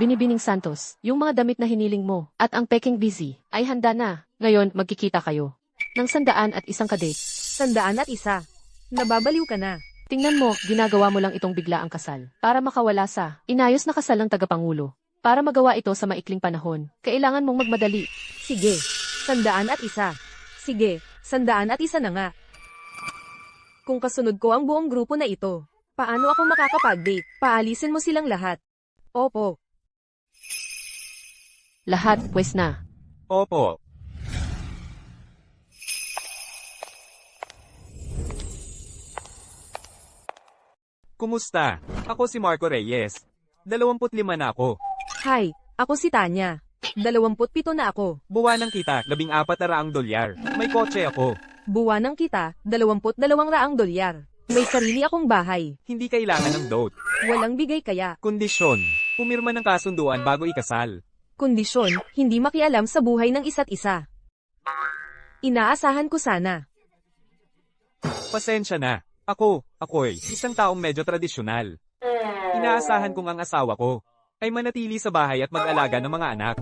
Binibining Santos, yung mga damit na hiniling mo, at ang peking busy, ay handa na. Ngayon, magkikita kayo. Ng 101 kadate. 101. Nababaliw ka na. Tingnan mo, ginagawa mo lang itong bigla ang kasal. Para makawala sa inayos na kasal ng tagapangulo. Para magawa ito sa maikling panahon, kailangan mong magmadali. Sige, 101. Sige, 101 na nga. Kung kasunod ko ang buong grupo na ito, paano ako makakapag-date? Paalisin mo silang lahat. Opo. Lahat, pwes na. Opo. Kumusta? Ako si Marco Reyes. 25 na ako. Hi, ako si Tanya. 27 na ako. Buwanang kita, $14,000. May kotse ako. Buwanang kita, $22,000. May sarili akong bahay. Hindi kailangan ng dote. Walang bigay kaya. Kondisyon. Pumirma ng kasunduan bago ikasal. Kondisyon, hindi makialam sa buhay ng isa't isa. Inaasahan ko sana. Pasensya na. Ako'y isang taong medyo tradisyonal. Inaasahan kong ang asawa ko ay manatili sa bahay at mag-alaga ng mga anak.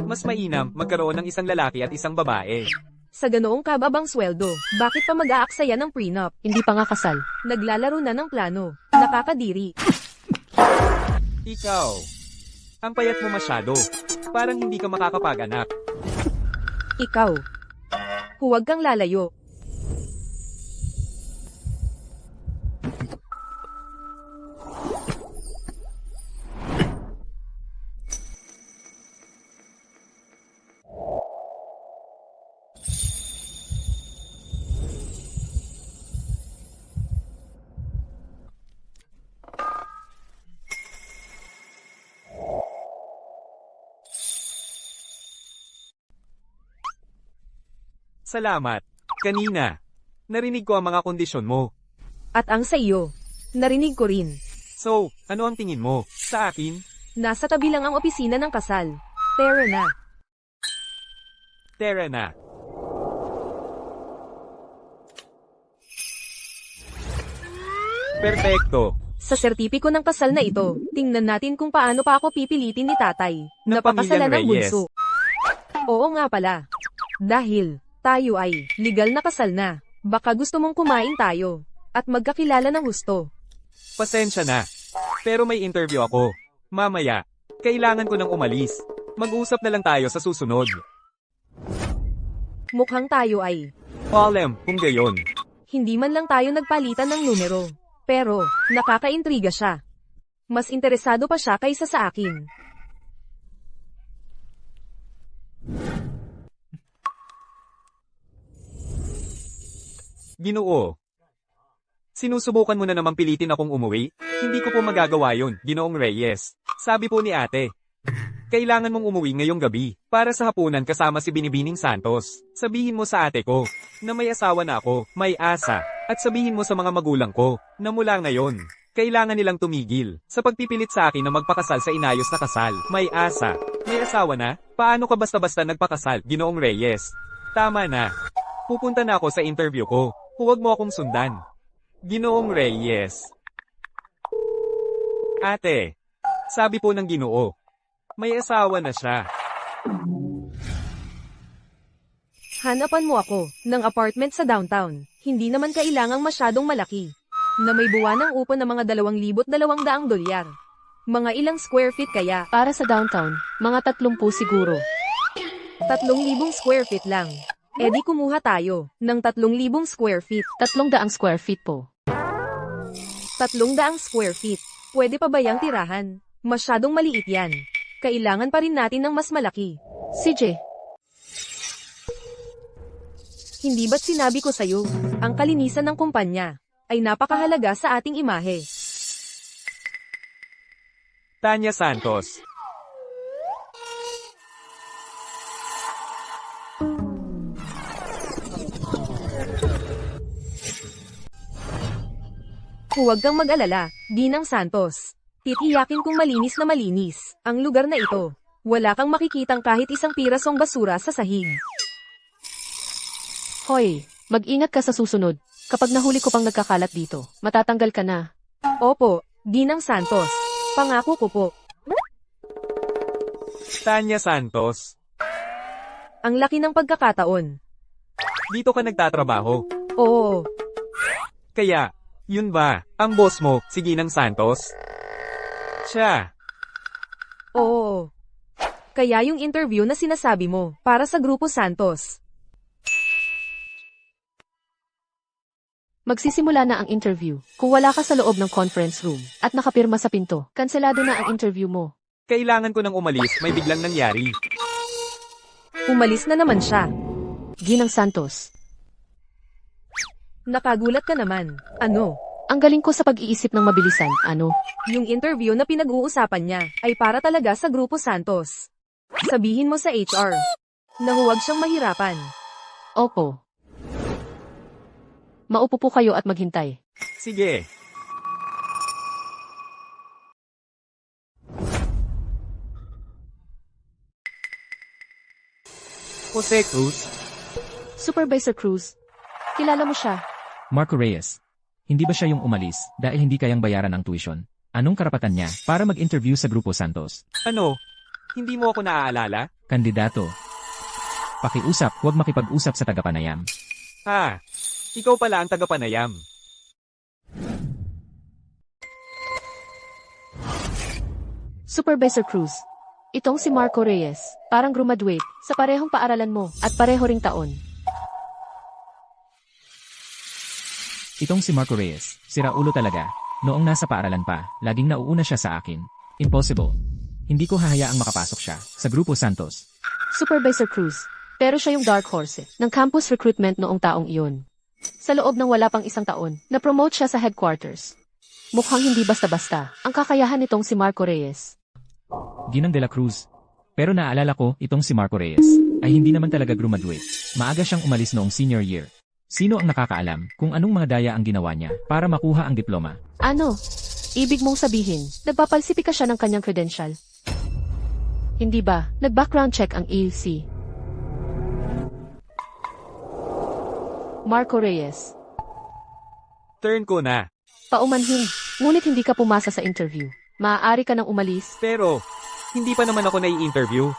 Mas mainam magkaroon ng isang lalaki at isang babae. Sa ganoong kababang sweldo, bakit pa mag-aaksaya ng prenup? Hindi pa nga kasal. Naglalaro na ng plano. Nakakadiri. Ikaw, ang payat mo masyado. Parang hindi ka makakapag-anak. Ikaw. Huwag kang lalayo. Salamat. Kanina, narinig ko ang mga kondisyon mo. At ang sa iyo. Narinig ko rin. So, ano ang tingin mo? Sa akin? Nasa tabi lang ang opisina ng kasal. Tara na. Tara na. Perfecto. Sa sertipiko ng kasal na ito, tingnan natin kung paano pa ako pipilitin ni tatay. Ng Napakasalan ng pamilyang Reyes. bunso. Oo nga pala. Dahil, tayo ay, legal na kasal na. Baka gusto mong kumain tayo. At magkakilala ng husto. Pasensya na. Pero may interview ako. Mamaya, kailangan ko nang umalis. Mag-usap na lang tayo sa susunod. Mukhang tayo ay, Alam, kung gayon. hindi man lang tayo nagpalitan ng numero. Pero, nakakaintriga siya. Mas interesado pa siya kaysa sa akin. Ginoo. Sinusubukan mo na namang pilitin akong umuwi? Hindi ko po magagawa yun, Ginoong Reyes. Sabi po ni ate. Kailangan mong umuwi ngayong gabi, para sa hapunan kasama si Binibining Santos. Sabihin mo sa ate ko, na may asawa na ako, may asa. At sabihin mo sa mga magulang ko, na mula ngayon, kailangan nilang tumigil sa pagpipilit sa akin na magpakasal sa inayos na kasal. May asa. May asawa na? Paano ka basta-basta nagpakasal, Ginoong Reyes? Tama na. Pupunta na ako sa interview ko. Huwag mo akong sundan. Ginoong Reyes. Ate, sabi po ng Ginoo, may asawa na siya. Hanapan mo ako, ng apartment sa downtown. Hindi naman kailangang masyadong malaki. Na may buwanang upo na mga $2,200. Mga ilang square feet kaya? Para sa downtown, mga 30 siguro. 3,000 square feet lang. E di kumuha tayo, ng 3,000 square feet. 300 square feet po. 300 square feet. Pwede pa ba yang tirahan? Masyadong maliit yan. Kailangan pa rin natin ng mas malaki. CJ, Hindi ba't sinabi ko sa'yo, ang kalinisan ng kumpanya ay napakahalaga sa ating imahe. Tanya Santos. Huwag kang mag-alala, Ginang Santos. Titiyakin kong malinis na malinis ang lugar na ito. Wala kang makikitang kahit isang pirasong basura sa sahig. hoy, mag-ingat ka sa susunod. Kapag nahuli ko pang nagkakalat dito, matatanggal ka na. Opo, Ginang Santos. Pangako ko po. Tanya Santos. Ang laki ng pagkakataon. Dito ka nagtatrabaho. Oo, Kaya, yun ba, ang boss mo, si Ginang Santos? Siya. oo. Kaya yung interview na sinasabi mo, para sa Grupo Santos. Magsisimula na ang interview. Kung wala ka sa loob ng conference room at nakapirma sa pinto, kanselado na ang interview mo. Kailangan ko nang umalis, may biglang nangyari. Umalis na naman siya. Ginang Santos. Nakagulat ka naman. Ano? Ang galing ko sa pag-iisip ng mabilisan, ano? Yung interview na pinag-uusapan niya, ay para talaga sa Grupo Santos. Sabihin mo sa HR, na huwag siyang mahirapan. Opo. Maupo po kayo at maghintay. Sige. Jose Cruz, Supervisor Cruz. Kilala mo siya. Marco Reyes. Hindi ba siya yung umalis dahil hindi kayang bayaran ang tuition? Anong karapatan niya para mag-interview sa Grupo Santos? ano? Hindi mo ako naaalala? Kandidato. Pakiusap, huwag makipag-usap sa tagapanayam. Ha? Ikaw pala ang tagapanayam. Supervisor Cruz. Itong si Marco Reyes. Parang graduate sa parehong paaralan mo at pareho ring taon. Itong si Marco Reyes, sira ulo talaga. Noong nasa paaralan pa, laging nauuna siya sa akin. Impossible. Hindi ko hahayaang makapasok siya sa Grupo Santos. Supervisor Cruz. Pero siya yung dark horse ng campus recruitment noong taong iyon. Sa loob ng wala pang isang taon, na-promote siya sa headquarters. Mukhang hindi basta-basta ang kakayahan nitong si Marco Reyes. Ginang de la Cruz. Pero naalala ko, itong si Marco Reyes, ay hindi naman talaga graduate. Maaga siyang umalis noong senior year. Sino ang nakakaalam kung anong mga daya ang ginawa niya para makuha ang diploma? Ano? Ibig mong sabihin, nagpapalsipika siya ng kanyang credential? Hindi ba, nag-background check ang AUC? Marco Reyes. Turn ko na. Paumanhin, ngunit hindi ka pumasa sa interview. Maaari ka nang umalis. Pero, hindi pa naman ako nai-interview.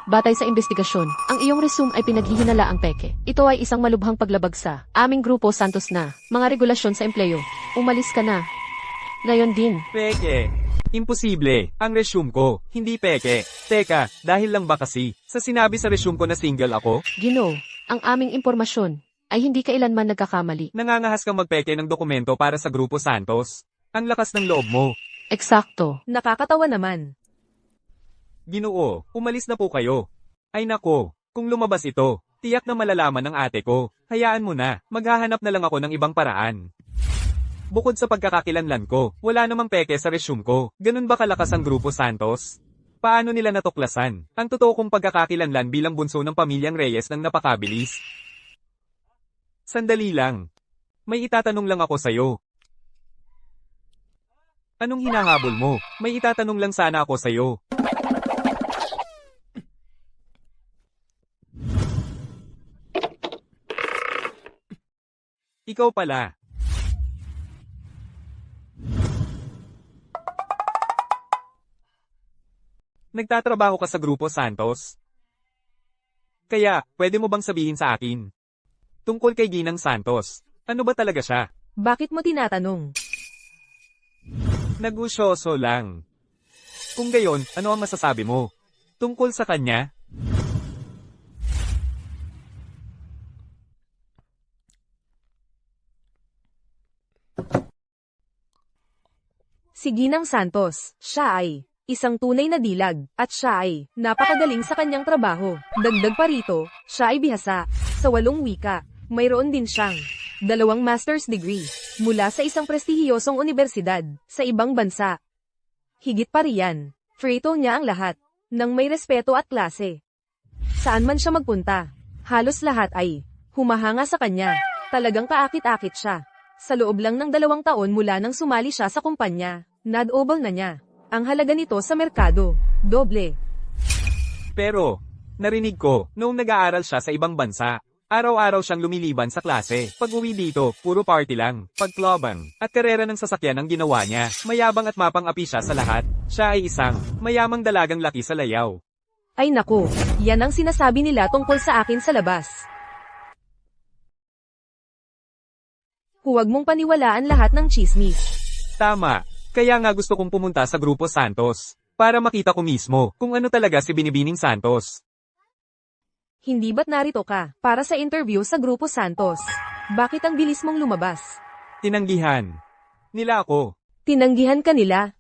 Batay sa investigasyon, ang iyong resume ay pinaghihinala ang peke. Ito ay isang malubhang paglabag sa aming Grupo Santos na mga regulasyon sa empleyo. Umalis ka na. Ngayon din. Peke. Imposible. Ang resume ko, hindi peke. Teka, dahil lang ba kasi, sa sinabi sa resume ko na single ako, Gino, ang aming impormasyon ay hindi kailanman nagkakamali. nangangahas kang magpeke ng dokumento para sa Grupo Santos. Ang lakas ng loob mo. Eksakto. Nakakatawa naman. Ginoo, umalis na po kayo. Ay nako, kung lumabas ito, tiyak na malalaman ng ate ko. Hayaan mo na, maghahanap na lang ako ng ibang paraan. Bukod sa pagkakakilanlan ko, wala namang peke sa resume ko. Ganun ba kalakas ang Grupo Santos? Paano nila natuklasan ang totoo kong pagkakakilanlan bilang bunso ng pamilyang Reyes ng napakabilis? Sandali lang. May itatanong lang ako sa'yo. Anong hinahabol mo? May itatanong lang sana ako sa'yo. Ikaw pala. Nagtatrabaho ka sa Grupo Santos? Kaya, pwede mo bang sabihin sa akin? Tungkol kay Ginang Santos, ano ba talaga siya? Bakit mo tinatanong? Nagusyoso lang. Kung gayon, ano ang masasabi mo? Tungkol sa kanya? Si Ginang Santos, siya ay isang tunay na dilag, at siya ay napakagaling sa kanyang trabaho. Dagdag pa rito, siya ay bihasa sa 8 wika. Mayroon din siyang 2 master's degree mula sa isang prestihiyosong universidad sa ibang bansa. Higit pa riyan, frito niya ang lahat ng may respeto at klase. Saan man siya magpunta, halos lahat ay humahanga sa kanya. Talagang kaakit-akit siya. Sa loob lang ng 2 taon mula nang sumali siya sa kumpanya, na-double na niya ang halaga nito sa merkado. Doble. Pero, narinig ko, noong nag-aaral siya sa ibang bansa, araw-araw siyang lumiliban sa klase. Pag-uwi dito, puro party lang, pagklobang, at karera ng sasakyan ang ginawa niya. Mayabang at mapang-api siya sa lahat. Siya ay isang mayamang dalagang laki sa layaw. Ay naku, yan ang sinasabi nila tungkol sa akin sa labas. Huwag mong paniwalaan lahat ng chismis. Tama. Kaya nga gusto kong pumunta sa Grupo Santos. Para makita ko mismo kung ano talaga si Binibining Santos. Hindi ba't narito ka para sa interview sa Grupo Santos? Bakit ang bilis mong lumabas? Tinanggihan nila ako. Tinanggihan ka nila?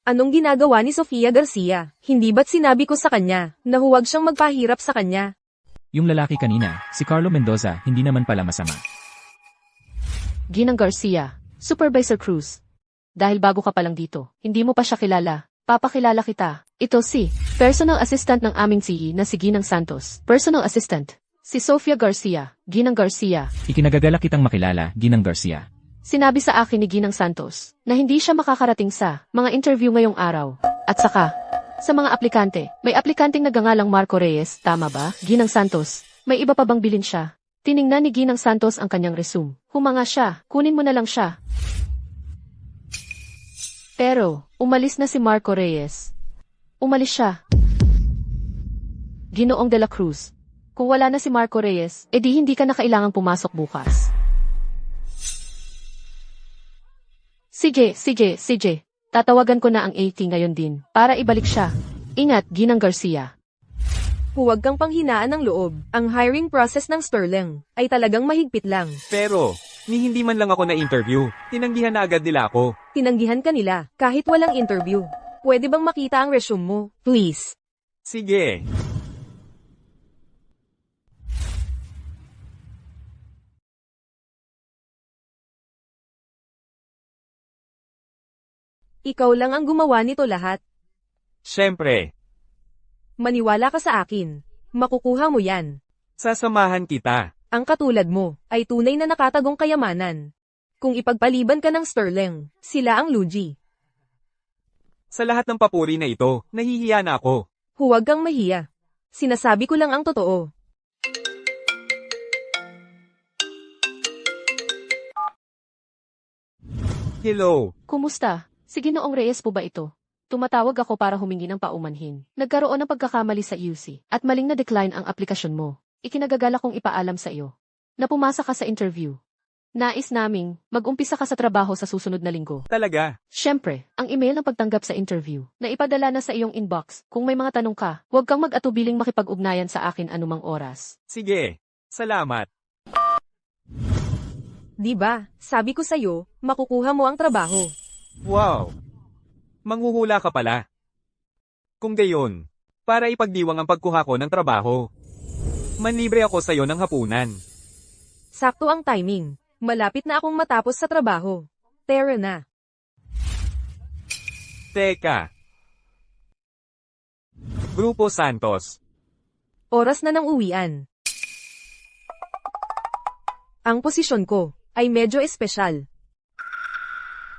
Anong ginagawa ni Sofia Garcia? Hindi ba't sinabi ko sa kanya na huwag siyang magpahirap sa kanya? Yung lalaki kanina, si Carlo Mendoza, hindi naman pala masama. Ginang Garcia, Supervisor Cruz. Dahil bago ka pa lang dito, hindi mo pa siya kilala. Papakilala kita. Ito si personal assistant ng aming CEO na si Ginang Santos. Personal assistant. Si Sofia Garcia, Ginang Garcia. Ikinagagalak kitang makilala, Ginang Garcia. Sinabi sa akin ni Ginang Santos na hindi siya makakarating sa mga interview ngayong araw. At saka, sa mga aplikante, may aplikanteng nagangalang Marco Reyes, tama ba, Ginang Santos? May iba pa bang bilin siya? Tiningnan ni Ginang Santos ang kanyang resume. Humanga siya, kunin mo na lang siya. Pero, umalis na si Marco Reyes. Umalis siya. Ginoong de la Cruz. Kung wala na si Marco Reyes, edi hindi ka na kailangang pumasok bukas. Sige. Tatawagan ko na ang AT ngayon din, para ibalik siya. Ingat, Ginang Garcia. Huwag kang panghinaan ng loob. Ang hiring process ng Sterling ay talagang mahigpit lang. Pero, ni hindi man lang ako na-interview. Tinanggihan na agad nila ako. Tinanggihan ka nila kahit walang interview. Pwede bang makita ang resume mo, please? Sige. Ikaw lang ang gumawa nito lahat. Siyempre, Maniwala ka sa akin. Makukuha mo yan. sasamahan kita. Ang katulad mo ay tunay na nakatagong kayamanan. Kung ipagpaliban ka ng Sterling, sila ang Luigi. Sa lahat ng papuri na ito, nahihiya na ako. Huwag kang mahiya. Sinasabi ko lang ang totoo. Hello. Kumusta? Si Ginoong Reyes po ba ito? Tumatawag ako para humingi ng paumanhin. Nagkaroon ng pagkakamali sa UC at maling na decline ang aplikasyon mo. Ikinagagala kong ipaalam sa iyo na pumasa ka sa interview. Nais naming mag-umpisa ka sa trabaho sa susunod na linggo. Talaga. Siyempre, ang email ng pagtanggap sa interview na ipadala na sa iyong inbox. Kung may mga tanong ka, huwag kang mag-atubiling makipag-ugnayan sa akin anumang oras. Sige. Salamat. Di ba? Sabi ko sa'yo, makukuha mo ang trabaho. Wow. Manghuhula ka pala. Kung gayon, para ipagdiwang ang pagkuha ko ng trabaho. Manlibre ako sa'yo ng hapunan. Sakto ang timing. Malapit na akong matapos sa trabaho. Tara na. Teka. Grupo Santos. Oras na ng uwian. Ang posisyon ko ay medyo espesyal.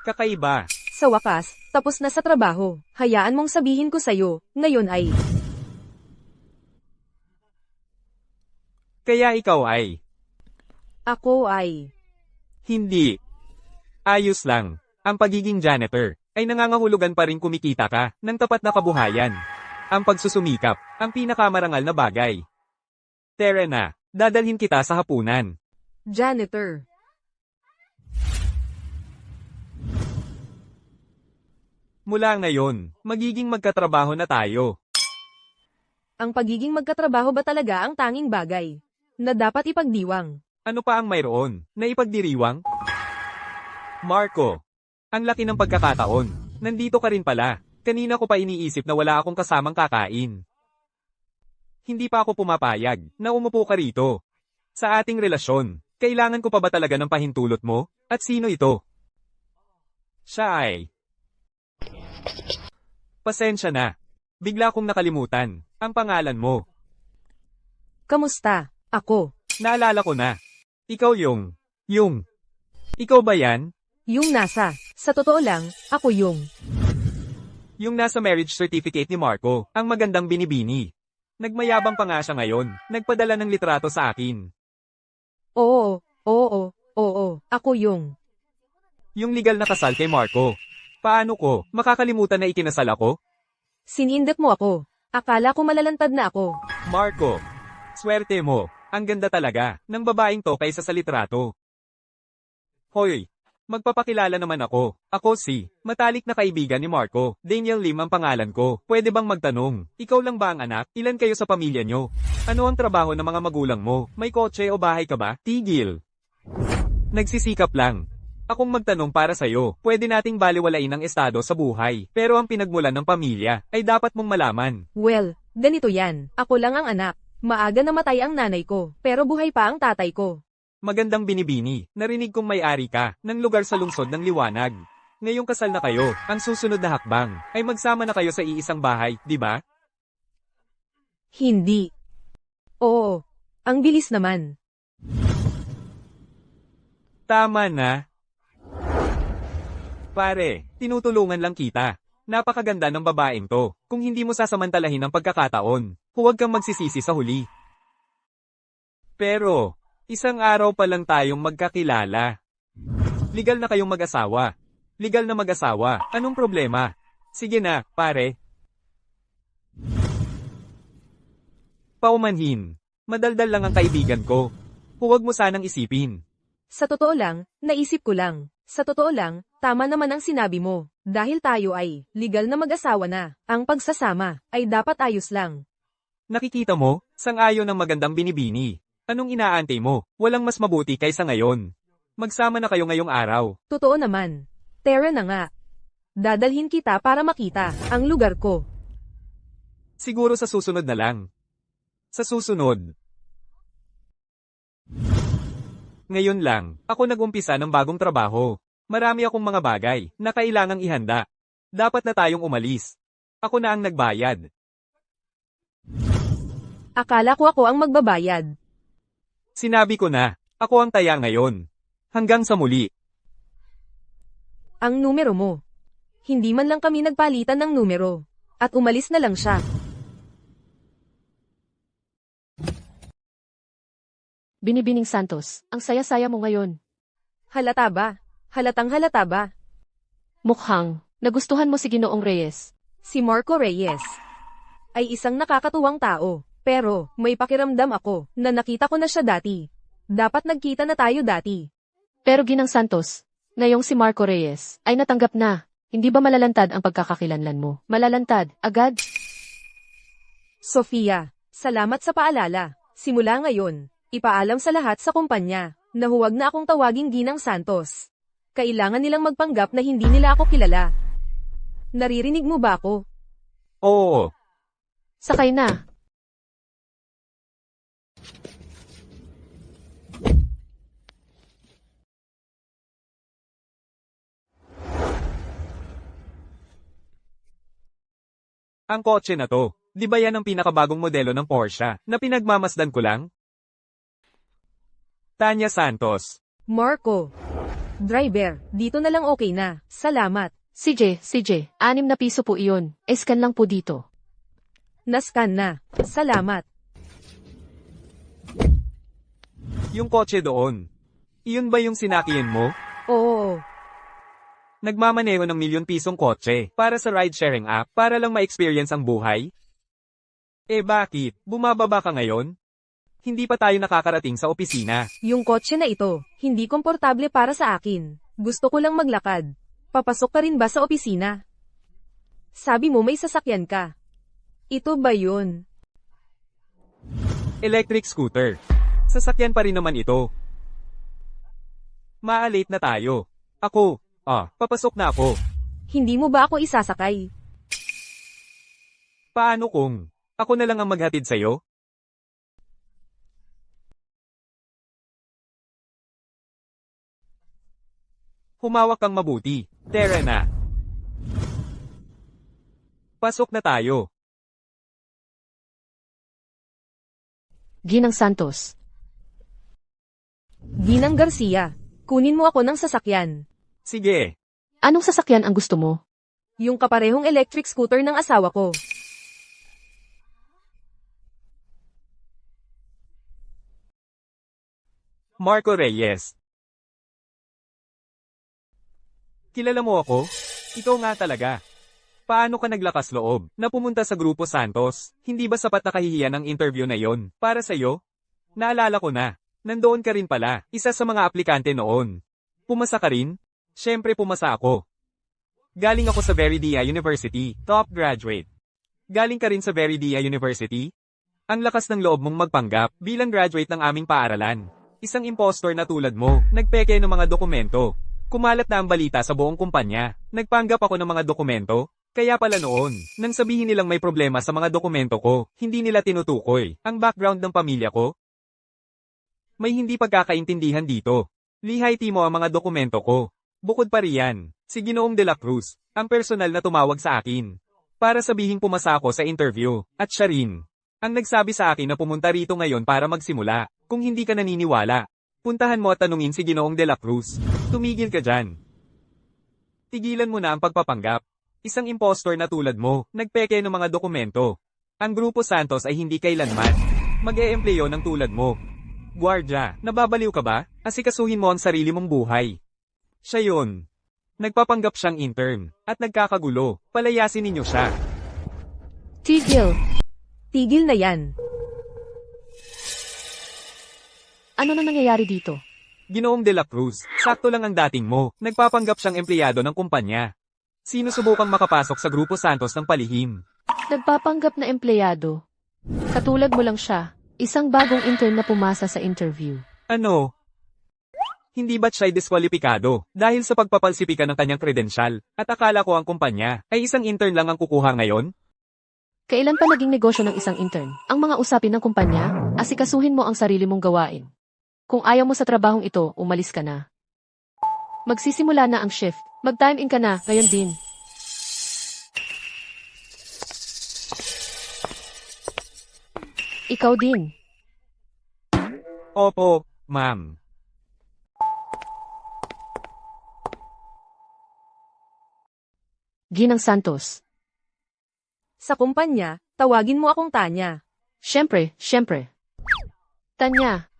Kakaiba. Sa wakas, tapos na sa trabaho. Hayaan mong sabihin ko sa'yo, ngayon ay... Kaya ikaw ay... Ako ay... Hindi. Ayos lang. Ang pagiging janitor ay nangangahulugan pa rin kumikita ka ng tapat na kabuhayan. Ang pagsusumikap, ang pinakamarangal na bagay. Tara na, dadalhin kita sa hapunan. Janitor. Mula ngayon, magiging magkatrabaho na tayo. Ang pagiging magkatrabaho ba talaga ang tanging bagay na dapat ipagdiwang? Ano pa ang mayroon na ipagdiriwang? Marco, ang laki ng pagkakataon. Nandito ka rin pala. Kanina ko pa iniisip na wala akong kasamang kakain. Hindi pa ako pumapayag na umupo ka rito. Sa ating relasyon, kailangan ko pa ba talaga ng pahintulot mo? At sino ito? Siya ay... Pasensya na. Bigla kong nakalimutan ang pangalan mo. Kamusta? Ako. Naalala ko na. Ikaw yung... Ikaw ba yan? Yung nasa. Sa totoo lang, ako yung... Yung nasa marriage certificate ni Marco, ang magandang binibini. Nagmayabang pa nga siya ngayon. Nagpadala ng litrato sa akin. Oo, ako yung... Yung legal na kasal kay Marco. Paano ko makakalimutan na ikinasal ako? Sinindap mo ako. Akala ko malalantad na ako. Marco, swerte mo. Ang ganda talaga ng babaeng to kaysa sa litrato. Hoy, magpapakilala naman ako. Ako si, matalik na kaibigan ni Marco. Daniel Lim ang pangalan ko. Pwede bang magtanong? Ikaw lang ba ang anak? Ilan kayo sa pamilya nyo? Ano ang trabaho ng mga magulang mo? May kotse o bahay ka ba? Tigil. Nagsisikap lang. Akong magtanong para sa'yo, pwede nating baliwalain ang estado sa buhay, pero ang pinagmulan ng pamilya ay dapat mong malaman. Well, ganito yan. Ako lang ang anak. Maaga namatay ang nanay ko, pero buhay pa ang tatay ko. Magandang binibini, narinig kong may-ari ka ng lugar sa lungsod ng Liwanag. Ngayong kasal na kayo, ang susunod na hakbang ay magsama na kayo sa iisang bahay, di ba? Hindi. Oo. Ang bilis naman. Tama na. Pare, tinutulungan lang kita. Napakaganda ng babaeng to. Kung hindi mo sasamantalahin ang pagkakataon, huwag kang magsisisi sa huli. Pero, isang araw pa lang tayong magkakilala. Legal na kayong mag-asawa. Legal na mag-asawa. Anong problema? Sige na, pare. Paumanhin. Madaldal lang ang kaibigan ko. Huwag mo sanang isipin. Sa totoo lang, naisip ko lang. Sa totoo lang, tama naman ang sinabi mo. Dahil tayo ay legal na mag-asawa na, ang pagsasama ay dapat ayos lang. Nakikita mo, sang-ayon ng magandang binibini. Anong inaantay mo? Walang mas mabuti kaysa ngayon. Magsama na kayo ngayong araw. Totoo naman. Tara na nga. Dadalhin kita para makita ang lugar ko. Siguro sa susunod na lang. Sa susunod. Ngayon lang, ako nag-umpisa ng bagong trabaho. Marami akong mga bagay na kailangang ihanda. Dapat na tayong umalis. Ako na ang nagbayad. Akala ko ako ang magbabayad. Sinabi ko na, ako ang taya ngayon. Hanggang sa muli. Ang numero mo. Hindi man lang kami nagpalitan ng numero. At umalis na lang siya. Binibining Santos, ang saya-saya mo ngayon. Halata ba? Halatang halata ba? Mukhang, nagustuhan mo si Ginoong Reyes. Si Marco Reyes ay isang nakakatuwang tao. Pero, may pakiramdam ako na nakita ko na siya dati. Dapat nagkita na tayo dati. Pero Ginang Santos, ngayong si Marco Reyes, ay natanggap na. Hindi ba malalantad ang pagkakakilanlan mo? Malalantad, agad? Sofia, salamat sa paalala. Simula ngayon, ipaalam sa lahat sa kumpanya na huwag na akong tawaging Ginang Santos. Kailangan nilang magpanggap na hindi nila ako kilala. Naririnig mo ba ako? Oo. Sakay na. Ang kotse na to, di ba yan ang pinakabagong modelo ng Porsche na pinagmamasdan ko lang? Tanya Santos. Marco. Driver, dito na lang okay na. Salamat. CJ, 6 na piso po iyon. Scan lang po dito. Nascan na. Salamat. Yung kotse doon. Iyon ba yung sinakyan mo? Oo. Nagmamaneho ng ₱1,000,000 kotse para sa ride-sharing app para lang ma-experience ang buhay? Eh bakit? Bumababa ka ngayon? Hindi pa tayo nakakarating sa opisina. Yung kotse na ito, hindi komportable para sa akin. Gusto ko lang maglakad. Papasok ka rin ba sa opisina? Sabi mo may sasakyan ka. Ito ba yun? Electric scooter. Sasakyan pa rin naman ito. Ma-late na tayo. Ako, papasok na ako. Hindi mo ba ako isasakay? Paano kung ako na lang ang maghatid sa'yo? Humawak kang mabuti. Tara na. Pasok na tayo. Ginang Santos. Ginang Garcia, kunin mo ako ng sasakyan. Sige. Anong sasakyan ang gusto mo? Yung kaparehong electric scooter ng asawa ko. Marco Reyes. Kilala mo ako? Ikaw nga talaga. Paano ka naglakas loob na pumunta sa Grupo Santos? Hindi ba sapat na kahihiyan ang interview na yon para sa'yo? Naalala ko na. Nandoon ka rin pala, isa sa mga aplikante noon. Pumasa ka rin? Siyempre pumasa ako. Galing ako sa Veridia University, top graduate. Galing ka rin sa Veridia University? Ang lakas ng loob mong magpanggap bilang graduate ng aming paaralan. Isang impostor na tulad mo, nagpeke ng mga dokumento. Kumalat na ang balita sa buong kumpanya. Nagpanggap ako ng mga dokumento. Kaya pala noon, nang sabihin nilang may problema sa mga dokumento ko, hindi nila tinutukoy ang background ng pamilya ko. May hindi pagkakaintindihan dito. Lihayti mo ang mga dokumento ko. Bukod pa riyan, si Ginoong De La Cruz, ang personal na tumawag sa akin. Para sabihing pumasa ako sa interview, at siya rin. Ang nagsabi sa akin na pumunta rito ngayon para magsimula. Kung hindi ka naniniwala, puntahan mo at tanungin si Ginoong De La Cruz. Tumigil ka dyan. Tigilan mo na ang pagpapanggap. Isang impostor na tulad mo, nagpeke ng mga dokumento. Ang Grupo Santos ay hindi kailanman mag-e-empleyo ng tulad mo. Guardia, nababaliw ka ba? Asikasuhin mo ang sarili mong buhay. Siya yun. Nagpapanggap siyang intern, at nagkakagulo. Palayasin ninyo siya. Tigil. Tigil na yan. Ano na nangyayari dito? Ginoong De La Cruz, sakto lang ang dating mo. Nagpapanggap siyang empleyado ng kumpanya. Sino subukang makapasok sa Grupo Santos ng palihim? Nagpapanggap na empleyado. Katulad mo lang siya. Isang bagong intern na pumasa sa interview. Ano? Hindi ba't siya'y diskwalipikado dahil sa pagpapalsipika ng kanyang kredensyal at akala ko ang kumpanya ay isang intern lang ang kukuha ngayon? Kailan pa naging negosyo ng isang intern? Ang mga usapin ng kumpanya, asikasuhin mo ang sarili mong gawain. Kung ayaw mo sa trabahong ito, umalis ka na. Magsisimula na ang shift. Mag-time in ka na, ngayon din. Ikaw din. Opo, ma'am. Ginang Santos. Sa kumpanya, tawagin mo akong Tanya. Siyempre. Tanya.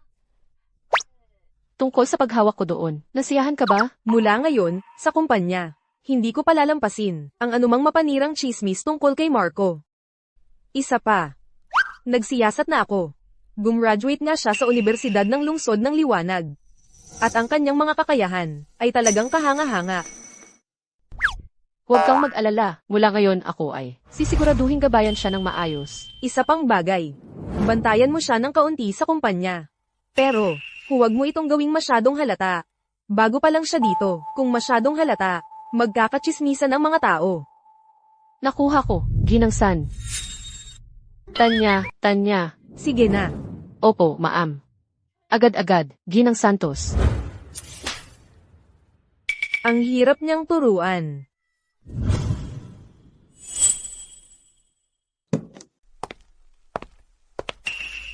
Tungkol sa paghawak ko doon, nasiyahan ka ba? Mula ngayon, sa kumpanya, hindi ko palalampasin ang anumang mapanirang chismis tungkol kay Marco. Isa pa. Nagsiyasat na ako. Gumraduate nga siya sa Universidad ng Lungsod ng Liwanag. At ang kanyang mga kakayahan ay talagang kahanga-hanga. Huwag kang mag-alala, mula ngayon ako ay sisiguraduhin gabayan siya ng maayos. Isa pang bagay. Bantayan mo siya ng kaunti sa kumpanya. Pero, huwag mo itong gawing masyadong halata. Bago pa lang siya dito, kung masyadong halata, magkakachismisan ang mga tao. Nakuha ko, Ginang San. Tanya. Sige na. Opo, maam. Agad-agad, Ginang Santos. Ang hirap niyang turuan.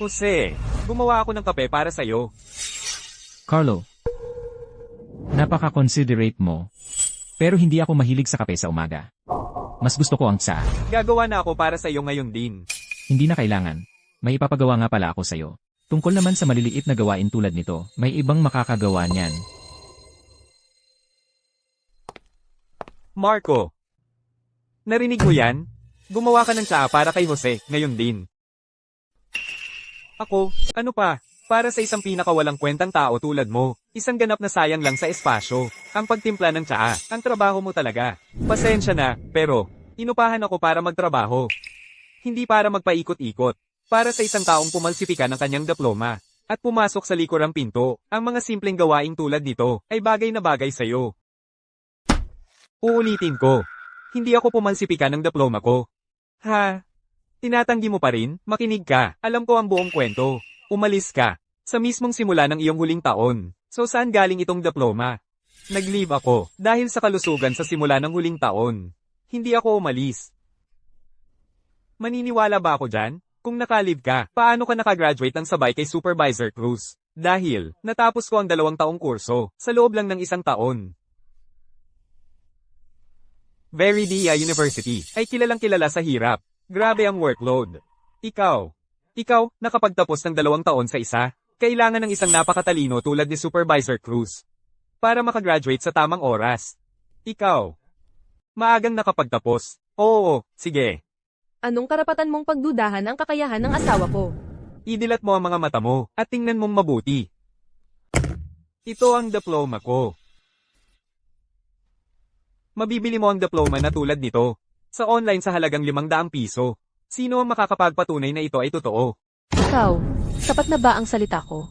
Jose, gumawa ako ng kape para sa'yo. Carlo. Napaka-considerate mo. Pero hindi ako mahilig sa kape sa umaga. Mas gusto ko ang tsa. Gagawa na ako para sa'yo ngayon din. Hindi na kailangan. May ipapagawa nga pala ako sa'yo. Tungkol naman sa maliliit na gawain tulad nito, may ibang makakagawa niyan. Marco. Narinig mo yan? Gumawa ka ng tsaa para kay Jose, ngayon din. Ako, ano pa? Para sa isang pinakawalang kwentang tao tulad mo, isang ganap na sayang lang sa espasyo. Ang pagtimpla ng tsaa, ang trabaho mo talaga. Pasensya na, pero, inupahan ako para magtrabaho. Hindi para magpaikot-ikot. Para sa isang taong pumalsipika ng kanyang diploma. At pumasok sa likurang pinto, ang mga simpleng gawaing tulad nito, ay bagay na bagay sa'yo. Uulitin ko. Hindi ako pumalsipika ng diploma ko. Ha? Tinatanggi mo pa rin? Makinig ka. Alam ko ang buong kwento. Umalis ka. Sa mismong simula ng iyong huling taon. So saan galing itong diploma? Nag-leave ako dahil sa kalusugan sa simula ng huling taon. Hindi ako umalis. Maniniwala ba ako dyan? Kung naka-leave ka, paano ka nakagraduate ng sabay kay Supervisor Cruz? Dahil, natapos ko ang 2 taong kurso, sa loob lang ng 1 taon. Veridia University ay kilalang kilala sa hirap. Grabe ang workload. Ikaw, nakapagtapos ng 2 taon sa isa, kailangan ng isang napakatalino tulad ni Supervisor Cruz. Para makagraduate sa tamang oras. Ikaw, maagang nakapagtapos, Oo, sige. Anong karapatan mong pagdudahan ang kakayahan ng asawa ko? Idilat mo ang mga mata mo, at tingnan mong mabuti. Ito ang diploma ko. Mabibili mo ang diploma na tulad nito. Sa online sa halagang 500 piso. Sino ang makakapagpatunay na ito ay totoo? Ikaw, sapat na ba ang salita ko?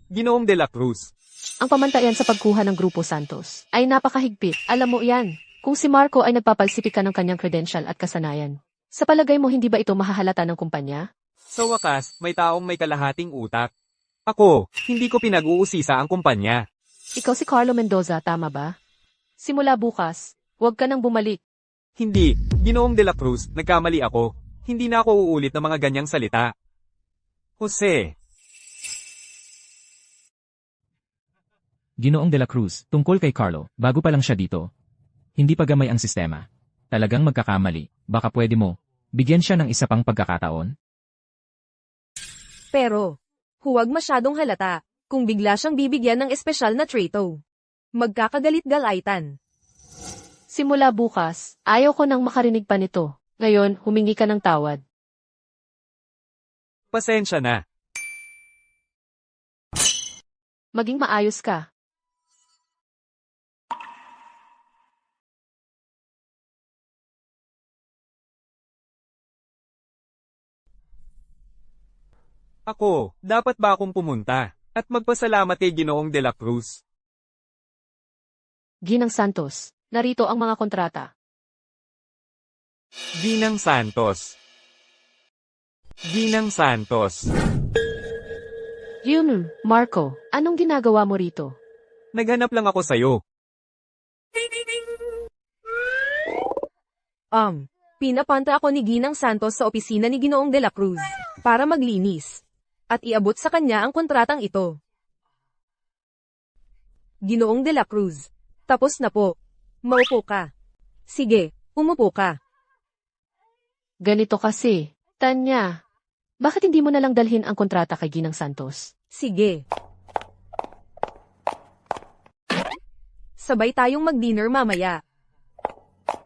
Ginoong De La Cruz. Ang pamantayan sa pagkuha ng Grupo Santos ay napakahigpit. Alam mo yan, kung si Marco ay nagpapalsipika ng kanyang credential at kasanayan. Sa palagay mo hindi ba ito mahahalata ng kumpanya? Sa wakas, may taong may kalahating utak. Ako, hindi ko pinag-uusisa ang kumpanya. Ikaw si Carlo Mendoza, tama ba? Simula bukas, huwag ka nang bumalik. Hindi, Ginoong De La Cruz, nagkamali ako. Hindi na ako uulit ng mga ganyang salita. Jose, Ginoong De La Cruz, tungkol kay Carlo, bago pa lang siya dito. Hindi pa gamay ang sistema. Talagang magkakamali. Baka pwede mo, bigyan siya ng isa pang pagkakataon? Pero, huwag masyadong halata, kung bigla siyang bibigyan ng espesyal na trato. Magkakagalit-galaitan. Simula bukas, ayaw ko nang makarinig pa nito. Ngayon, humingi ka ng tawad. pasensya na. Maging maayos ka. Ako, dapat ba akong pumunta? At magpasalamat kay Ginoong De La Cruz. Ginang Santos, narito ang mga kontrata. Ginang Santos. Ginang Santos. Marco, anong ginagawa mo rito? Naghanap lang ako sa'yo. Pinapanta ako ni Ginang Santos sa opisina ni Ginoong De La Cruz para maglinis at iabot sa kanya ang kontratang ito. Ginoong De La Cruz, tapos na po. Maupo ka. Sige, umupo ka. Ganito kasi, Tanya. Bakit hindi mo nalang dalhin ang kontrata kay Ginang Santos? Sige. Sabay tayong mag-dinner mamaya.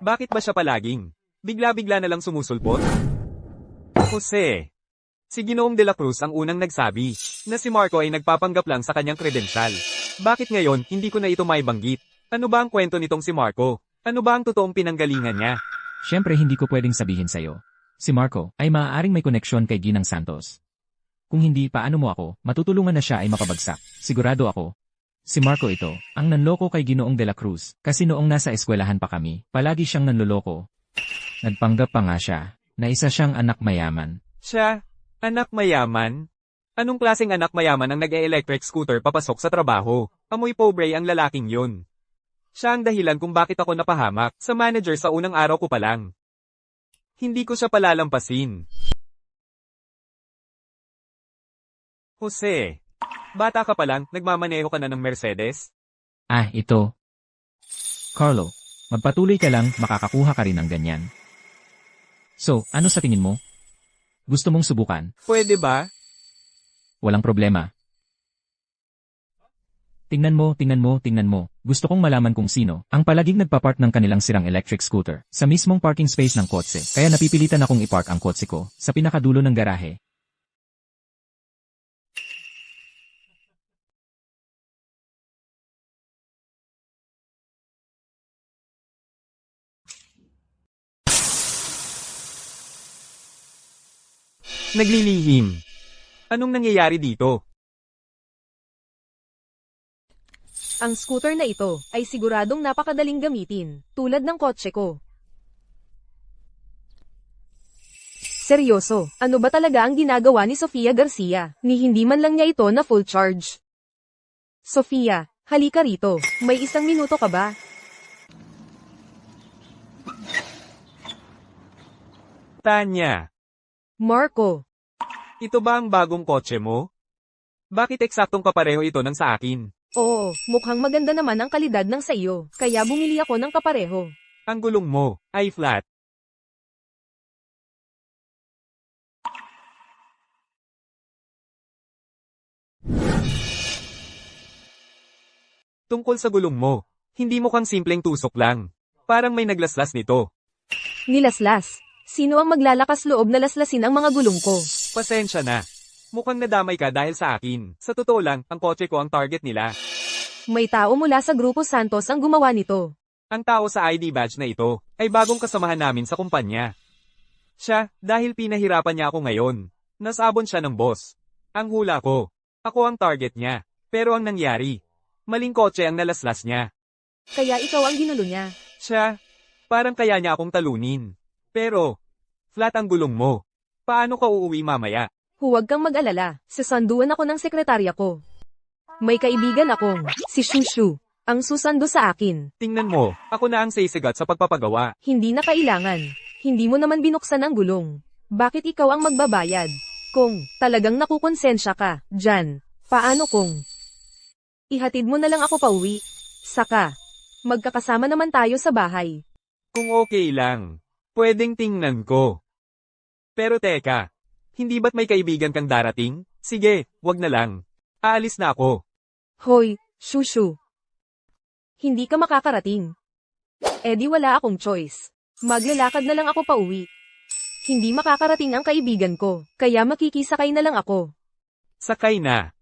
Bakit ba siya palaging? Bigla-bigla na lang sumusulpot? Jose. Si Ginoong De La Cruz ang unang nagsabi na si Marco ay nagpapanggap lang sa kanyang kredensyal. Bakit ngayon hindi ko na ito maibanggit? Ano ba ang kwento nitong si Marco? Ano ba ang totoong pinanggalingan niya? Siyempre hindi ko pwedeng sabihin sa'yo. Si Marco ay maaaring may koneksyon kay Ginang Santos. Kung hindi, paano mo ako, matutulungan na siya ay mapabagsak. Sigurado ako. Si Marco ito, ang nanloko kay Ginoong De La Cruz, kasi noong nasa eskwelahan pa kami, palagi siyang nanloloko. Nagpanggap pa nga siya, na isa siyang anak mayaman. Siya? Anak mayaman? Anong klaseng anak mayaman ang nag-e-electric scooter papasok sa trabaho? Amoy pobre ang lalaking yun. Siya ang dahilan kung bakit ako napahamak sa manager sa unang araw ko pa lang. Hindi ko siya palalampasin. Jose, bata ka pa lang, nagmamaneho ka na ng Mercedes? Ah, ito. Carlo, magpatuloy ka lang, makakakuha ka rin ng ganyan. So, ano sa tingin mo? Gusto mong subukan? Pwede ba? Walang problema. Tingnan mo, tingnan mo, tingnan mo. Gusto kong malaman kung sino ang palaging nagpapark ng kanilang sirang electric scooter sa mismong parking space ng kotse. Kaya napipilitan akong ipark ang kotse ko sa pinakadulo ng garahe. Naglilihim. Anong nangyayari dito? Ang scooter na ito ay siguradong napakadaling gamitin, tulad ng kotse ko. Seryoso, ano ba talaga ang ginagawa ni Sofia Garcia? Ni hindi man lang niya ito na full charge. Sofia, halika rito. May 1 minuto ka ba? Tanya, Marco, ito ba ang bagong kotse mo? Bakit eksaktong kapareho ito ng sa akin? oo, mukhang maganda naman ang kalidad ng sa iyo, kaya bumili ako ng kapareho. Ang gulong mo ay flat. Tungkol sa gulong mo, hindi mukhang simpleng tusok lang. Parang may naglaslas nito. Nilaslas. Sino ang maglalakas loob na laslasin ang mga gulong ko? Pasensya na. Mukhang nadamay ka dahil sa akin. Sa totoo lang, ang kotse ko ang target nila. May tao mula sa Grupo Santos ang gumawa nito. Ang tao sa ID badge na ito ay bagong kasamahan namin sa kumpanya. Siya, dahil pinahirapan niya ako ngayon. Nasabon siya ng boss. Ang hula ko. Ako ang target niya. Pero ang nangyari, maling kotse ang nalaslas niya. Kaya ikaw ang ginulo niya. Siya, parang kaya niya akong talunin. Pero, flat ang gulong mo. Paano ka uuwi mamaya? Huwag kang mag-alala. Sasanduan ako ng sekretarya ko. May kaibigan akong, si Shushu, ang susando sa akin. Tingnan mo, ako na ang sisigat sa pagpapagawa. Hindi na kailangan. Hindi mo naman binuksan ang gulong. Bakit ikaw ang magbabayad? Kung talagang nakukonsensya ka, Jan, paano kung ihatid mo na lang ako pauwi? Saka, magkakasama naman tayo sa bahay. Kung okay lang, pwedeng tingnan ko. Pero teka, hindi ba't may kaibigan kang darating? Sige, wag na lang. Aalis na ako. Hoy, Shushu. Hindi ka makakarating. Eh di wala akong choice. Maglalakad na lang ako pauwi. Hindi makakarating ang kaibigan ko, kaya makikisakay na lang ako. Sakay na.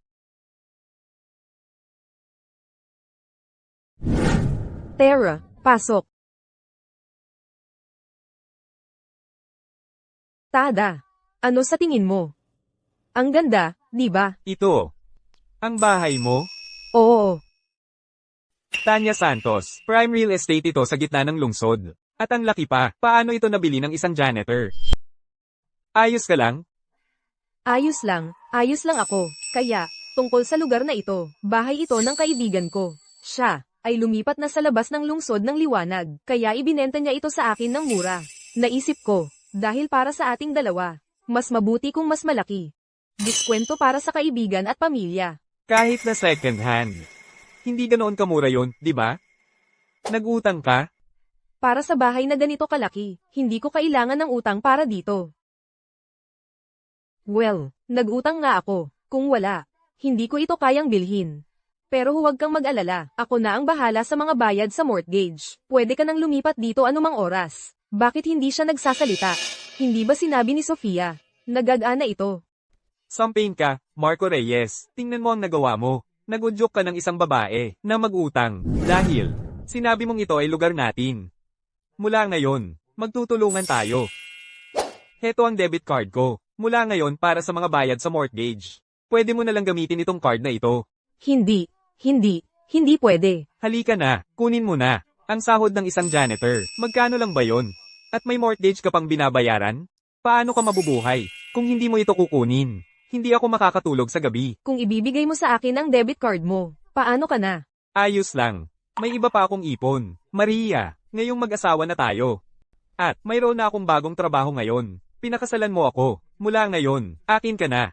Tara, pasok. Tada, ano sa tingin mo? Ang ganda, di ba? Ito. Ang bahay mo? Oo. Tanya Santos, prime real estate ito sa gitna ng lungsod. At ang laki pa, paano ito nabili ng isang janitor? Ayos ka lang? Ayos lang ako. Kaya, tungkol sa lugar na ito, bahay ito ng kaibigan ko. Siya, ay lumipat na sa labas ng lungsod ng liwanag, kaya ibinenta niya ito sa akin ng mura. Naisip ko, dahil para sa ating dalawa, mas mabuti kung mas malaki. Diskwento para sa kaibigan at pamilya. Kahit na second hand. Hindi ganoon kamura yon, di ba? Nag-utang ka? Para sa bahay na ganito kalaki, hindi ko kailangan ng utang para dito. Well, nag-utang nga ako. Kung wala, hindi ko ito kayang bilhin. Pero huwag kang mag-alala, ako na ang bahala sa mga bayad sa mortgage. Pwede ka nang lumipat dito anumang oras. Bakit hindi siya nagsasalita? Hindi ba sinabi ni Sofia? Nagagana ito. Sampain ka, Marco Reyes. Tingnan mo ang nagawa mo. Nagudyok ka ng isang babae na mag-utang. Dahil, sinabi mong ito ay lugar natin. Mula ngayon, magtutulungan tayo. Heto ang debit card ko. Mula ngayon para sa mga bayad sa mortgage. Pwede mo na lang gamitin itong card na ito. Hindi pwede. Halika na, kunin mo na. Ang sahod ng isang janitor, magkano lang ba yon? At may mortgage ka pang binabayaran? Paano ka mabubuhay kung hindi mo ito kukunin? Hindi ako makakatulog sa gabi. Kung ibibigay mo sa akin ang debit card mo, paano ka na? Ayos lang. May iba pa akong ipon. Maria, ngayong mag-asawa na tayo. At mayroon na akong bagong trabaho ngayon. Pinakasalan mo ako. Mula ngayon, akin ka na.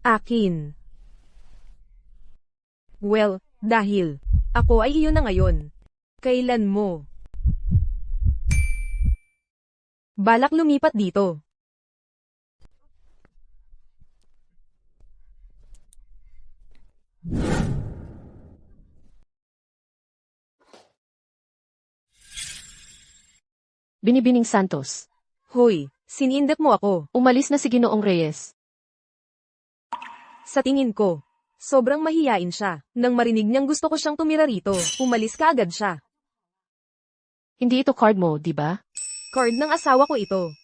Akin. Well, dahil ako ay iyo na ngayon. Kailan mo balak lumipat dito? Binibining Santos. Hoy, sinindak mo ako. Umalis na si Ginoong Reyes. Sa tingin ko, sobrang mahiyain siya. Nang marinig niyang gusto ko siyang tumira rito, umalis ka agad siya. Hindi ito card mo, di ba? Card ng asawa ko ito.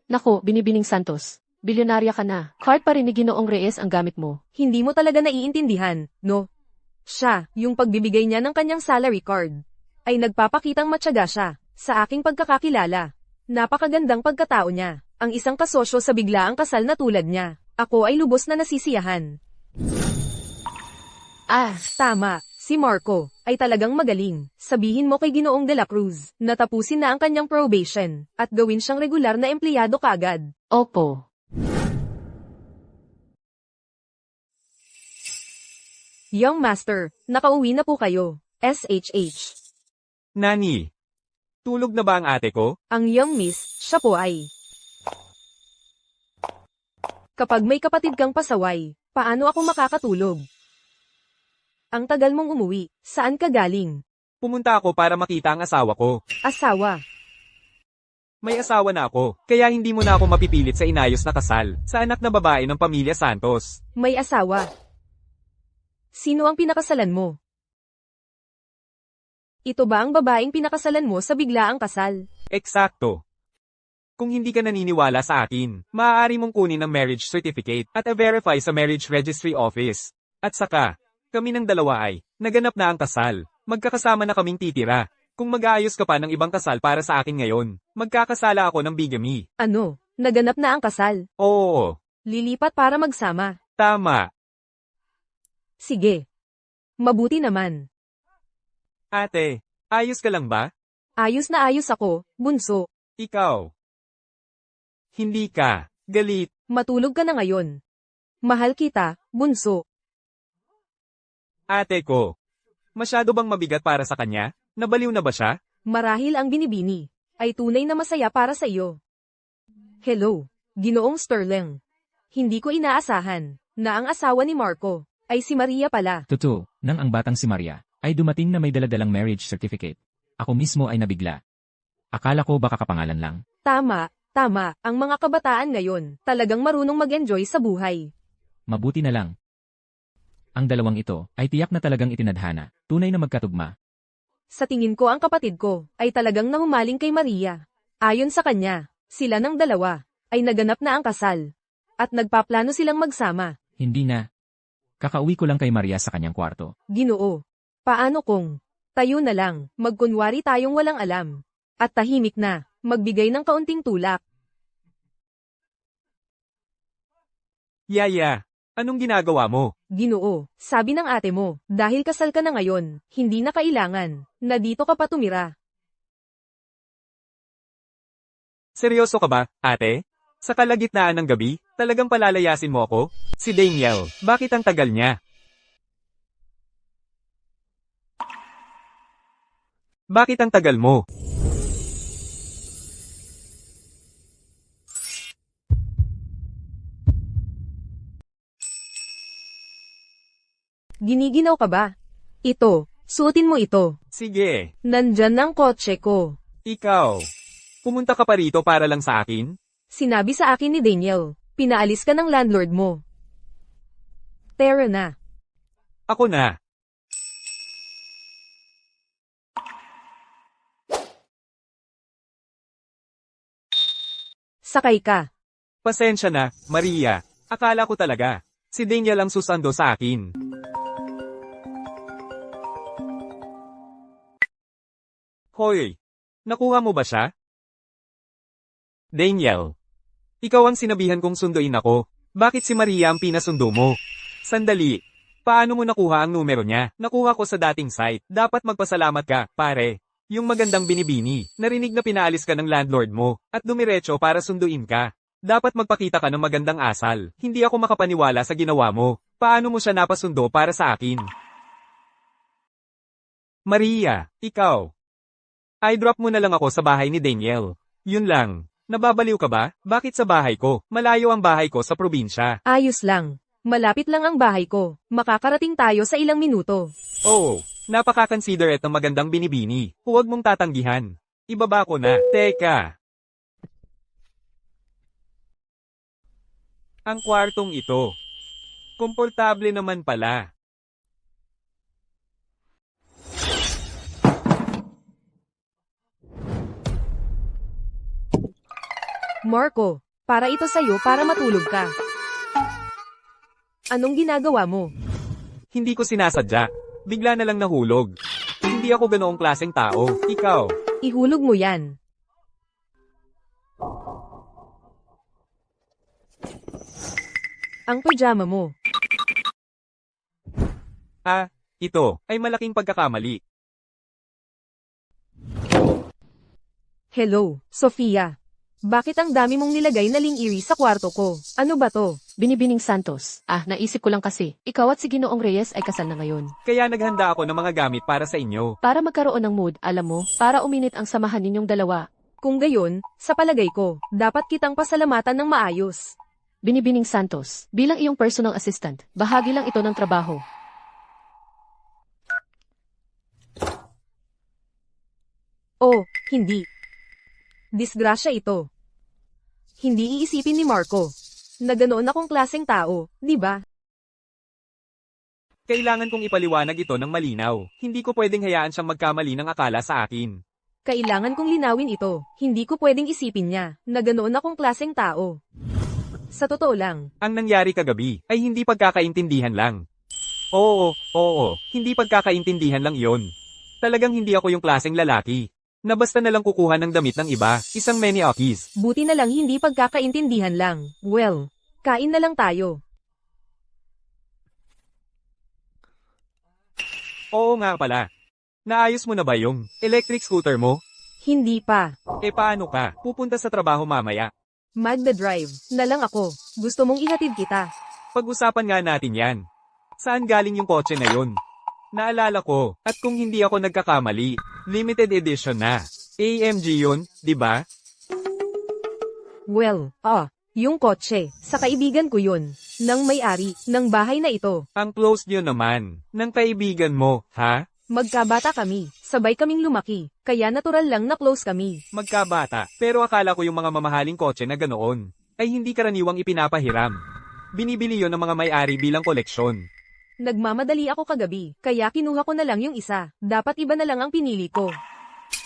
Nako, Binibining Santos. Bilyonarya ka na. Card pa rin ni Ginoong Reyes ang gamit mo. Hindi mo talaga naiintindihan, no? Siya, yung pagbibigay niya ng kanyang salary card, ay nagpapakitang matyaga siya. Sa aking pagkakakilala, napakagandang pagkatao niya. Ang isang kasosyo sa biglaang kasal na tulad niya. Ako ay lubos na nasisiyahan. Tama, si Marco ay talagang magaling. Sabihin mo kay Ginoong de la Cruz na tapusin na ang kanyang probation at gawin siyang regular na empleyado kagad. Opo. Young Master, nakauwi na po kayo. SHH. Nani, tulog na ba ang ate ko? Ang young miss, siya po ay. Kapag may kapatid kang pasaway, paano ako makakatulog? Ang tagal mong umuwi, saan ka galing? Pumunta ako para makita ang asawa ko. Asawa. May asawa na ako, kaya hindi mo na ako mapipilit sa inayos na kasal, sa anak na babae ng pamilya Santos. May asawa. Sino ang pinakasalan mo? Ito ba ang babaeng pinakasalan mo sa biglaang kasal? Eksakto. Kung hindi ka naniniwala sa akin, maaari mong kunin ang marriage certificate at i-verify sa marriage registry office. At saka, kami ng dalawa ay, naganap na ang kasal. Magkakasama na kaming titira. Kung mag-aayos ka pa ng ibang kasal para sa akin ngayon, magkakasala ako ng bigamy. Ano? Naganap na ang kasal. Oo, Lilipat para magsama. tama. Sige. Mabuti naman. Ate, ayos ka lang ba? Ayos na ayos ako, bunso. Ikaw. Hindi ka. Galit. Matulog ka na ngayon. Mahal kita, bunso. Ate ko. Masyado bang mabigat para sa kanya? Nabaliw na ba siya? Marahil ang binibini ay tunay na masaya para sa iyo. Hello, Ginoong Sterling. Hindi ko inaasahan na ang asawa ni Marco ay si Maria pala. Totoo, nang ang batang si Maria ay dumating na may daladalang marriage certificate. Ako mismo ay nabigla. Akala ko baka kapangalan lang. Tama, tama, ang mga kabataan ngayon talagang marunong mag-enjoy sa buhay. Mabuti na lang. Ang dalawang ito ay tiyak na talagang itinadhana, tunay na magkatugma. Sa tingin ko ang kapatid ko ay talagang nahumaling kay Maria. Ayon sa kanya, sila ng dalawa ay naganap na ang kasal. At nagpaplano silang magsama. Hindi na. Kakauwi ko lang kay Maria sa kanyang kwarto. Ginoo, paano kung tayo na lang, magkunwari tayong walang alam. At tahimik na, magbigay ng kaunting tulak. Yaya, anong ginagawa mo? Ginoo, sabi ng ate mo, dahil kasal ka na ngayon, hindi na kailangan na dito ka pa tumira. Seryoso ka ba, ate? Sa kalagitnaan ng gabi, talagang palalayasin mo ako? Si Daniel, bakit ang tagal niya? Bakit ang tagal mo? Giniginaw ka ba? Ito, suotin mo ito. Sige, Nandyan ang kotse ko. ikaw. Pumunta ka pa rito para lang sa akin? Sinabi sa akin ni Daniel, pinaalis ka ng landlord mo. Tara na. Ako na. Sakay ka. Pasensya na, Maria. Akala ko talaga. Si Daniel ang susando sa akin. Hoy, nakuha mo ba siya? Daniel. Ikaw ang sinabihan kong sunduin ako. Bakit si Maria ang pinasundo mo? Sandali. Paano mo nakuha ang numero niya? Nakuha ko sa dating site. Dapat magpasalamat ka, pare. Yung magandang binibini. Narinig na pinaalis ka ng landlord mo. At dumiretso para sunduin ka. Dapat magpakita ka ng magandang asal. Hindi ako makapaniwala sa ginawa mo. Paano mo siya napasundo para sa akin? Maria, ikaw. I-drop mo na lang ako sa bahay ni Daniel. Yun lang. Nababaliw ka ba? Bakit sa bahay ko? Malayo ang bahay ko sa probinsya. Ayos lang. Malapit lang ang bahay ko. Makakarating tayo sa ilang minuto. Oo, napaka-considerate ng magandang binibini. Huwag mong tatanggihan. Ibaba ko na. Teka. Ang kwartong ito. Komportable naman pala. Marco, para ito sa'yo para matulog ka. Anong ginagawa mo? Hindi ko sinasadya. Bigla na lang nahulog. Hindi ako ganoong klaseng tao. Ikaw. Ihulog mo yan. Ang pajama mo. Ah, ito ay malaking pagkakamali. Hello, Sofia. Bakit ang dami mong nilagay na lingiri sa kwarto ko? Ano ba to? Binibining Santos. Naisip ko lang kasi, ikaw at si Ginoong Reyes ay kasal na ngayon. Kaya naghanda ako ng mga gamit para sa inyo. Para magkaroon ng mood, alam mo, para uminit ang samahan ninyong dalawa. Kung gayon, sa palagay ko, dapat kitang pasalamatan ng maayos. Binibining Santos, bilang iyong personal assistant, bahagi lang ito ng trabaho. Oh, hindi. Disgrasya ito. Hindi iisipin ni Marco na ganoon akong klaseng tao, di ba? Kailangan kong ipaliwanag ito ng malinaw. Hindi ko pwedeng hayaan siyang magkamali ng akala sa akin. Kailangan kong linawin ito. Hindi ko pwedeng isipin niya na ganoon akong klaseng tao. Sa totoo lang, Ang nangyari kagabi ay hindi pagkakaintindihan lang. Oo, hindi pagkakaintindihan lang iyon. Talagang hindi ako yung klaseng lalaki na basta na lang kukuha ng damit ng iba, isang maniakis. buti na lang hindi pagkakaintindihan lang. Well, kain na lang tayo. Oo nga pala. Naayos mo na ba yung electric scooter mo? Hindi pa. Paano ka? Pupunta sa trabaho mamaya. Magda-drive na lang ako. Gusto mong ihatid kita. Pag-usapan nga natin yan. Saan galing yung kotse na yun? Naalala ko, at kung hindi ako nagkakamali, limited edition na. AMG yun, di ba? Well, yung kotse, sa kaibigan ko yun, ng may-ari, ng bahay na ito. Ang close nyo naman, ng kaibigan mo, ha? Magkabata kami, sabay kaming lumaki, kaya natural lang na close kami. Magkabata, pero akala ko yung mga mamahaling kotse na ganoon, ay hindi karaniwang ipinapahiram. Binibili yon ng mga may-ari bilang koleksyon. Nagmamadali ako kagabi, kaya kinuha ko na lang yung isa. Dapat iba na lang ang pinili ko.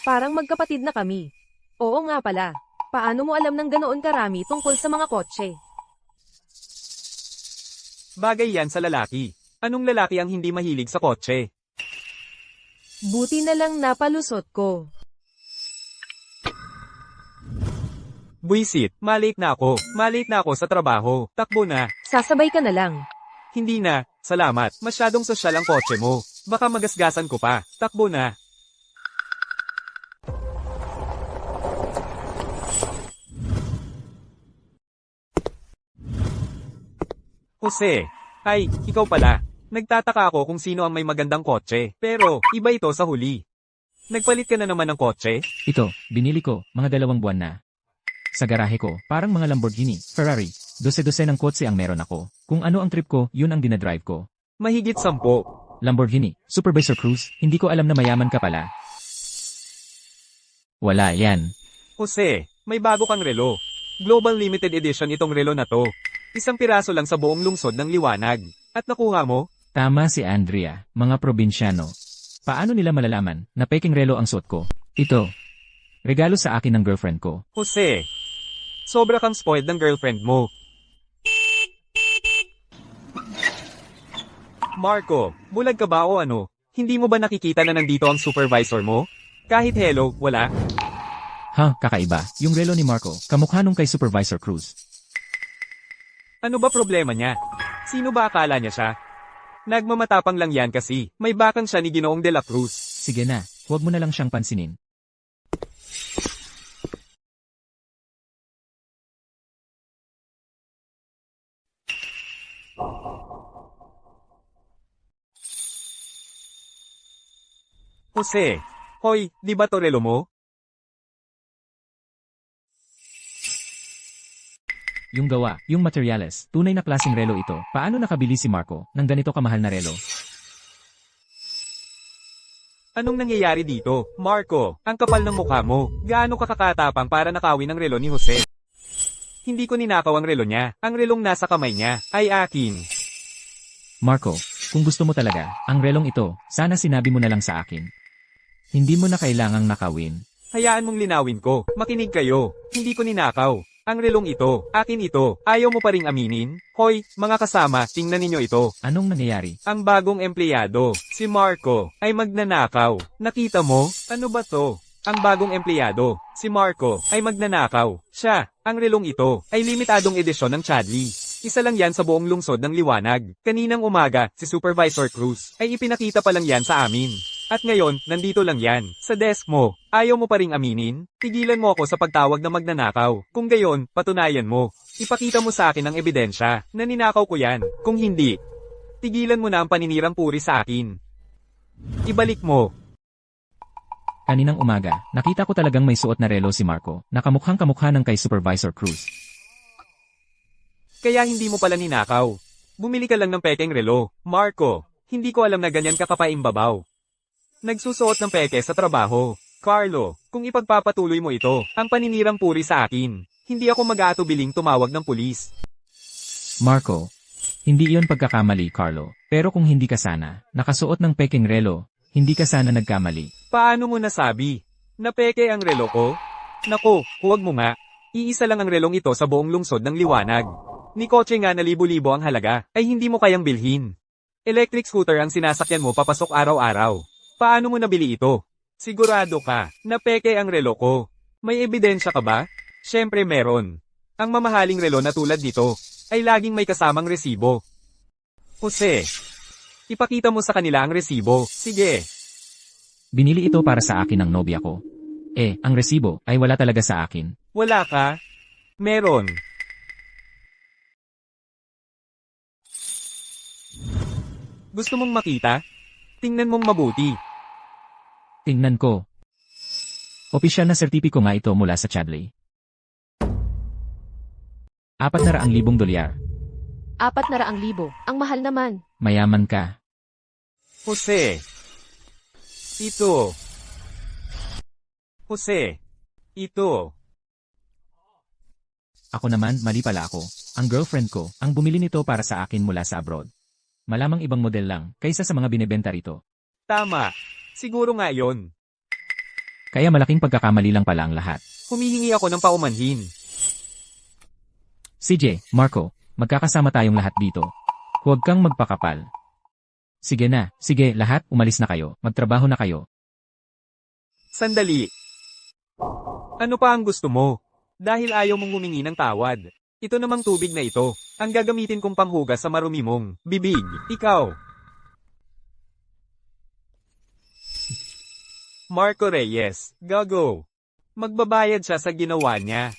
Parang magkapatid na kami. Oo nga pala. Paano mo alam ng ganoon karami tungkol sa mga kotse? Bagay yan sa lalaki. Anong lalaki ang hindi mahilig sa kotse? Buti na lang napalusot ko. Buisit, malate na ako. Malate na ako sa trabaho. Takbo na. Sasabay ka na lang. Hindi na. Salamat. Masyadong sosyal ang kotse mo. Baka magasgasan ko pa. Takbo na. Jose. Ay, ikaw pala. Nagtataka ako kung sino ang may magandang kotse. Pero, iba ito sa huli. Nagpalit ka na naman ng kotse? Ito, binili ko, mga 2 buwan na. Sa garahe ko, parang mga Lamborghini, Ferrari, 12 ng kotse ang meron ako. Kung ano ang trip ko, yun ang dinadrive ko. Mahigit 10. Lamborghini, Supervisor Cruz, hindi ko alam na mayaman ka pala. Wala yan. Jose, may bago kang relo. Global Limited Edition itong relo na to. Isang piraso lang sa buong lungsod ng liwanag. At nakuha mo? Tama si Andrea, mga probinsyano. Paano nila malalaman na peking relo ang suot ko? Ito. Regalo sa akin ng girlfriend ko. Jose, sobra kang spoiled ng girlfriend mo. Marco, bulag ka ba o ano? Hindi mo ba nakikita na nandito ang supervisor mo? Kahit hello, wala? Ha, kakaiba. Yung relo ni Marco, kamukha nung kay Supervisor Cruz. Ano ba problema niya? Sino ba akala niya siya? Nagmamatapang lang yan kasi, may bakang siya ni Ginoong de la Cruz. Sige na, huwag mo na lang siyang pansinin. Jose, hoy, di ba to relo mo? Yung gawa, yung materyales, tunay na klaseng relo ito. Paano nakabili si Marco ng ganito kamahal na relo? Anong nangyayari dito? Marco, ang kapal ng mukha mo. Gaano ka kakatapang para nakawin ang relo ni Jose? Hindi ko ninakaw ang relo niya. Ang relong nasa kamay niya ay akin. Marco, kung gusto mo talaga, ang relong ito, sana sinabi mo na lang sa akin. Hindi mo na kailangang nakawin. Hayaan mong linawin ko. Makinig kayo. Hindi ko ninakaw. Ang relong ito, akin ito. Ayaw mo pa ring aminin? Hoy, mga kasama, tingnan ninyo ito. Anong nangyayari? Ang bagong empleyado, si Marco, ay magnanakaw. Nakita mo? Ano ba to? Ang bagong empleyado, si Marco, ay magnanakaw. Siya, ang relong ito, ay limitadong edisyon ng Chadley. Isa lang yan sa buong lungsod ng liwanag. Kaninang umaga, si Supervisor Cruz, ay ipinakita pa lang yan sa amin. At ngayon, nandito lang yan, sa desk mo. Ayaw mo pa ring aminin? Tigilan mo ako sa pagtawag na magnanakaw. Kung gayon, patunayan mo. Ipakita mo sa akin ang ebidensya, na ninakaw ko yan. Kung hindi, tigilan mo na ang paninirang puri sa akin. Ibalik mo. Kaninang umaga, nakita ko talagang may suot na relo si Marco, nakamukhang kamukha ng kay Supervisor Cruz. Kaya hindi mo pala ninakaw. Bumili ka lang ng pekeng relo. Marco, hindi ko alam na ganyan ka kapaimbabaw. Nagsusuot ng peke sa trabaho. Carlo, kung ipagpapatuloy mo ito, ang paninirang puri sa akin, hindi ako mag-aatubiling tumawag ng pulis. Marco, hindi iyon pagkakamali, Carlo. Pero kung hindi ka sana, nakasuot ng peking relo, hindi ka sana nagkamali. Paano mo nasabi? Napeke ang relo ko? Nako, huwag mo nga. Iisa lang ang relong ito sa buong lungsod ng liwanag. Ni kotse nga na libo-libo ang halaga, ay hindi mo kayang bilhin. Electric scooter ang sinasakyan mo papasok araw-araw. Paano mo nabili ito? Sigurado ka, napeke ang relo ko. May ebidensya ka ba? Syempre meron. Ang mamahaling relo na tulad nito, ay laging may kasamang resibo. Jose, ipakita mo sa kanila ang resibo. Sige. Binili ito para sa akin ng nobya ko. Ang resibo ay wala talaga sa akin. Wala ka? Meron. Gusto mong makita? Tingnan mong mabuti. Tingnan ko. Opisyal na sertipiko nga ito mula sa Chadley. 400,000 dolyar. 400,000. Ang mahal naman. Mayaman ka. Jose. Ito. Jose. Ito. Ako naman, mali pala ako. Ang girlfriend ko, ang bumili nito para sa akin mula sa abroad. Malamang ibang model lang, kaysa sa mga binebenta rito. Tama. Siguro nga yon. Kaya malaking pagkakamali lang pala ang lahat. Humihingi ako ng paumanhin. CJ, Marco, magkakasama tayong lahat dito. Huwag kang magpakapal. Sige na, sige, lahat, umalis na kayo. Magtrabaho na kayo. Sandali. Ano pa ang gusto mo? Dahil ayaw mong humingi ng tawad. Ito namang tubig na ito, ang gagamitin kong panghugas sa marumi mong bibig. Ikaw. Marco Reyes, gago. Magbabayad siya sa ginawa niya.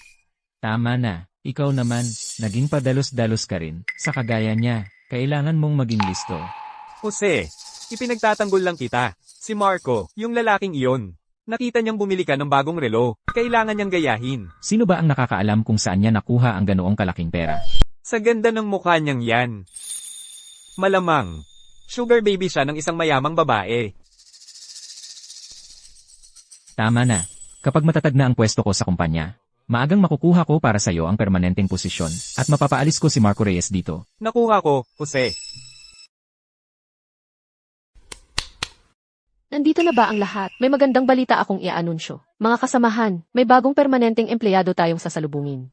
Tama na. Ikaw naman, naging padalos-dalos ka rin. Sa kagaya niya, kailangan mong maging listo. Jose, ipinagtatanggol lang kita. Si Marco, yung lalaking iyon. Nakita niyang bumili ka ng bagong relo. Kailangan niyang gayahin. Sino ba ang nakakaalam kung saan niya nakuha ang ganoong kalaking pera? Sa ganda ng mukha niyang yan. Malamang. Sugar baby siya ng isang mayamang babae. Tama na. Kapag matatag na ang pwesto ko sa kumpanya, maagang makukuha ko para sa iyo ang permanenteng posisyon at mapapaalis ko si Marco Reyes dito. Nakuha ko, Jose. Nandito na ba ang lahat? May magandang balita akong i-anunsyo. Mga kasamahan, may bagong permanenteng empleyado tayong sasalubungin.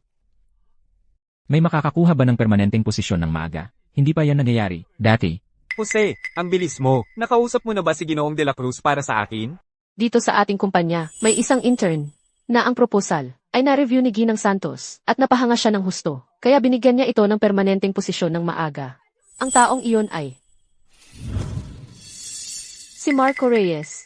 May makakakuha ba ng permanenteng posisyon ng maaga? Hindi pa yan nangyayari. Dati. Jose, ang bilis mo. Nakausap mo na ba si Ginoong De La Cruz para sa akin? Dito sa ating kumpanya, may isang intern na ang proposal ay na-review ni Ginang Santos at napahanga siya ng husto. Kaya binigyan niya ito ng permanenteng posisyon ng maaga. Ang taong iyon ay si Marco Reyes.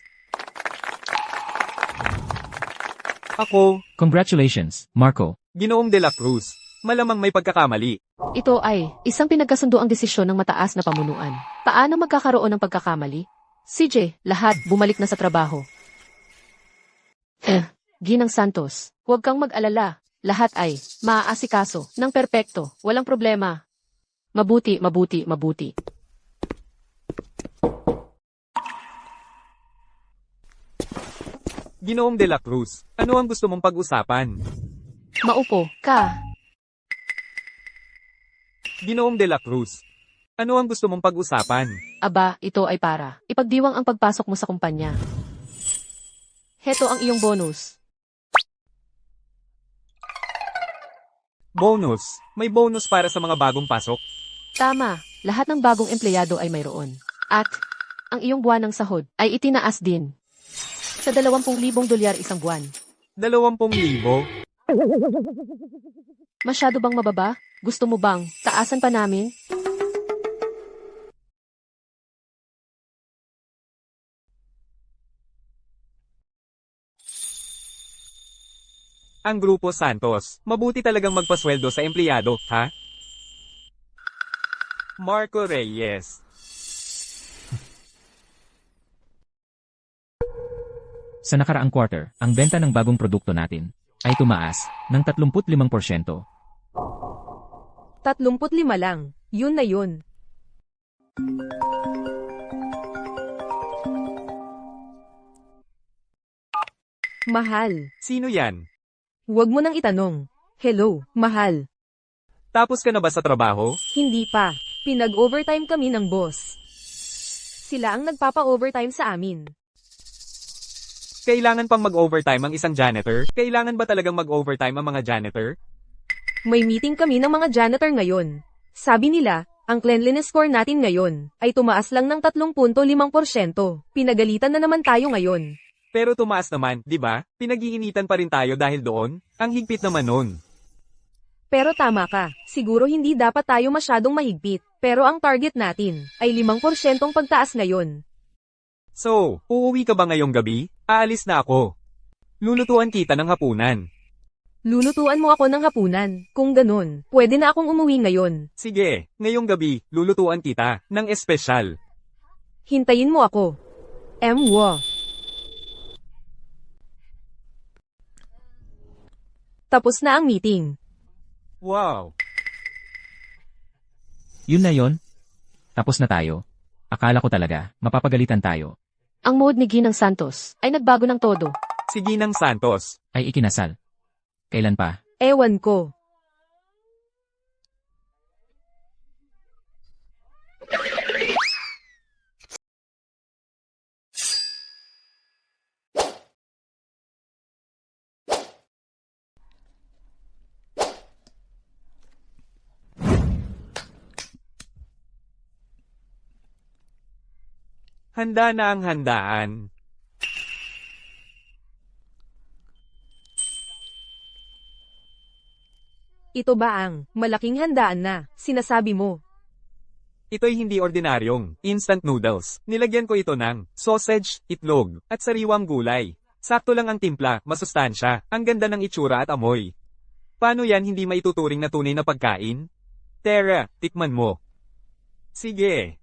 Ako, Congratulations, Marco. Ginoong De La Cruz. Malamang may pagkakamali. Ito ay isang pinagkasundoang desisyon ng mataas na pamunuan. Paano magkakaroon ng pagkakamali? CJ, lahat bumalik na sa trabaho. Ginang Santos, huwag kang mag-alala. Lahat ay maaasikaso ng perpekto. Walang problema. Mabuti, mabuti, mabuti. Ginoong De La Cruz, ano ang gusto mong pag-usapan? Maupo ka. Ginoong De La Cruz, ano ang gusto mong pag-usapan? Aba, ito ay para ipagdiwang ang pagpasok mo sa kumpanya. Heto ang iyong bonus. Bonus. May bonus para sa mga bagong pasok. Tama, lahat ng bagong empleyado ay mayroon. At ang iyong buwan ng sahod ay itinaas din. Sa 20,000 dolyar isang buwan. 20,000? Masyado bang mababa? Gusto mo bang taasan pa namin? Ang Grupo Santos, mabuti talagang magpasweldo sa empleyado, ha? Marco Reyes. Sa nakaraang quarter, ang benta ng bagong produkto natin ay tumaas ng 35%. 35 lang. Yun na yun. Mahal. Sino yan? Huwag mo nang itanong. Hello, mahal. Tapos ka na ba sa trabaho? Hindi pa. Pinag-overtime kami ng boss. Sila ang nagpapa-overtime sa amin. Kailangan pang mag-overtime ang isang janitor? Kailangan ba talagang mag-overtime ang mga janitor? May meeting kami ng mga janitor ngayon. Sabi nila, ang cleanliness score natin ngayon ay tumaas lang ng 3.5%. Pinagalitan na naman tayo ngayon. Pero tumaas naman, di ba? Pinag-iinitan pa rin tayo dahil doon. Ang higpit naman nun. Pero tama ka, siguro hindi dapat tayo masyadong mahigpit. Pero ang target natin ay 5% pagtaas ngayon. So, uuwi ka ba ngayong gabi? Aalis na ako. Lulutuan kita ng hapunan. Lulutuan mo ako ng hapunan. Kung ganun, pwede na akong umuwi ngayon. Sige, ngayong gabi, lulutuan kita ng espesyal. Hintayin mo ako. Wo. Tapos na ang meeting. Wow! Yun na yon. Tapos na tayo. Akala ko talaga, mapapagalitan tayo. Ang mood ni Ginang Santos ay nagbago ng todo. Si Ginang Santos. Ay ikinasal. Kailan pa? Ewan ko. Handa na ang handaan. Ito ba ang malaking handaan na sinasabi mo? Ito'y hindi ordinaryong instant noodles. Nilagyan ko ito ng sausage, itlog, at sariwang gulay. Sakto lang ang timpla, masustansya, ang ganda ng itsura at amoy. Paano yan hindi maituturing na tunay na pagkain? Tara, tikman mo. Sige.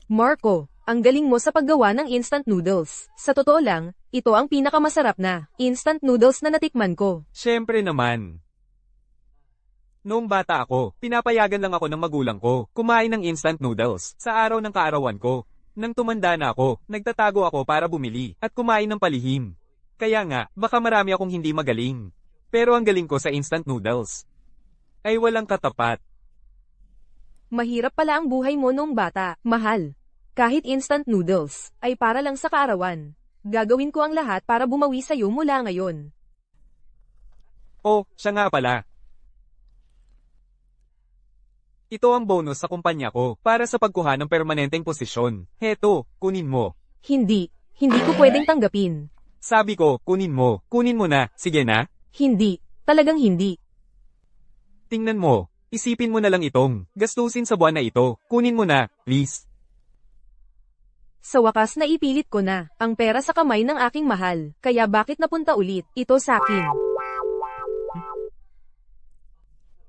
Marco, ang galing mo sa paggawa ng instant noodles. Sa totoo lang, ito ang pinakamasarap na instant noodles na natikman ko. Siyempre naman. Noong bata ako, pinapayagan lang ako ng magulang ko kumain ng instant noodles sa araw ng kaarawan ko. Nang tumanda na ako, nagtatago ako para bumili at kumain ng palihim. Kaya nga, baka marami akong hindi magaling. Pero ang galing ko sa instant noodles ay walang katapat. Mahirap pala ang buhay mo noong bata, mahal. Kahit instant noodles, ay para lang sa kaarawan. Gagawin ko ang lahat para bumawi sa'yo mula ngayon. Oh, siya nga pala. Ito ang bonus sa kumpanya ko para sa pagkuha ng permanenteng posisyon. Heto, kunin mo. Hindi ko pwedeng tanggapin. Sabi ko, kunin mo. Kunin mo na, sige na. Hindi, talagang hindi. Tingnan mo, isipin mo na lang itong gastusin sa buwan na ito. Kunin mo na, please. Sa wakas na ipilit ko na ang pera sa kamay ng aking mahal. Kaya bakit napunta ulit ito sa akin?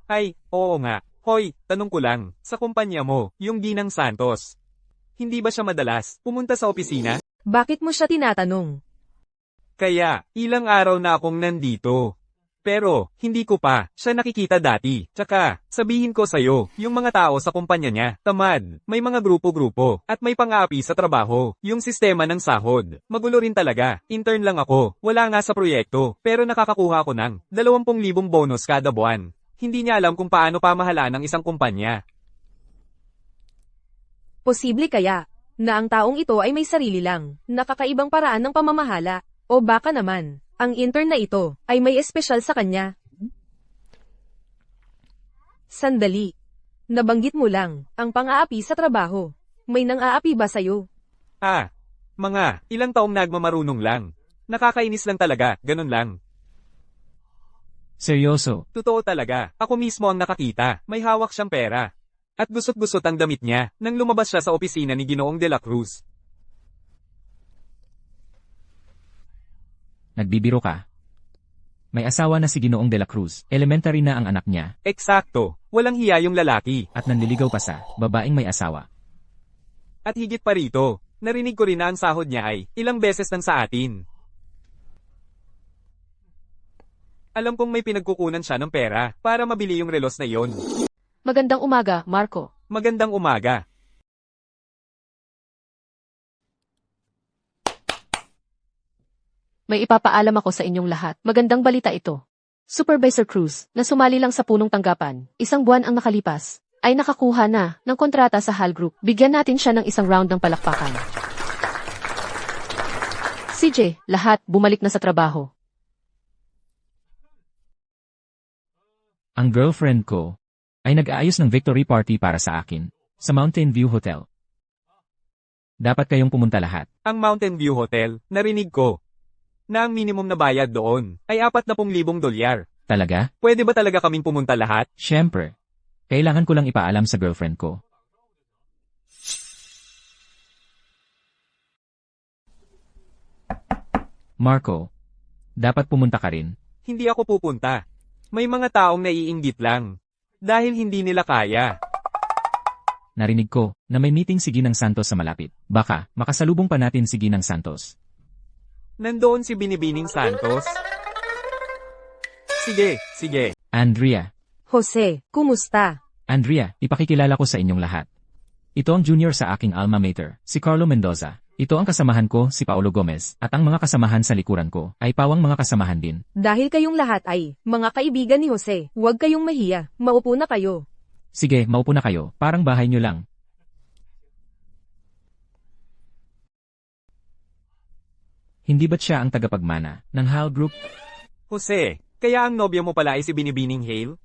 Ay, oo nga. Hoy, tanong ko lang, sa kumpanya mo, yung Ginang Santos. Hindi ba siya madalas pumunta sa opisina? Bakit mo siya tinatanong? Kaya, ilang araw na akong nandito. Pero, hindi ko pa siya nakikita dati. Tsaka, sabihin ko sa'yo, yung mga tao sa kumpanya niya, tamad, may mga grupo-grupo, at may pang-aapi sa trabaho, yung sistema ng sahod. Magulo rin talaga, intern lang ako, wala nga sa proyekto, pero nakakakuha ko ng 20,000 bonus kada buwan. Hindi niya alam kung paano pamahalaan ng isang kumpanya. Posible kaya, na ang taong ito ay may sarili lang, nakakaibang paraan ng pamamahala, o baka naman, ang intern na ito ay may espesyal sa kanya. Sandali. Nabanggit mo lang ang pang-aapi sa trabaho. May nang-aapi ba sa'yo? Mga ilang taong nagmamarunong lang. Nakakainis lang talaga, ganun lang. Seryoso. Totoo talaga, ako mismo ang nakakita, may hawak siyang pera. At gusot-gusot ang damit niya nang lumabas siya sa opisina ni Ginoong De La Cruz. Nagbibiro ka. May asawa na si Ginoong De La Cruz. Elementary na ang anak niya. Eksakto, walang hiya yung lalaki. At nanliligaw pa sa babaeng may asawa. At higit pa rito, narinig ko rin na ang sahod niya ay ilang beses nang sa atin. Alam kong may pinagkukunan siya ng pera para mabili yung relos na iyon. Magandang umaga, Marco. Magandang umaga. May ipapaalam ako sa inyong lahat. Magandang balita ito. Supervisor Cruz, na sumali lang sa punong tanggapan, isang buwan ang nakalipas, ay nakakuha na ng kontrata sa HAL Group. Bigyan natin siya ng isang round ng palakpakan. CJ, lahat bumalik na sa trabaho. Ang girlfriend ko ay nag-aayos ng victory party para sa akin sa Mountain View Hotel. Dapat kayong pumunta lahat. Ang Mountain View Hotel, narinig ko, na ang minimum na bayad doon ay 40,000 dolyar. Talaga? Pwede ba talaga kaming pumunta lahat? Siyempre. Kailangan ko lang ipaalam sa girlfriend ko. Marco, dapat pumunta ka rin. Hindi ako pupunta. May mga taong naiinggit lang. Dahil hindi nila kaya. Narinig ko na may meeting si Ginang Santos sa malapit. Baka makasalubong pa natin si Ginang Santos. Nandoon si Binibining Santos. Sige. Andrea, Jose, kumusta? Andrea, ipakikilala ko sa inyong lahat. Ito ang junior sa aking alma mater, si Carlo Mendoza. Ito ang kasamahan ko, si Paolo Gomez, at ang mga kasamahan sa likuran ko ay pawang mga kasamahan din. Dahil kayong lahat ay mga kaibigan ni Jose, huwag kayong mahiya. Maupo na kayo. Sige, maupo na kayo, parang bahay nyo lang. Hindi ba't siya ang tagapagmana ng HAL Group? Jose, kaya ang nobya mo pala ay si Binibining Hale?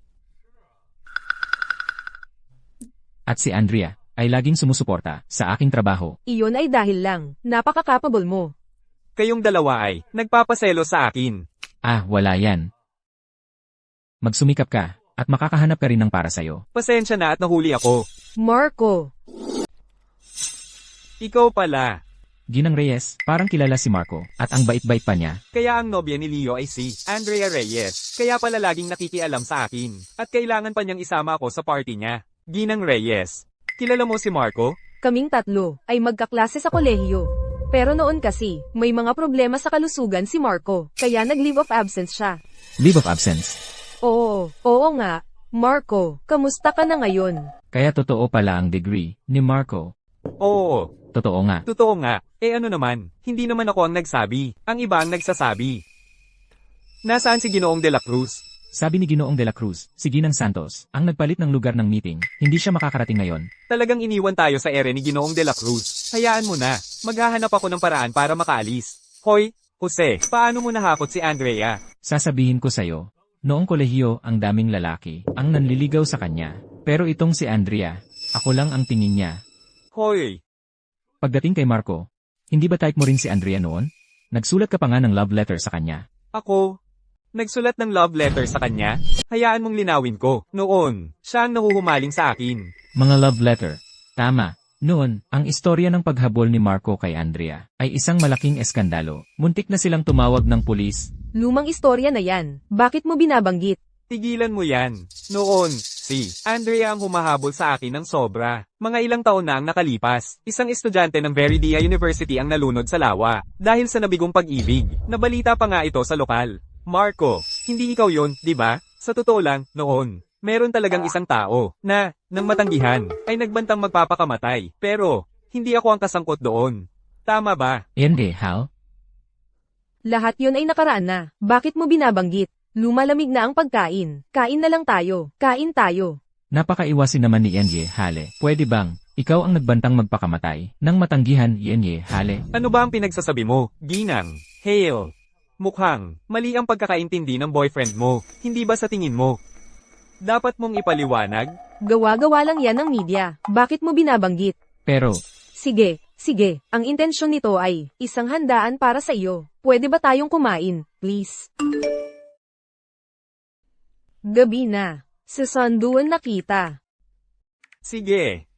At si Andrea ay laging sumusuporta sa aking trabaho. Iyon ay dahil lang, napaka-capable mo. Kayong dalawa ay nagpapaselo sa akin. Ah, wala yan. Magsumikap ka at makakahanap ka rin ng para sayo. Pasensya na at nahuli ako. Marco, Ikaw pala. Ginang Reyes, parang kilala si Marco at ang bait-bait pa niya. Kaya ang nobya ni Leo ay si Andrea Reyes. Kaya pala laging nakikialam sa akin. At kailangan pa niyang isama ako sa party niya. Ginang Reyes. Kilala mo si Marco? kaming tatlo ay magkaklase sa kolehiyo. Pero noon kasi, may mga problema sa kalusugan si Marco, kaya nag-leave of absence siya. Leave of absence. Oo nga. Marco, kamusta ka na ngayon? Kaya totoo pala ang degree ni Marco. Oo. Totoo nga. Totoo nga. Ano naman, hindi naman ako ang nagsabi. Ang iba ang nagsasabi. Nasaan si Ginoong de la Cruz? Sabi ni Ginoong de la Cruz, si Ginang Santos, ang nagpalit ng lugar ng meeting, hindi siya makakarating ngayon. Talagang iniwan tayo sa ere ni Ginoong de la Cruz. Hayaan mo na. Maghahanap ako ng paraan para makaalis. Hoy, Jose, paano mo nahakot si Andrea? Sasabihin ko sa'yo, noong kolehiyo ang daming lalaki ang nanliligaw sa kanya. Pero itong si Andrea, ako lang ang tingin niya. Hoy, Pagdating kay Marco, hindi ba type mo rin si Andrea noon? Nagsulat ka pa nga ng love letter sa kanya. ako. Nagsulat ng love letter sa kanya? Hayaan mong linawin ko. Noon, siya ang nahuhumaling sa akin. Mga love letter. Tama. Noon, ang istorya ng paghabol ni Marco kay Andrea ay isang malaking eskandalo. Muntik na silang tumawag ng pulis. Lumang istorya na yan. Bakit mo binabanggit? Tigilan mo yan. Noon, si Andrea ang humahabol sa akin ng sobra. Mga ilang taon na ang nakalipas. Isang estudyante ng Veridia University ang nalunod sa lawa dahil sa nabigong pag-ibig. Nabalita pa nga ito sa lokal. Marco, hindi ikaw yon, di ba? Sa totoo lang, noon, meron talagang isang tao na, nang matanggihan, ay nagbantang magpapakamatay. Pero, hindi ako ang kasangkot doon. Tama ba? Hindi, Hal? Lahat yon ay nakaraan na. Bakit mo binabanggit? Lumalamig na ang pagkain. Kain na lang tayo. Kain tayo. Napakaiwasin naman ni Yenye, Hale. Pwede bang, ikaw ang nagbantang magpakamatay nang matanggihan, Yenye, Hale? Ano ba ang pinagsasabi mo, Ginang? Hale. Mukhang, mali ang pagkakaintindi ng boyfriend mo. Hindi ba sa tingin mo? Dapat mong ipaliwanag? Gawa-gawa lang yan ng media. Bakit mo binabanggit? Pero, Sige. Ang intensyon nito ay isang handaan para sa iyo. Pwede ba tayong kumain, please? Gabi na. Sa sanduan na kita. Sige.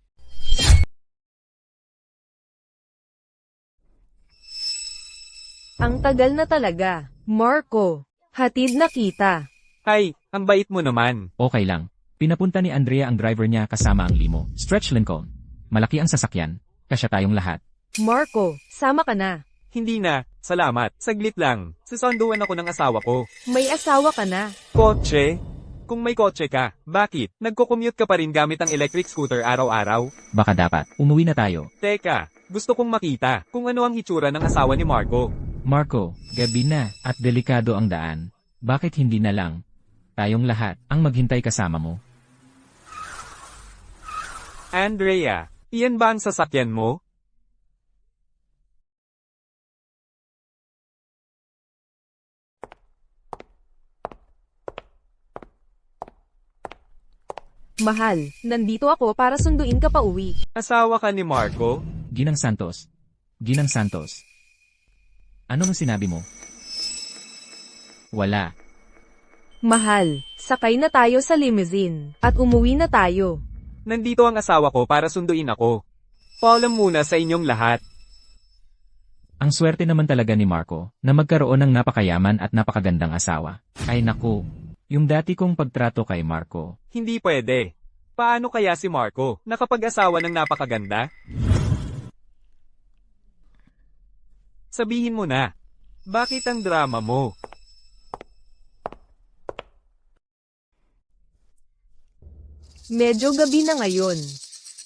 Ang tagal na talaga. Marco, hatid na kita. Ay, ang bait mo naman. okay lang. Pinapunta ni Andrea ang driver niya kasama ang limo. Stretch Lincoln. Malaki ang sasakyan. Kasya tayong lahat. Marco, sama ka na. Hindi na, Salamat. Saglit lang. Susunduan ako ng asawa ko. May asawa ka na. Kotse? Kung may kotse ka, bakit? Nagko-commute ka pa rin gamit ang electric scooter araw-araw? Baka dapat, umuwi na tayo. Teka, gusto kong makita kung ano ang hitsura ng asawa ni Marco. Marco, gabi na at delikado ang daan. Bakit hindi na lang tayong lahat ang maghintay kasama mo? Andrea, iyan ba ang sasakyan mo? Mahal, nandito ako para sunduin ka pa uwi. Asawa ka ni Marco? Ginang Santos. Ginang Santos. Ano ang sinabi mo? Wala. Mahal, sakay na tayo sa limousine at umuwi na tayo. Nandito ang asawa ko para sunduin ako. Paalam muna sa inyong lahat. Ang swerte naman talaga ni Marco na magkaroon ng napakayaman at napakagandang asawa. Ay naku, yung dati kong pagtrato kay Marco. Hindi pwede. Paano kaya si Marco nakapag-asawa ng napakaganda? Sabihin mo na. Bakit ang drama mo? Medyo gabi na ngayon.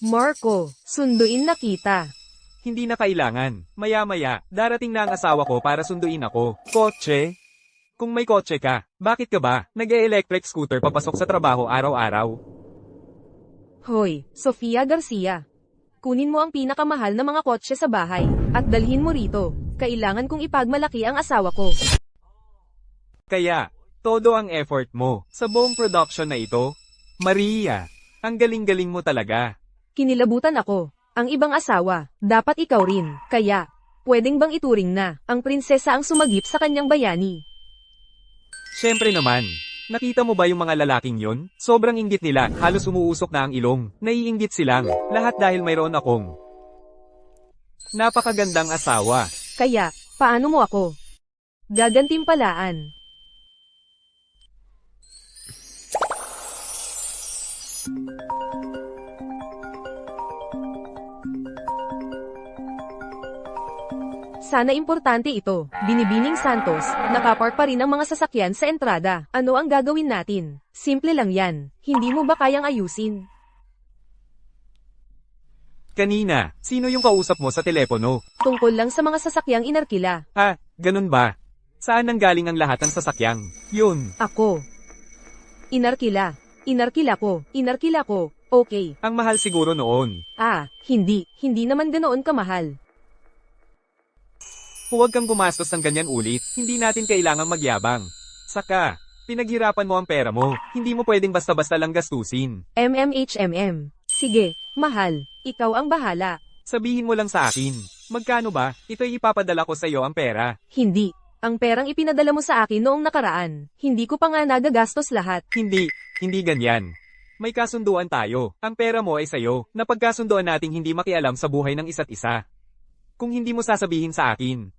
Marco, sunduin na kita. Hindi na kailangan. Maya-maya, darating na ang asawa ko para sunduin ako. Kotse? Kung may kotse ka, bakit ka ba nag-e-electric scooter papasok sa trabaho araw-araw? Hoy, Sofia Garcia. Kunin mo ang pinakamahal na mga kotse sa bahay at dalhin mo rito. Kailangan kong ipagmalaki ang asawa ko. Kaya, todo ang effort mo sa buong production na ito. Maria, ang galing-galing mo talaga. Kinilabutan ako. Ang ibang asawa, dapat ikaw rin. Kaya, pwedeng bang ituring na ang prinsesa ang sumagip sa kanyang bayani? Siyempre naman. Nakita mo ba yung mga lalaking yon? Sobrang inggit nila, halos umuusok na ang ilong. Naiinggit silang, lahat dahil mayroon akong napakagandang asawa. Kaya, paano mo ako gagantimpalaan? Sana importante ito. Binibining Santos, nakapark pa rin ang mga sasakyan sa entrada. Ano ang gagawin natin? Simple lang yan. Hindi mo ba kayang ayusin? Kanina, sino yung kausap mo sa telepono? Tungkol lang sa mga sasakyang inarkila. Ha, ganun ba? Saan nanggaling ang lahat ng sasakyang? Yun, Ako. Inarkila. Inarkila ko. Inarkila ko. Okay. ang mahal siguro noon. Ah, hindi. Hindi naman ganoon kamahal. Huwag kang gumastos ng ganyan ulit, hindi natin kailangang magyabang. Saka, pinaghirapan mo ang pera mo, hindi mo pwedeng basta-basta lang gastusin. MMHMM. Sige, mahal. Ikaw ang bahala. Sabihin mo lang sa akin, magkano ba? Ito'y ipapadala ko sa iyo ang pera. Hindi. Ang perang ipinadala mo sa akin noong nakaraan. Hindi ko pa nga nagagastos lahat. Hindi ganyan. May kasunduan tayo, ang pera mo ay sa'yo, napagkasunduan nating hindi makialam sa buhay ng isa't isa. Kung hindi mo sasabihin sa akin,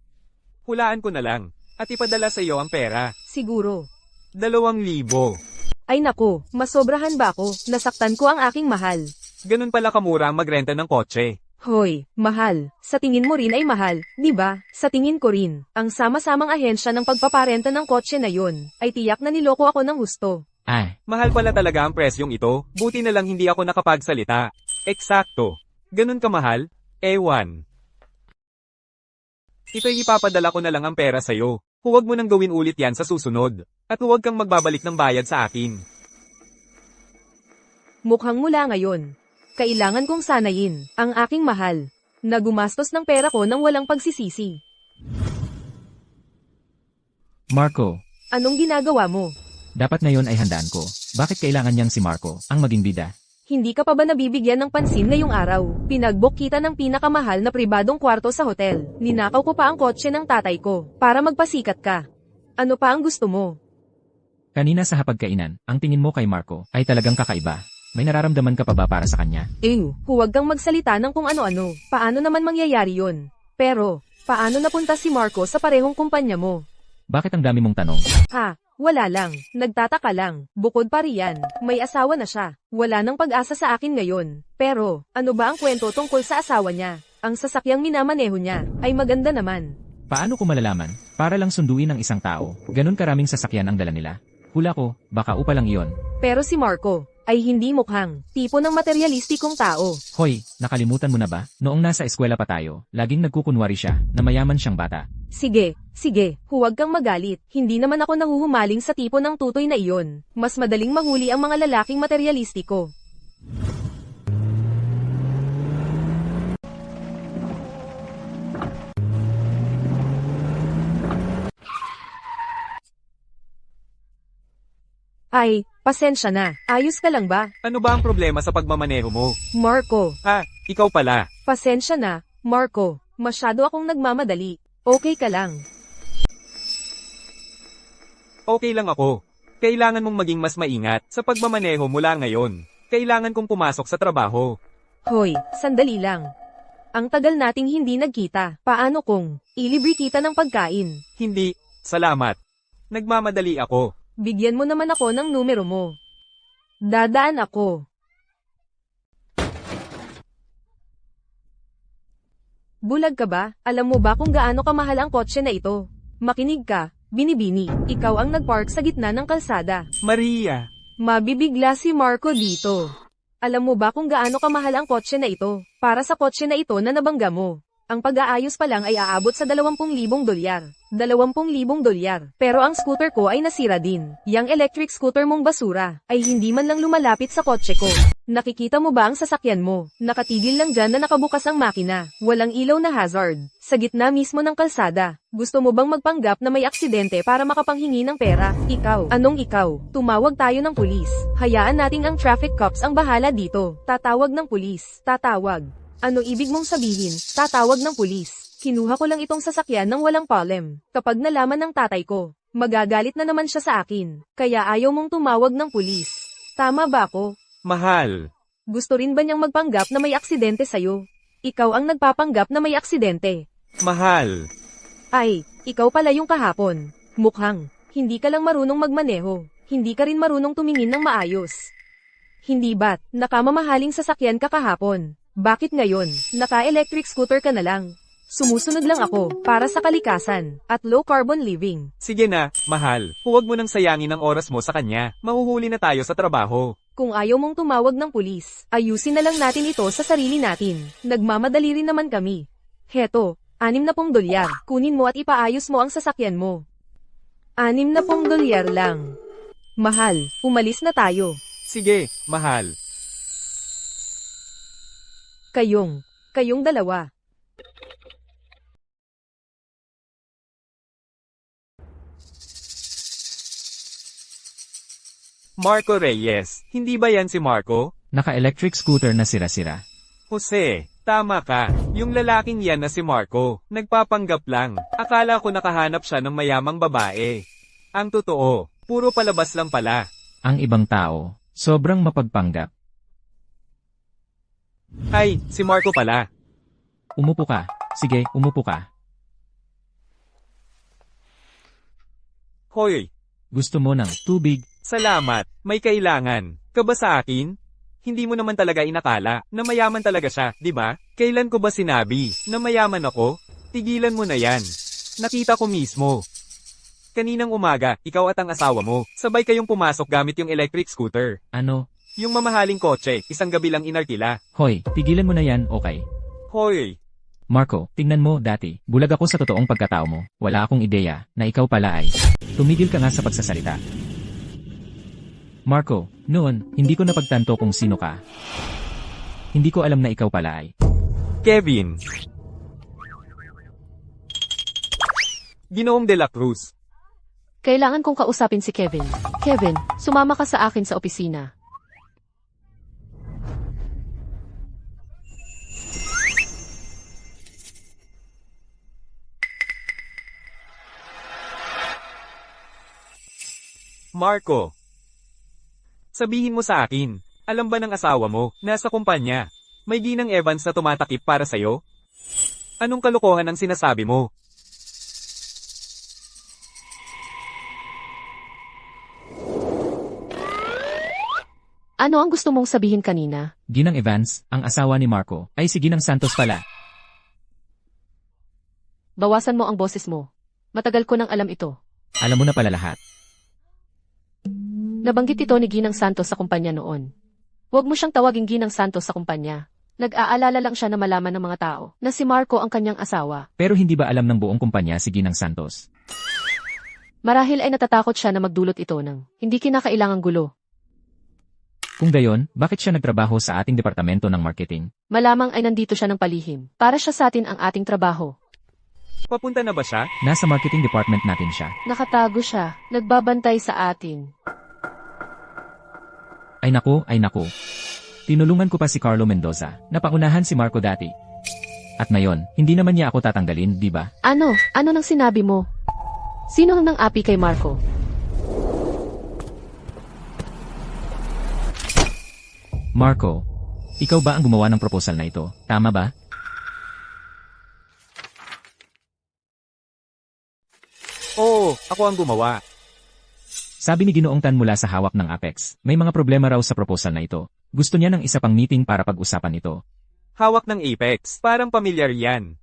hulaan ko na lang, at ipadala sa iyo ang pera. Siguro. 2,000. Ay nako, masobrahan ba ako? Nasaktan ko ang aking mahal. Ganun pala kamura ang magrenta ng kotse. Hoy, mahal. Sa tingin mo rin ay mahal, di ba? Sa tingin ko rin. Ang sama-samang ahensya ng pagpaparenta ng kotse na yon, ay tiyak na niloko ako ng husto. Ay, Mahal pala talaga ang presyong ito, buti na lang hindi ako nakapagsalita. Eksakto. Ganun kamahal? Ewan. Ito'y ipapadala ko na lang ang pera sa'yo. Huwag mo nang gawin ulit yan sa susunod. At huwag kang magbabalik ng bayad sa akin. Mukhang mula ngayon. Kailangan kong sanayin ang aking mahal na gumastos ng pera ko nang walang pagsisisi. Marco, Anong ginagawa mo? dapat ngayon ay handaan ko. Bakit kailangan niyang si Marco ang maging bida? Hindi ka pa ba nabibigyan ng pansin ngayong araw? Pinag-book kita ng pinakamahal na pribadong kwarto sa hotel. Ninakaw ko pa ang kotse ng tatay ko para magpasikat ka. Ano pa ang gusto mo? Kanina sa hapagkainan, ang tingin mo kay Marco ay talagang kakaiba. May nararamdaman ka pa ba para sa kanya? Ew, huwag kang magsalita ng kung ano-ano. Paano naman mangyayari yon? Pero, paano napunta si Marco sa parehong kumpanya mo? Bakit ang dami mong tanong? Ha, wala lang. Nagtataka lang. Bukod pa riyan, may asawa na siya. Wala nang pag-asa sa akin ngayon. Pero, ano ba ang kwento tungkol sa asawa niya? Ang sasakyang minamaneho niya ay maganda naman. Paano ko malalaman? Para lang sunduin ng isang tao, ganun karaming sasakyan ang dala nila. Hula ko, baka upa lang iyon. Pero si Marco ay hindi mukhang tipo ng materialistikong tao. Hoy, nakalimutan mo na ba? Noong nasa eskwela pa tayo, laging nagkukunwari siya na mayaman siyang bata. Sige, huwag kang magalit. Hindi naman ako nahuhumaling sa tipo ng tutoy na iyon. Mas madaling mahuli ang mga lalaking materialistiko. Ay, pasensya na. Ayos ka lang ba? Ano ba ang problema sa pagmamaneho mo? Marco, Ikaw pala. pasensya na. Marco, masyado akong nagmamadali. Okay ka lang. Okay lang ako. Kailangan mong maging mas maingat sa pagmamaneho mula ngayon. Kailangan kong pumasok sa trabaho. Hoy, sandali lang. Ang tagal nating hindi nagkita. Paano kung ilibre kita ng pagkain? Hindi, salamat. Nagmamadali ako. Bigyan mo naman ako ng numero mo. Dadaan ako. Bulag ka ba? Alam mo ba kung gaano kamahal ang kotse na ito? Makinig ka, Binibini. Ikaw ang nagpark sa gitna ng kalsada. Maria. Mabibigla si Marco dito. Alam mo ba kung gaano kamahal ang kotse na ito? Para sa kotse na ito na nabangga mo. Ang pag-aayos pa lang ay aabot sa 20,000 dolyar. 20,000 dolyar. Pero ang scooter ko ay nasira din. Yang electric scooter mong basura ay hindi man lang lumalapit sa kotse ko. Nakikita mo ba ang sasakyan mo? Nakatigil lang dyan na nakabukas ang makina. Walang ilaw na hazard. Sa gitna mismo ng kalsada. Gusto mo bang magpanggap na may aksidente para makapanghingi ng pera? Ikaw. Anong ikaw? Tumawag tayo ng pulis. Hayaan nating ang traffic cops ang bahala dito. Tatawag ng pulis. Tatawag. Ano ibig mong sabihin? Tatawag ng pulis. Kinuha ko lang itong sasakyan ng walang problem. Kapag nalaman ng tatay ko, magagalit na naman siya sa akin. Kaya ayaw mong tumawag ng pulis. Tama ba ako? Mahal. Gusto rin ba niyang magpanggap na may aksidente sa'yo? Ikaw ang nagpapanggap na may aksidente. Mahal. Ay, ikaw pala yung kahapon. Mukhang, hindi ka lang marunong magmaneho. Hindi ka rin marunong tumingin ng maayos. Hindi ba't, nakamamahaling sasakyan ka kahapon? Bakit ngayon, naka-electric scooter ka na lang? Sumusunod lang ako, para sa kalikasan, at low-carbon living. Sige na, mahal. Huwag mo nang sayangin ang oras mo sa kanya. Mahuhuli na tayo sa trabaho. Kung ayaw mong tumawag ng pulis, ayusin na lang natin ito sa sarili natin. Nagmamadali rin naman kami. Heto, 60 dolyar. Kunin mo at ipaayos mo ang sasakyan mo. 60 dolyar lang. Mahal, umalis na tayo. Sige, mahal. Kayong dalawa. Marco Reyes, hindi ba yan si Marco? Naka-electric scooter na sira-sira. Jose, tama ka. Yung lalaking yan na si Marco, nagpapanggap lang. Akala ko nakahanap siya ng mayamang babae. Ang totoo, puro palabas lang pala. Ang ibang tao, sobrang mapagpanggap. Ay, si Marco pala. Umupo ka. Sige, umupo ka. Hoy, Gusto mo ng tubig? salamat. May kailangan. Ka ba sa akin? Hindi mo naman talaga inakala na mayaman talaga siya, di ba? Kailan ko ba sinabi na mayaman ako? Tigilan mo na yan. Nakita ko mismo. Kaninang umaga, ikaw at ang asawa mo, sabay kayong pumasok gamit yung electric scooter. Ano? Yung mamahaling kotse, isang gabi lang inarkila. Hoy, tigilan mo na yan, okay? Hoy, Marco, tingnan mo dati, bulag ako sa totoong pagkatao mo. Wala akong ideya na ikaw pala ay. Tumigil ka nga sa pagsasalita. Marco, noon, hindi ko napagtanto kung sino ka. Hindi ko alam na ikaw pala ay. Kevin. Ginoong de la Cruz. Kailangan kong kausapin si Kevin. Kevin, sumama ka sa akin sa opisina. Marco. Sabihin mo sa akin, alam ba ng asawa mo, nasa kumpanya, may ginang Evans na tumatakip para sa'yo? Anong kalokohan ang sinasabi mo? Ano ang gusto mong sabihin kanina? Ginang Evans, ang asawa ni Marco, ay si Ginang Santos pala. Bawasan mo ang boses mo. Matagal ko nang alam ito. Alam mo na pala lahat. Nabanggit ito ni Ginang Santos sa kumpanya noon. Huwag mo siyang tawaging Ginang Santos sa kumpanya. Nag-aalala lang siya na malaman ng mga tao na si Marco ang kanyang asawa. Pero hindi ba alam ng buong kumpanya si Ginang Santos? Marahil ay natatakot siya na magdulot ito ng hindi kinakailangang gulo. Kung gayon, bakit siya nagtrabaho sa ating departamento ng marketing? Malamang ay nandito siya ng palihim. Para siya sa atin ang ating trabaho. Papunta na ba siya? Nasa marketing department natin siya. Nakatago siya. Nagbabantay sa atin. Ay nako, ay nako. Tinulungan ko pa si Carlo Mendoza, napangunahan si Marco dati. At ngayon, hindi naman niya ako tatanggalin, di ba? Ano? Ano nang sinabi mo? Sino ang nang api kay Marco? Marco, ikaw ba ang gumawa ng proposal na ito? Tama ba? Oo, ako ang gumawa. Sabi ni Ginoong Tan mula sa hawak ng Apex, may mga problema raw sa proposal na ito. Gusto niya ng isa pang meeting para pag-usapan ito. Hawak ng Apex. Parang pamilyar yan.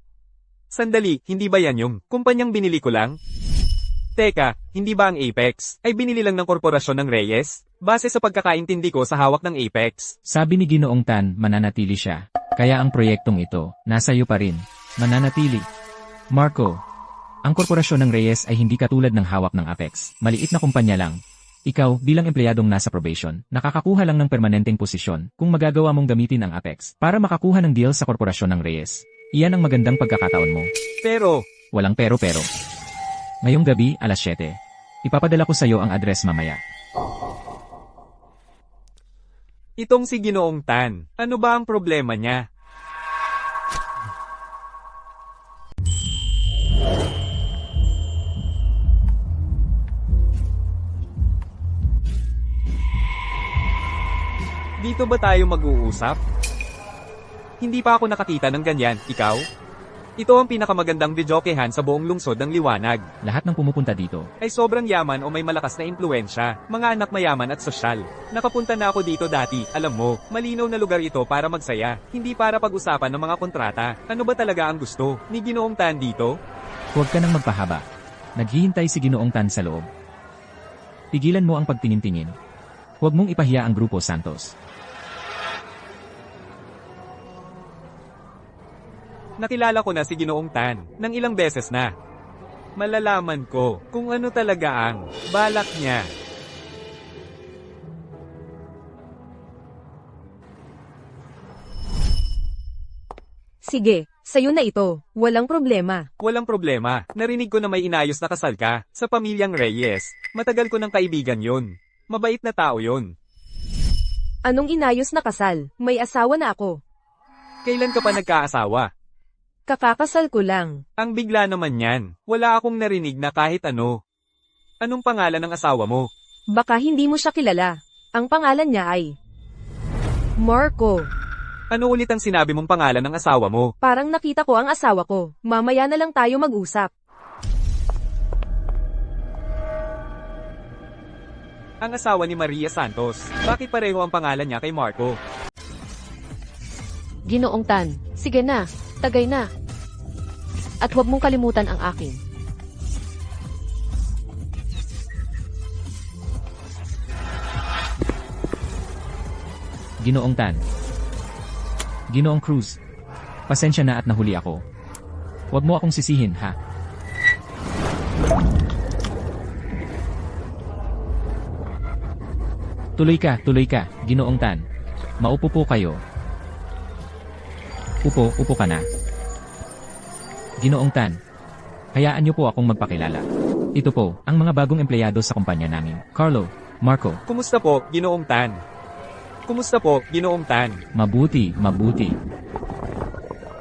Sandali, hindi ba yan yung kumpanyang binili ko lang? Teka, hindi ba ang Apex ay binili lang ng korporasyon ng Reyes? Base sa pagkakaintindi ko sa hawak ng Apex. Sabi ni Ginoong Tan, mananatili siya. Kaya ang proyektong ito, nasa iyo pa rin. Mananatili. Marco, ang korporasyon ng Reyes ay hindi katulad ng hawak ng Apex. Maliit na kumpanya lang. Ikaw, bilang empleyadong nasa probation, nakakakuha lang ng permanenteng posisyon kung magagawa mong gamitin ang Apex para makakuha ng deal sa korporasyon ng Reyes. Iyan ang magandang pagkakataon mo. Pero, Walang pero. Ngayong gabi, alas 7. Ipapadala ko sa iyo ang address mamaya. itong si Ginoong Tan, ano ba ang problema niya? Dito ba tayo mag-uusap? Hindi pa ako nakakita ng ganyan, ikaw? Ito ang pinakamagandang videokehan sa buong lungsod ng Liwanag. Lahat ng pumupunta dito, Ay sobrang yaman o may malakas na impluensya, mga anak mayaman at sosyal. Nakapunta na ako dito dati, alam mo, malinaw na lugar ito para magsaya, hindi para pag-usapan ng mga kontrata. Ano ba talaga ang gusto ni Ginoong Tan dito? huwag ka nang magpahaba. Naghihintay si Ginoong Tan sa loob. Pigilan mo ang pagtingin-tingin. Huwag mong ipahiya ang Grupo Santos. Nakilala ko na si Ginoong Tan, ng ilang beses na. Malalaman ko kung ano talaga ang balak niya. Sige, sayo na ito. Walang problema. Walang problema, narinig ko na may inayos na kasal ka sa pamilyang Reyes. Matagal ko ng kaibigan yun. Mabait na tao yun. Anong inayos na kasal? May asawa na ako. Kailan ka pa nagkaasawa? Kakakasal ko lang. Ang bigla naman yan. Wala akong narinig na kahit ano. Anong pangalan ng asawa mo? Baka hindi mo siya kilala. Ang pangalan niya ay Marco. Ano ulit ang sinabi mong pangalan ng asawa mo? Parang nakita ko ang asawa ko. Mamaya na lang tayo mag-usap. Ang asawa ni Maria Santos. Bakit pareho ang pangalan niya kay Marco? Ginoong Tan, sige na, tagay na. At huwag mong kalimutan ang akin. Ginoong Tan. Ginoong Cruz. Pasensya na at nahuli ako. Huwag mo akong sisihin, ha? Tuloy ka, Ginoong Tan. Maupo po kayo. Upo ka na. Ginoong Tan. Hayaan niyo po akong magpakilala. Ito po, ang mga bagong empleyado sa kumpanya namin. Carlo, Marco. Kumusta po, Ginoong Tan? Kumusta po, Ginoong Tan? Mabuti.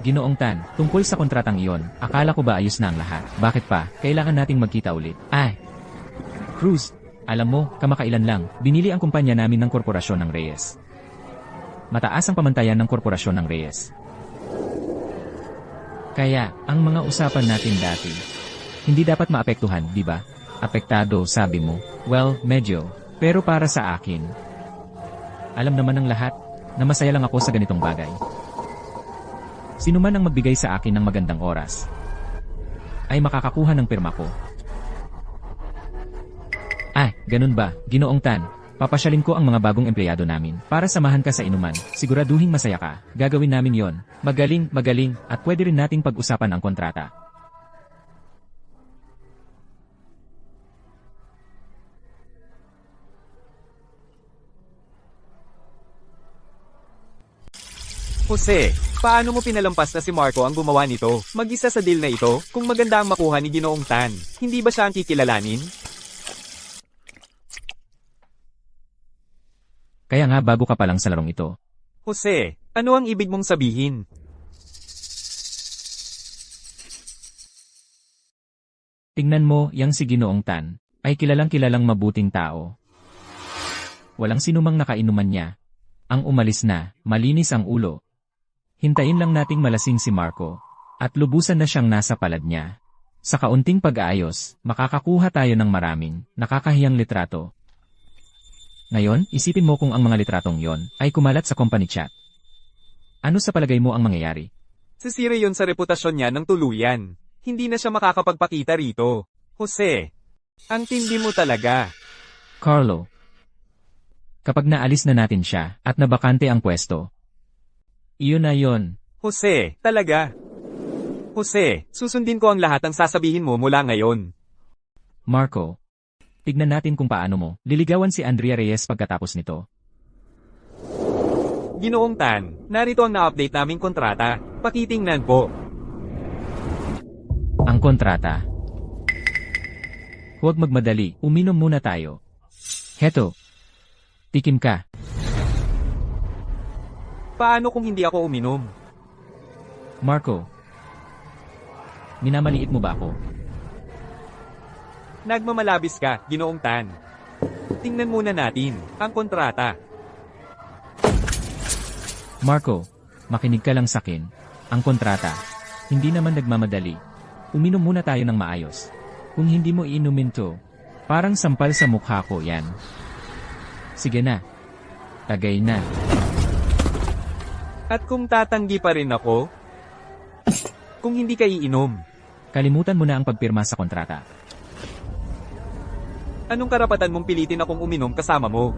Ginoong Tan, tungkol sa kontratang iyon, akala ko ba ayos na ang lahat? Bakit pa, kailangan nating magkita ulit? Ay! Cruz, alam mo, kamakailan lang, binili ang kumpanya namin ng korporasyon ng Reyes. Mataas ang pamantayan ng korporasyon ng Reyes. Kaya, ang mga usapan natin dati, hindi dapat maapektuhan, di ba? Apektado, sabi mo. Well, medyo. Pero para sa akin, alam naman ng lahat, na masaya lang ako sa ganitong bagay. Sino man ang magbigay sa akin ng magandang oras. ay makakakuha ng pirma ko. Ah, ganun ba, Ginoong Tan? Papasyalin ko ang mga bagong empleyado namin para samahan ka sa inuman. Siguraduhing masaya ka. Gagawin namin yon. Magaling, magaling, at pwede rin nating pag-usapan ang kontrata. Jose, paano mo pinalampas na si Marco ang gumawa nito? Mag-isa sa deal na ito, kung maganda ang makuha ni Ginoong Tan, hindi ba siya ang kikilalanin? Kaya nga bago ka pa lang sa larong ito. Jose, ano ang ibig mong sabihin? Tingnan mo, yang si Ginoong Tan, ay kilalang mabuting tao. Walang sinumang nakainuman niya. Ang umalis na, malinis ang ulo. Hintayin lang nating malasing si Marco, at lubusan na siyang nasa palad niya. Sa kaunting pag-aayos, makakakuha tayo ng maraming, nakakahiyang litrato. Ngayon, isipin mo kung ang mga litratong yon ay kumalat sa company chat. Ano sa palagay mo ang mangyayari? Sisira yon sa reputasyon niya ng tuluyan. Hindi na siya makakapagpakita rito. Jose, ang tindi mo talaga. Carlo. Kapag naalis na natin siya, at nabakante ang pwesto. Iyon na yon. Jose, talaga. Jose, susundin ko ang lahat ng sasabihin mo mula ngayon. Marco. Tignan natin kung paano mo liligawan si Andrea Reyes pagkatapos nito. Ginoong Tan, narito ang na-update naming kontrata. Pakitingnan po. Ang kontrata. Huwag magmadali, uminom muna tayo. Heto. Tikim ka. Paano kung hindi ako uminom? Marco. Minamaliit mo ba ako? Nagmamalabis ka, Ginoong Tan. Tingnan muna natin ang kontrata. Marco, makinig ka lang sakin. Ang kontrata. Hindi naman nagmamadali. Uminom muna tayo ng maayos. Kung hindi mo iinumin to, parang sampal sa mukha ko yan. Sige na. Tagay na. At kung tatanggi pa rin ako? Kung hindi ka iinom, Kalimutan mo na ang pagpirma sa kontrata. anong karapatan mong pilitin akong uminom kasama mo?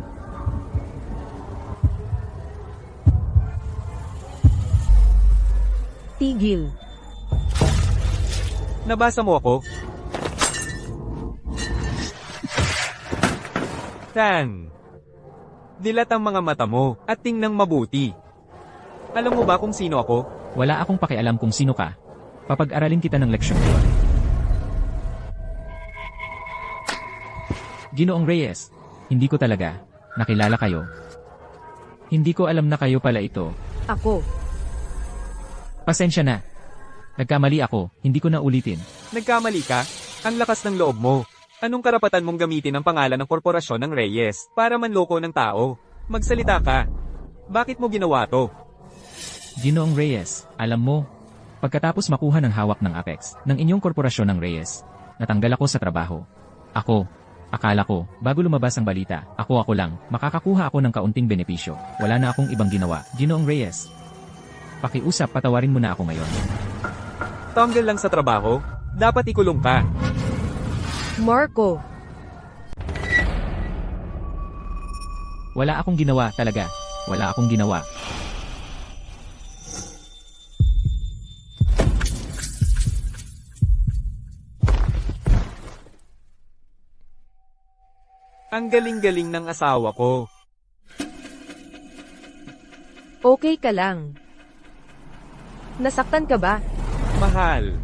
Tigil. Nabasa mo ako? Tan. Dilat ang mga mata mo at tingnang mabuti. Alam mo ba kung sino ako? Wala akong pakialam kung sino ka. Papag-aralin kita ng leksyon ko. Ginoong Reyes, hindi ko talaga nakilala kayo. Hindi ko alam na kayo pala ito. Ako. Pasensya na. Nagkamali ako, hindi ko na ulitin. Nagkamali ka? Ang lakas ng loob mo. Anong karapatan mong gamitin ang pangalan ng korporasyon ng Reyes para manloko ng tao? Magsalita ka. Bakit mo ginawa to? Ginoong Reyes, alam mo, pagkatapos makuha ng hawak ng Apex, ng inyong korporasyon ng Reyes, natanggal ako sa trabaho. Akala ko, bago lumabas ang balita, ako lang, makakakuha ako ng kaunting benepisyo. Wala na akong ibang ginawa. Ginoong Reyes, pakiusap, patawarin mo na ako ngayon. Tanggal lang sa trabaho? Dapat ikulong ka. Marco. Wala akong ginawa talaga. Wala akong ginawa. Ang galing-galing ng asawa ko. Okay ka lang. Nasaktan ka ba? Mahal.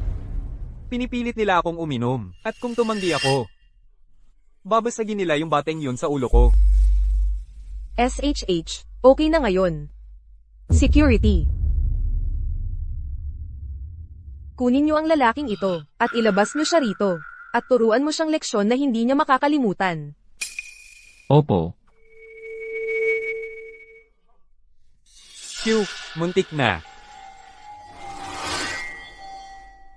Pinipilit nila akong uminom, at kung tumanggi ako, babasagin nila yung bateng yun sa ulo ko. SHH, okay na ngayon. Security. Kunin niyo ang lalaking ito, at ilabas niyo siya rito, at turuan mo siyang leksyon na hindi niya makakalimutan. Opo. Phew, muntik na.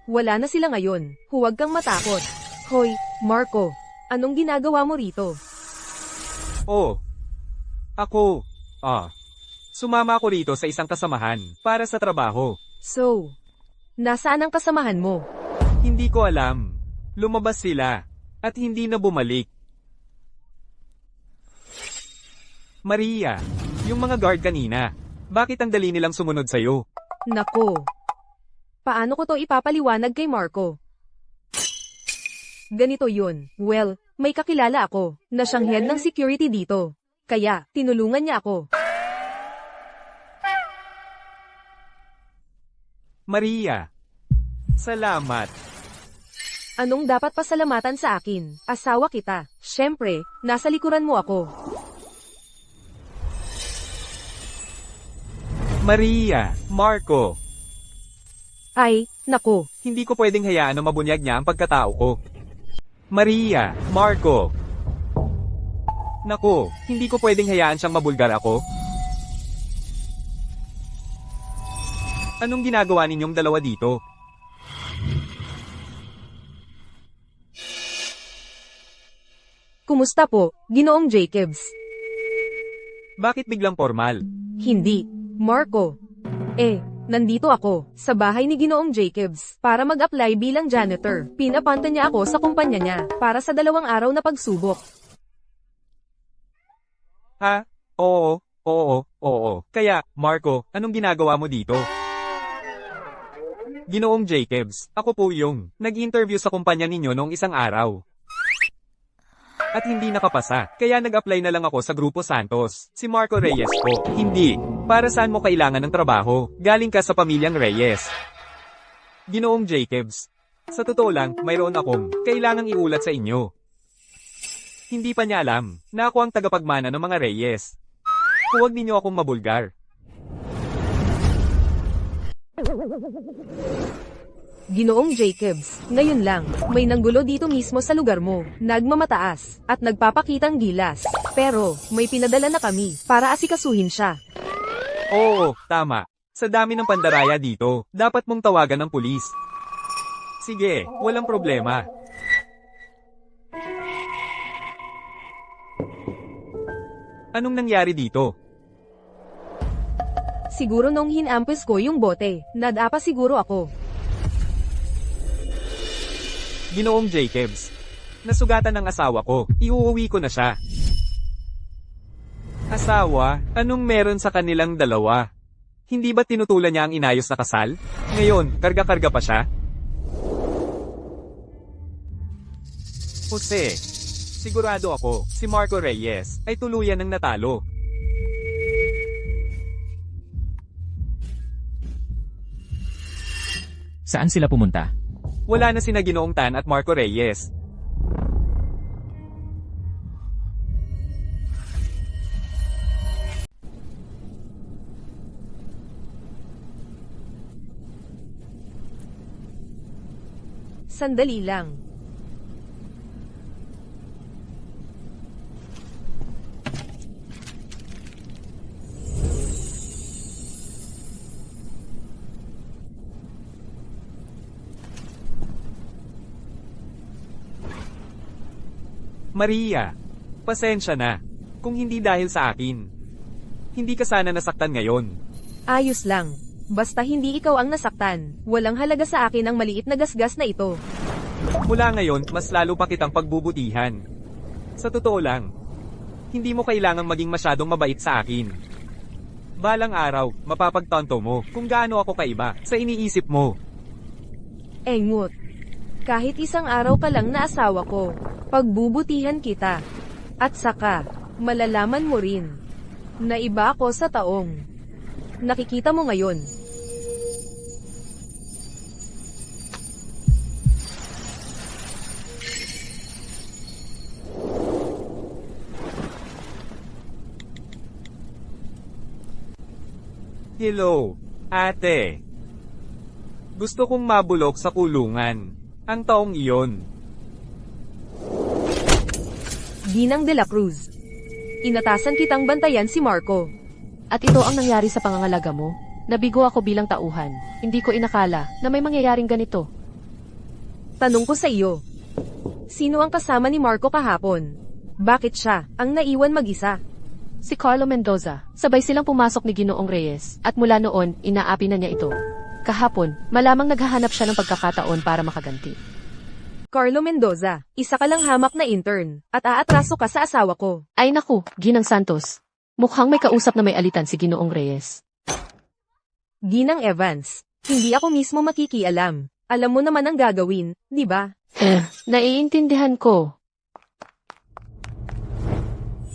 Wala na sila ngayon, huwag kang matakot. Hoy, Marco, anong ginagawa mo rito? Oh. Ako. Sumama ako rito sa isang kasamahan, para sa trabaho. So, nasaan ang kasamahan mo? Hindi ko alam. Lumabas sila. At hindi na bumalik. Maria, yung mga guard kanina. Bakit ang dali nilang sumunod sa'yo? Nako. Paano ko to ipapaliwanag kay Marco? Ganito yun. Well, may kakilala ako, na siyang head ng security dito. Kaya, tinulungan niya ako. Maria. Salamat. Anong dapat pasalamatan sa akin? Asawa kita. Siyempre, nasa likuran mo ako. Maria, Marco. Ay, nako. Hindi ko pwedeng hayaan na mabunyag niya ang pagkatao ko. Maria, Marco. Naku, hindi ko pwedeng hayaan siyang mabulgar ako. Anong ginagawa ninyong dalawa dito? Kumusta po, Ginoong Jacobs? Bakit biglang formal? Hindi. Marco. Nandito ako, sa bahay ni Ginoong Jacobs, para mag-apply bilang janitor. Pinapanta niya ako sa kumpanya niya, para sa 2 araw na pagsubok. Ha? Oo. Kaya, Marco, anong ginagawa mo dito? Ginoong Jacobs, ako po yung nag-interview sa kumpanya ninyo noong isang araw. At hindi nakapasa, kaya nag-apply na lang ako sa Grupo Santos. Si Marco Reyes po. Hindi. Para saan mo kailangan ng trabaho? Galing ka sa pamilyang Reyes. Ginoong Jacobs. Sa totoo lang, mayroon akong kailangang iulat sa inyo. Hindi pa niya alam na ako ang tagapagmana ng mga Reyes. Huwag ninyo akong mabulgar. Ginoong Jacobs, ngayon lang, may nanggulo dito mismo sa lugar mo, nagmamataas, at nagpapakitang gilas. Pero, may pinadala na kami, para asikasuhin siya. Oo, tama. Sa dami ng pandaraya dito, dapat mong tawagan ng pulis. Sige, walang problema. Anong nangyari dito? Siguro nung hinampus ko yung bote, nadapa siguro ako. Ginoong Jacobs. Nasugatan ng asawa ko. Iuuwi ko na siya. Asawa? Anong meron sa kanilang dalawa? Hindi ba tinutulan niya ang inayos na kasal? Ngayon, karga-karga pa siya? Jose, sigurado ako, si Marco Reyes ay tuluyan ng natalo. Saan sila pumunta? Wala na sina Ginoong Tan at Marco Reyes. Sandali lang. Maria, pasensya na. Kung hindi dahil sa akin. Hindi ka sana nasaktan ngayon. Ayos lang. Basta hindi ikaw ang nasaktan, walang halaga sa akin ang maliit na gasgas na ito. Mula ngayon, mas lalo pa kitang pagbubutihan. Sa totoo lang, hindi mo kailangang maging masyadong mabait sa akin. Balang araw, mapapagtanto mo kung gaano ako kaiba sa iniisip mo. Engot. Kahit isang araw ka lang na asawa ko, pagbubutihan kita. At saka, malalaman mo rin, na iba ako sa taong nakikita mo ngayon. Hello, ate. Gusto kong mabulok sa kulungan. Ang taong iyon. Ginang de la Cruz. Inatasan kitang bantayan si Marco. At ito ang nangyari sa pangangalaga mo. Nabigo ako bilang tauhan. Hindi ko inakala na may mangyayaring ganito. Tanong ko sa iyo. Sino ang kasama ni Marco kahapon? Bakit siya ang naiwan mag-isa? Si Carlo Mendoza. Sabay silang pumasok ni Ginoong Reyes. At mula noon, inaapi na niya ito. Kahapon, malamang naghahanap siya ng pagkakataon para makaganti. Carlo Mendoza, isa ka lang hamak na intern, at aatraso ka sa asawa ko. Ay naku, Ginang Santos. Mukhang may kausap na may alitan si Ginoong Reyes. Ginang Evans, hindi ako mismo makikialam. Alam mo naman ang gagawin, di ba? Naiintindihan ko.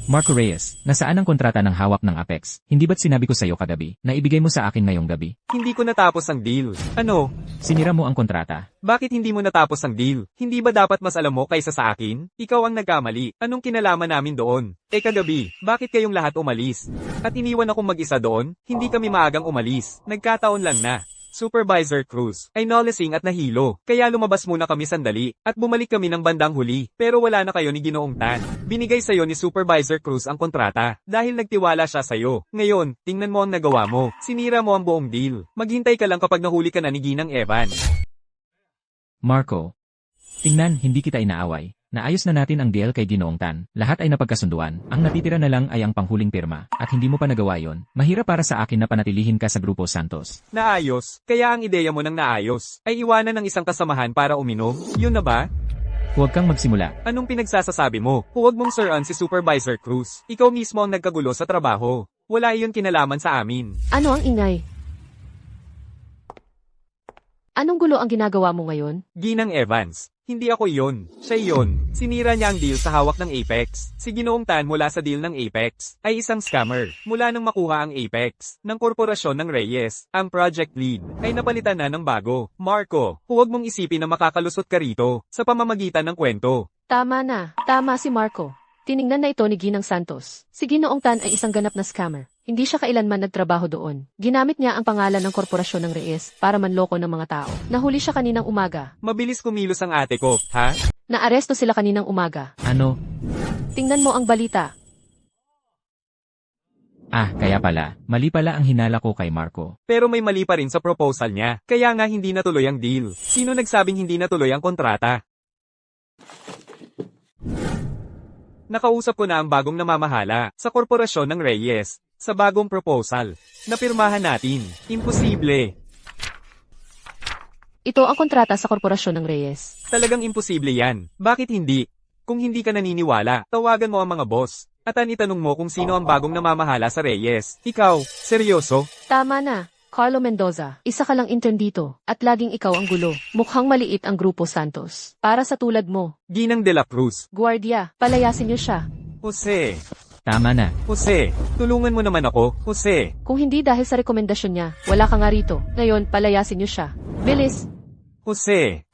Marco Reyes, nasaan ang kontrata ng hawak ng Apex? Hindi ba't sinabi ko sa'yo kagabi, na ibigay mo sa akin ngayong gabi? Hindi ko natapos ang deal. Ano? Sinira mo ang kontrata. Bakit hindi mo natapos ang deal? Hindi ba dapat mas alam mo kaysa sa akin? Ikaw ang nagkamali. Anong kinalaman namin doon? Kagabi, bakit kayong lahat umalis? At iniwan akong mag-isa doon? Hindi kami maagang umalis. Nagkataon lang na. Supervisor Cruz ay nolising at nahilo, kaya lumabas muna kami sandali, at bumalik kami ng bandang huli, pero wala na kayo ni Ginoong Tan. Binigay sa'yo ni Supervisor Cruz ang kontrata, dahil nagtiwala siya sa'yo. Ngayon, tingnan mo ang nagawa mo, sinira mo ang buong deal. Maghintay ka lang kapag nahuli ka na ni Ginang Evan. Marco. Tingnan, hindi kita inaaway. Naayos na natin ang deal kay Ginoong Tan. Lahat ay napagkasunduan. Ang natitira na lang ay ang panghuling pirma. At hindi mo pa nagawa yon. Mahirap para sa akin na panatilihin ka sa Grupo Santos. Naayos, kaya ang ideya mo ng naayos, ay iwanan ng isang kasamahan para uminom? Yun na ba? Huwag kang magsimula. Anong pinagsasasabi mo? Huwag mong siraan si Supervisor Cruz. Ikaw mismo ang nagkagulo sa trabaho. Wala iyon kinalaman sa amin. Ano ang ingay? Anong gulo ang ginagawa mo ngayon? Ginang Evans. Hindi ako iyon. Siya iyon. Sinira niya ang deal sa hawak ng Apex. Si Ginoong Tan mula sa deal ng Apex ay isang scammer. Mula nang makuha ang Apex ng korporasyon ng Reyes, ang project lead ay napalitan na ng bago. Marco, huwag mong isipin na makakalusot ka rito sa pamamagitan ng kwento. Tama na. Tama si Marco. Tiningnan na ito ni Ginang Santos. Si Ginoong Tan ay isang ganap na scammer. Hindi siya kailanman nagtrabaho doon. Ginamit niya ang pangalan ng korporasyon ng Reyes para manloko ng mga tao. Nahuli siya kaninang umaga. Mabilis kumilos ang ate ko, ha? Naaresto sila kaninang umaga. Ano? Tingnan mo ang balita. Kaya pala. Mali pala ang hinala ko kay Marco. Pero may mali pa rin sa proposal niya. Kaya nga hindi natuloy ang deal. Sino nagsabing hindi natuloy ang kontrata? Nakausap ko na ang bagong namamahala sa korporasyon ng Reyes. Sa bagong proposal, napirmahan natin. Imposible. Ito ang kontrata sa korporasyon ng Reyes. Talagang imposible yan. Bakit hindi? Kung hindi ka naniniwala, tawagan mo ang mga boss. At itanong mo kung sino ang bagong namamahala sa Reyes. Ikaw, seryoso? Tama na. Carlo Mendoza, isa ka lang intern dito, at laging ikaw ang gulo. Mukhang maliit ang Grupo Santos. Para sa tulad mo. Ginang de la Cruz. Guardia, palayasin niyo siya. Jose. Tama na. Jose, tulungan mo naman ako, Jose. Kung hindi dahil sa rekomendasyon niya, wala ka nga rito. Ngayon, palayasin niyo siya. Bilis! Jose,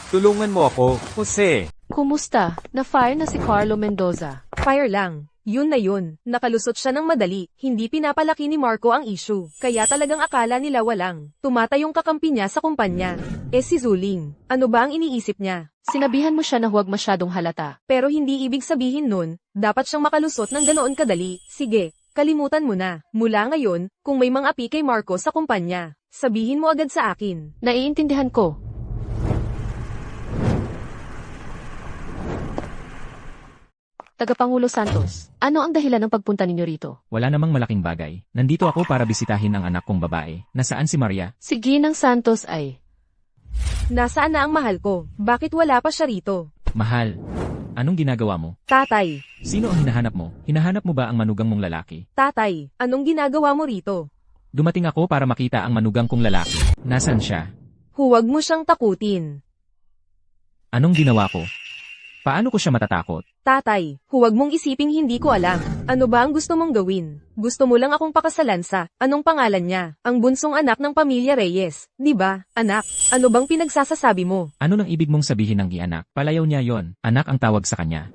tulungan mo ako, Jose. Kumusta? Na-fire na si Carlo Mendoza. Fire lang. Yun na yun. Nakalusot siya ng madali. Hindi pinapalaki ni Marco ang issue. Kaya talagang akala nila walang tumatayong kakampi niya sa kumpanya. Si Zuling, ano ba ang iniisip niya? Sinabihan mo siya na huwag masyadong halata. Pero hindi ibig sabihin nun, dapat siyang makalusot ng ganoon kadali. Sige, kalimutan mo na. Mula ngayon, kung may mga api kay Marco sa kumpanya, sabihin mo agad sa akin. Naiintindihan ko. Tagapangulo Santos, ano ang dahilan ng pagpunta ninyo rito? Wala namang malaking bagay. Nandito ako para bisitahin ang anak kong babae. Nasaan si Maria? Si Ginang Santos ay... Nasaan na ang mahal ko? Bakit wala pa siya rito? Mahal. Anong ginagawa mo? Tatay, Sino ang hinahanap mo? Hinahanap mo ba ang manugang mong lalaki? tatay, anong ginagawa mo rito? Dumating ako para makita ang manugang kong lalaki. Nasaan siya? Huwag mo siyang takutin. Anong ginawa ko? Paano ko siya matatakot? Tatay, huwag mong isiping hindi ko alam. Ano ba ang gusto mong gawin? Gusto mo lang akong pakasalan sa, anong pangalan niya? Ang bunsong anak ng pamilya Reyes, di ba? Anak, ano bang pinagsasasabi mo? Ano nang ibig mong sabihin ng ianak? Palayaw niya yon. Anak ang tawag sa kanya.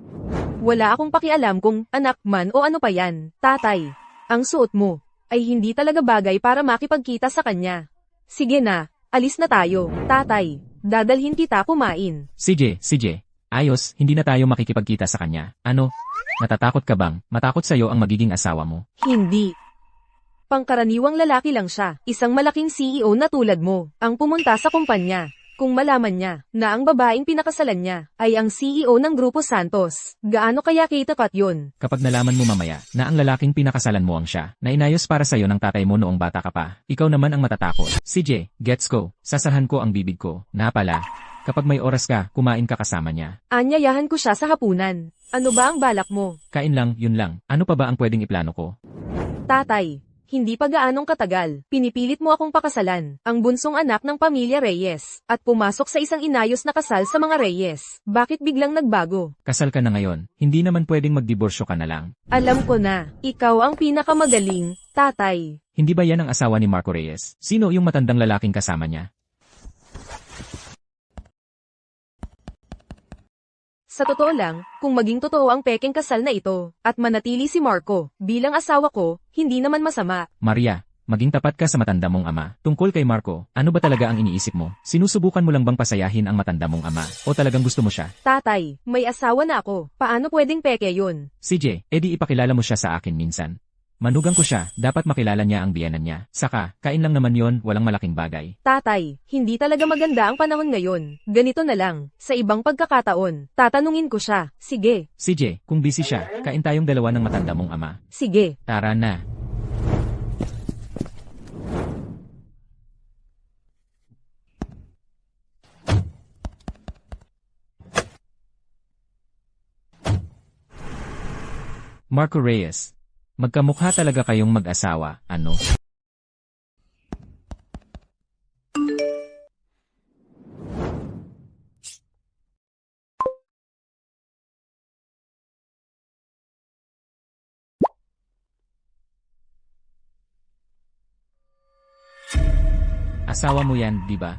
Wala akong pakialam kung anak man o ano pa yan. Tatay, ang suot mo ay hindi talaga bagay para makipagkita sa kanya. Sige na, alis na tayo. Tatay, dadalhin kita kumain. CJ. Ayos, hindi na tayo makikipagkita sa kanya. Ano? Natatakot ka bang? Matakot sa'yo ang magiging asawa mo? Hindi. Pangkaraniwang lalaki lang siya, isang malaking CEO na tulad mo, ang pumunta sa kumpanya. Kung malaman niya na ang babaeng pinakasalan niya ay ang CEO ng Grupo Santos, gaano kaya kitapat yun? Kapag nalaman mo mamaya na ang lalaking pinakasalan mo ang siya, na inayos para sa'yo ng tatay mo noong bata ka pa, ikaw naman ang matatakot. CJ, gets ko, sasarhan ko ang bibig ko. Na pala, kapag may oras ka, kumain ka kasama niya. Anyayahan ko siya sa hapunan. Ano ba ang balak mo? Kain lang, yun lang. Ano pa ba ang pwedeng iplano ko? Tatay, hindi pa gaanong katagal, pinipilit mo akong pakasalan, ang bunsong anak ng pamilya Reyes, at pumasok sa isang inayos na kasal sa mga Reyes. Bakit biglang nagbago? Kasal ka na ngayon, hindi naman pwedeng magdiborsyo ka na lang. Alam ko na, ikaw ang pinakamagaling, tatay. Hindi ba yan ang asawa ni Marco Reyes? Sino yung matandang lalaking kasama niya? Sa totoo lang, kung maging totoo ang pekeng kasal na ito, at manatili si Marco bilang asawa ko, hindi naman masama. Maria, maging tapat ka sa matanda mong ama. Tungkol kay Marco, ano ba talaga ang iniisip mo? Sinusubukan mo lang bang pasayahin ang matanda mong ama? O talagang gusto mo siya? Tatay, may asawa na ako. Paano pwedeng peke yun? CJ, edi ipakilala mo siya sa akin minsan. Manugang ko siya, dapat makilala niya ang biyenan niya. Saka, kain lang naman yon, walang malaking bagay. Tatay, hindi talaga maganda ang panahon ngayon. Ganito na lang, sa ibang pagkakataon, tatanungin ko siya. Sige, CJ, kung busy siya, kain tayong dalawa ng matanda mong ama. sige. Tara na. Marco Reyes. Magkamukha talaga kayong mag-asawa, ano? Asawa mo yan, di ba?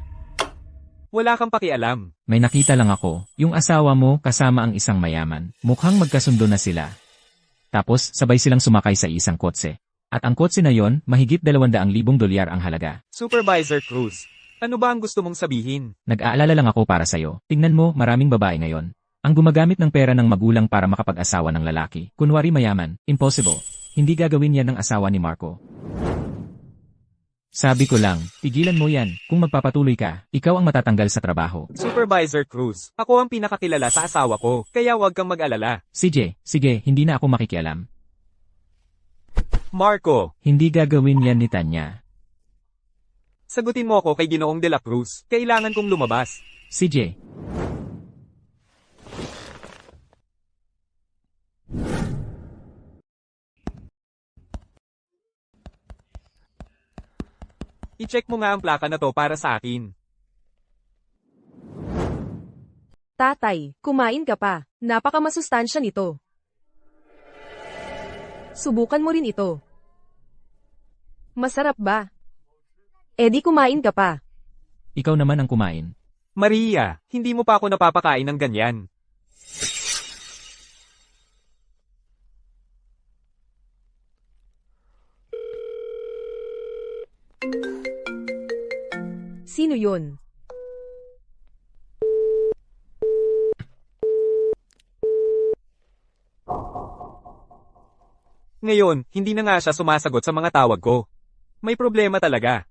Wala kang pakialam. May nakita lang ako, yung asawa mo kasama ang isang mayaman. Mukhang magkasundo na sila. Tapos, sabay silang sumakay sa isang kotse. At ang kotse na yon, mahigit 200,000 dolyar ang halaga. Supervisor Cruz, ano ba ang gusto mong sabihin? Nag-aalala lang ako para sa'yo. Tingnan mo, maraming babae ngayon. Ang gumagamit ng pera ng magulang para makapag-asawa ng lalaki. Kunwari mayaman, impossible. Hindi gagawin yan ng asawa ni Marco. Sabi ko lang, tigilan mo yan. Kung magpapatuloy ka, ikaw ang matatanggal sa trabaho. Supervisor Cruz, ako ang pinakakilala sa asawa ko, kaya huwag kang mag-alala. CJ, sige, hindi na ako makikialam. Marco, Hindi gagawin yan ni Tanya. sagutin mo ako kay Ginoong de la Cruz. Kailangan kong lumabas. CJ. I-check mo nga ang plaka na to para sa akin. Tatay, kumain ka pa. Napakamasustansya nito. Subukan mo rin ito. Masarap ba? Edi kumain ka pa. Ikaw naman ang kumain. Maria, hindi mo pa ako napapakain ng ganyan. Sino yun? Ngayon, hindi na nga siya sumasagot sa mga tawag ko. May problema talaga.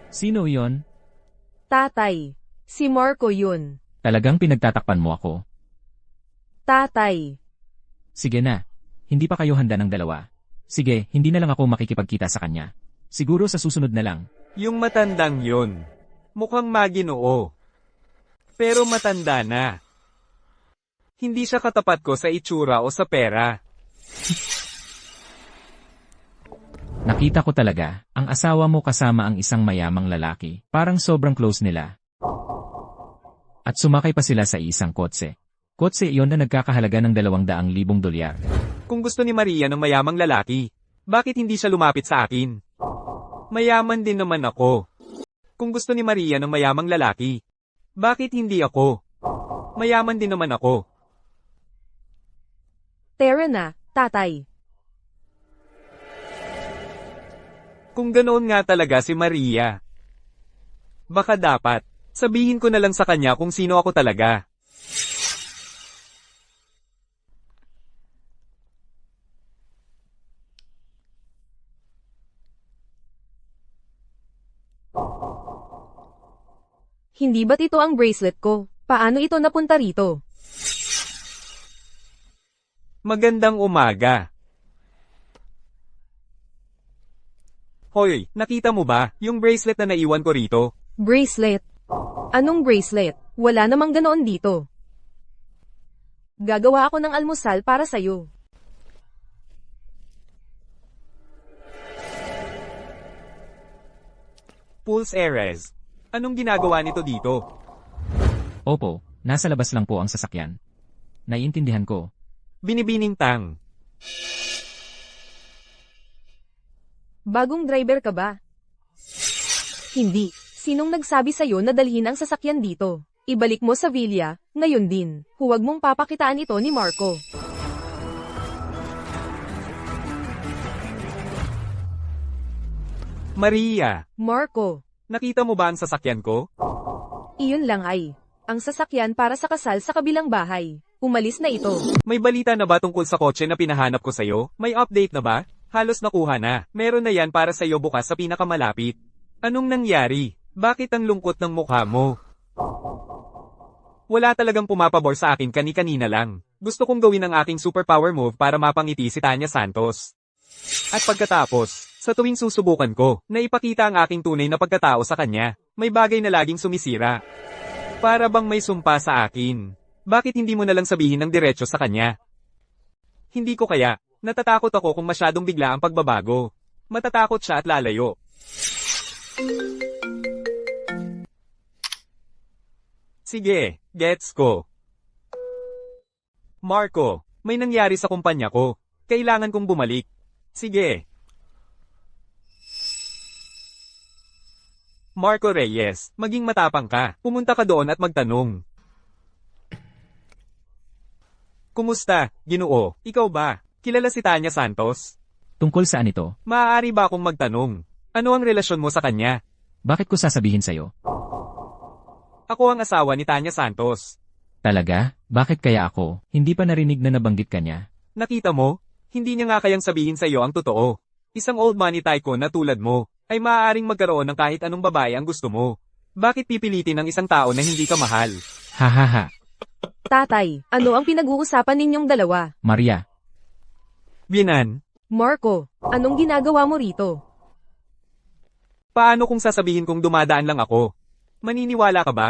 Sino yon? Tatay. Si Marco yun. Talagang pinagtatakpan mo ako. Tatay. Sige na. Hindi pa kayo handa ng dalawa. Sige, hindi na lang ako makikipagkita sa kanya. Siguro sa susunod na lang. Yung matandang yun. Mukhang maginoo. Pero matanda na. Hindi siya katapat ko sa itsura o sa pera. Nakita ko talaga, ang asawa mo kasama ang isang mayamang lalaki. Parang sobrang close nila. At sumakay pa sila sa isang kotse. Kotse iyon na nagkakahalaga ng 200,000 dolyar. Kung gusto ni Maria ng mayamang lalaki, bakit hindi siya lumapit sa akin? Mayaman din naman ako. Kung gusto ni Maria ng mayamang lalaki, bakit hindi ako? Mayaman din naman ako. Tara na, tatay. Kung ganoon nga talaga si Maria, baka dapat, sabihin ko na lang sa kanya kung sino ako talaga. Hindi ba't ito ang bracelet ko? Paano ito napunta rito? Magandang umaga. Hoy, nakita mo ba yung bracelet na naiwan ko rito? Bracelet? Anong bracelet? Wala namang ganoon dito. Gagawa ako ng almusal para sa'yo. Pulse Erez. Anong ginagawa nito dito? Opo, nasa labas lang po ang sasakyan. Naiintindihan ko. Binibining Tang. Bagong driver ka ba? Hindi. Sinong nagsabi sa'yo na dalhin ang sasakyan dito? Ibalik mo sa Villa, ngayon din. Huwag mong papakitaan ito ni Marco. Maria, Marco, nakita mo ba ang sasakyan ko? iyon lang ay. Ang sasakyan para sa kasal sa kabilang bahay. Umalis na ito. May balita na ba tungkol sa kotse na pinahanap ko sa'yo? May update na ba? Halos nakuha na. Meron na yan para sa'yo bukas sa pinakamalapit. Anong nangyari? Bakit ang lungkot ng mukha mo? Wala talagang pumapabor sa akin kani-kanina lang. Gusto kong gawin ang aking superpower move para mapangiti si Tanya Santos. At pagkatapos, sa tuwing susubukan ko, na ipakita ang aking tunay na pagkatao sa kanya, may bagay na laging sumisira. Para bang may sumpa sa akin. Bakit hindi mo na lang sabihin ng diretso sa kanya? Hindi ko kaya. Natatakot ako kung masyadong bigla ang pagbabago. Matatakot siya at lalayo. Sige, gets ko. Marco, may nangyari sa kumpanya ko. Kailangan kong bumalik. Sige. Marco Reyes, maging matapang ka. Pumunta ka doon at magtanong. Kumusta, Ginoo? Ikaw ba? Kilala si Tanya Santos? Tungkol saan ito? Maaari ba akong magtanong? Ano ang relasyon mo sa kanya? Bakit ko sasabihin sa'yo? Ako ang asawa ni Tanya Santos. Talaga? Bakit kaya ako? Hindi pa narinig na nabanggit ka niya. Nakita mo? Hindi niya nga kayang sabihin sa iyo ang totoo. Isang old money tycoon na tulad mo, ay maaaring magkaroon ng kahit anong babae ang gusto mo. Bakit pipilitin ng isang tao na hindi ka mahal? Hahaha. Tatay, ano ang pinag-uusapan ninyong dalawa? Maria, Binan, Marco, anong ginagawa mo rito? paano kung sasabihin kong dumadaan lang ako? Maniniwala ka ba?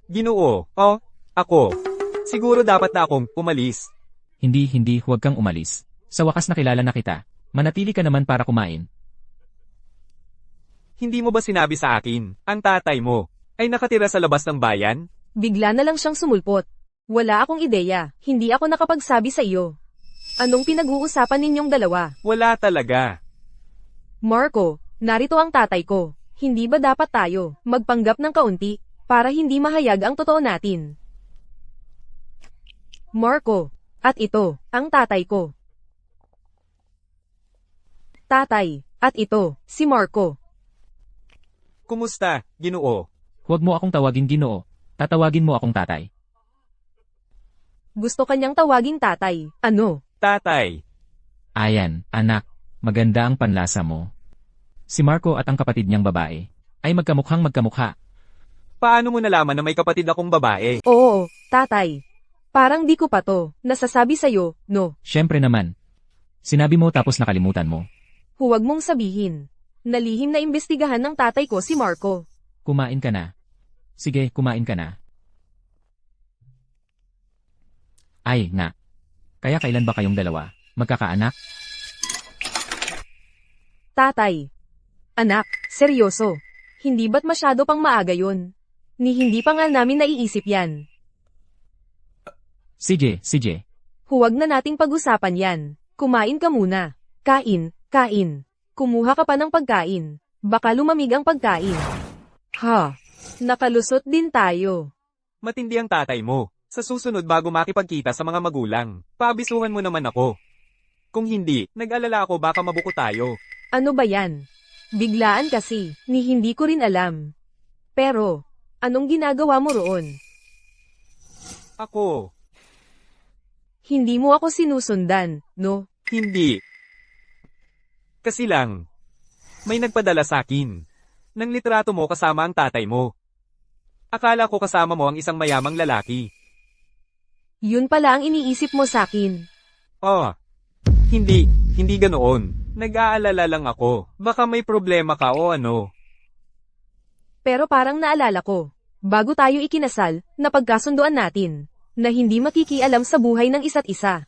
Ginoo, ako. Siguro dapat na akong umalis. hindi, huwag kang umalis. Sa wakas nakilala na kita. Manatili ka naman para kumain. Hindi mo ba sinabi sa akin, ang tatay mo, ay nakatira sa labas ng bayan? Bigla na lang siyang sumulpot. Wala akong ideya, hindi ako nakapagsabi sa iyo. Anong pinag-uusapan ninyong dalawa? Wala talaga. Marco, narito ang tatay ko. Hindi ba dapat tayo magpanggap ng kaunti para hindi mahayag ang totoo natin? Marco, at ito, ang tatay ko. Tatay, at ito, si Marco. Kumusta, Ginoo? Huwag mo akong tawagin Ginoo. Tatawagin mo akong tatay. Gusto kanyang tawaging tatay. Ano? Tatay. Ayan, anak. Maganda ang panlasa mo. Si Marco at ang kapatid niyang babae ay magkamukhang magkamukha. Paano mo nalaman na may kapatid akong babae? Oo, tatay. Parang di ko pa to nasasabi sa'yo, no? Siyempre naman. Sinabi mo tapos nakalimutan mo. Huwag mong sabihin. Nalihim na imbestigahan ng tatay ko si Marco. Kumain ka na. Sige, kumain ka na. Ay, na. Kaya kailan ba kayong dalawa? Magkakaanak? Tatay. Anak, seryoso. Hindi ba't masyado pang maaga yun? Ni hindi pa nga namin naiisip yan. Sige. Huwag na nating pag-usapan yan. Kumain ka muna. Kain. Kumuha ka pa ng pagkain. Baka lumamig ang pagkain. Ha? Nakalusot din tayo. Matindi ang tatay mo. Sa susunod bago makipagkita sa mga magulang, paabisuhan mo naman ako. Kung hindi, nag-alala ako baka mabuko tayo. Ano ba yan? Biglaan kasi, ni hindi ko rin alam. Pero, anong ginagawa mo roon? Ako, Hindi mo ako sinusundan, no? hindi. Kasi lang, may nagpadala sa akin. Nang litrato mo kasama ang tatay mo. Akala ko kasama mo ang isang mayamang lalaki. Yun pala ang iniisip mo sakin. Oh, hindi ganoon. Nag-aalala lang ako. Baka may problema ka o ano. Pero parang naalala ko, bago tayo ikinasal, napagkasunduan natin, na hindi makikialam sa buhay ng isa't isa.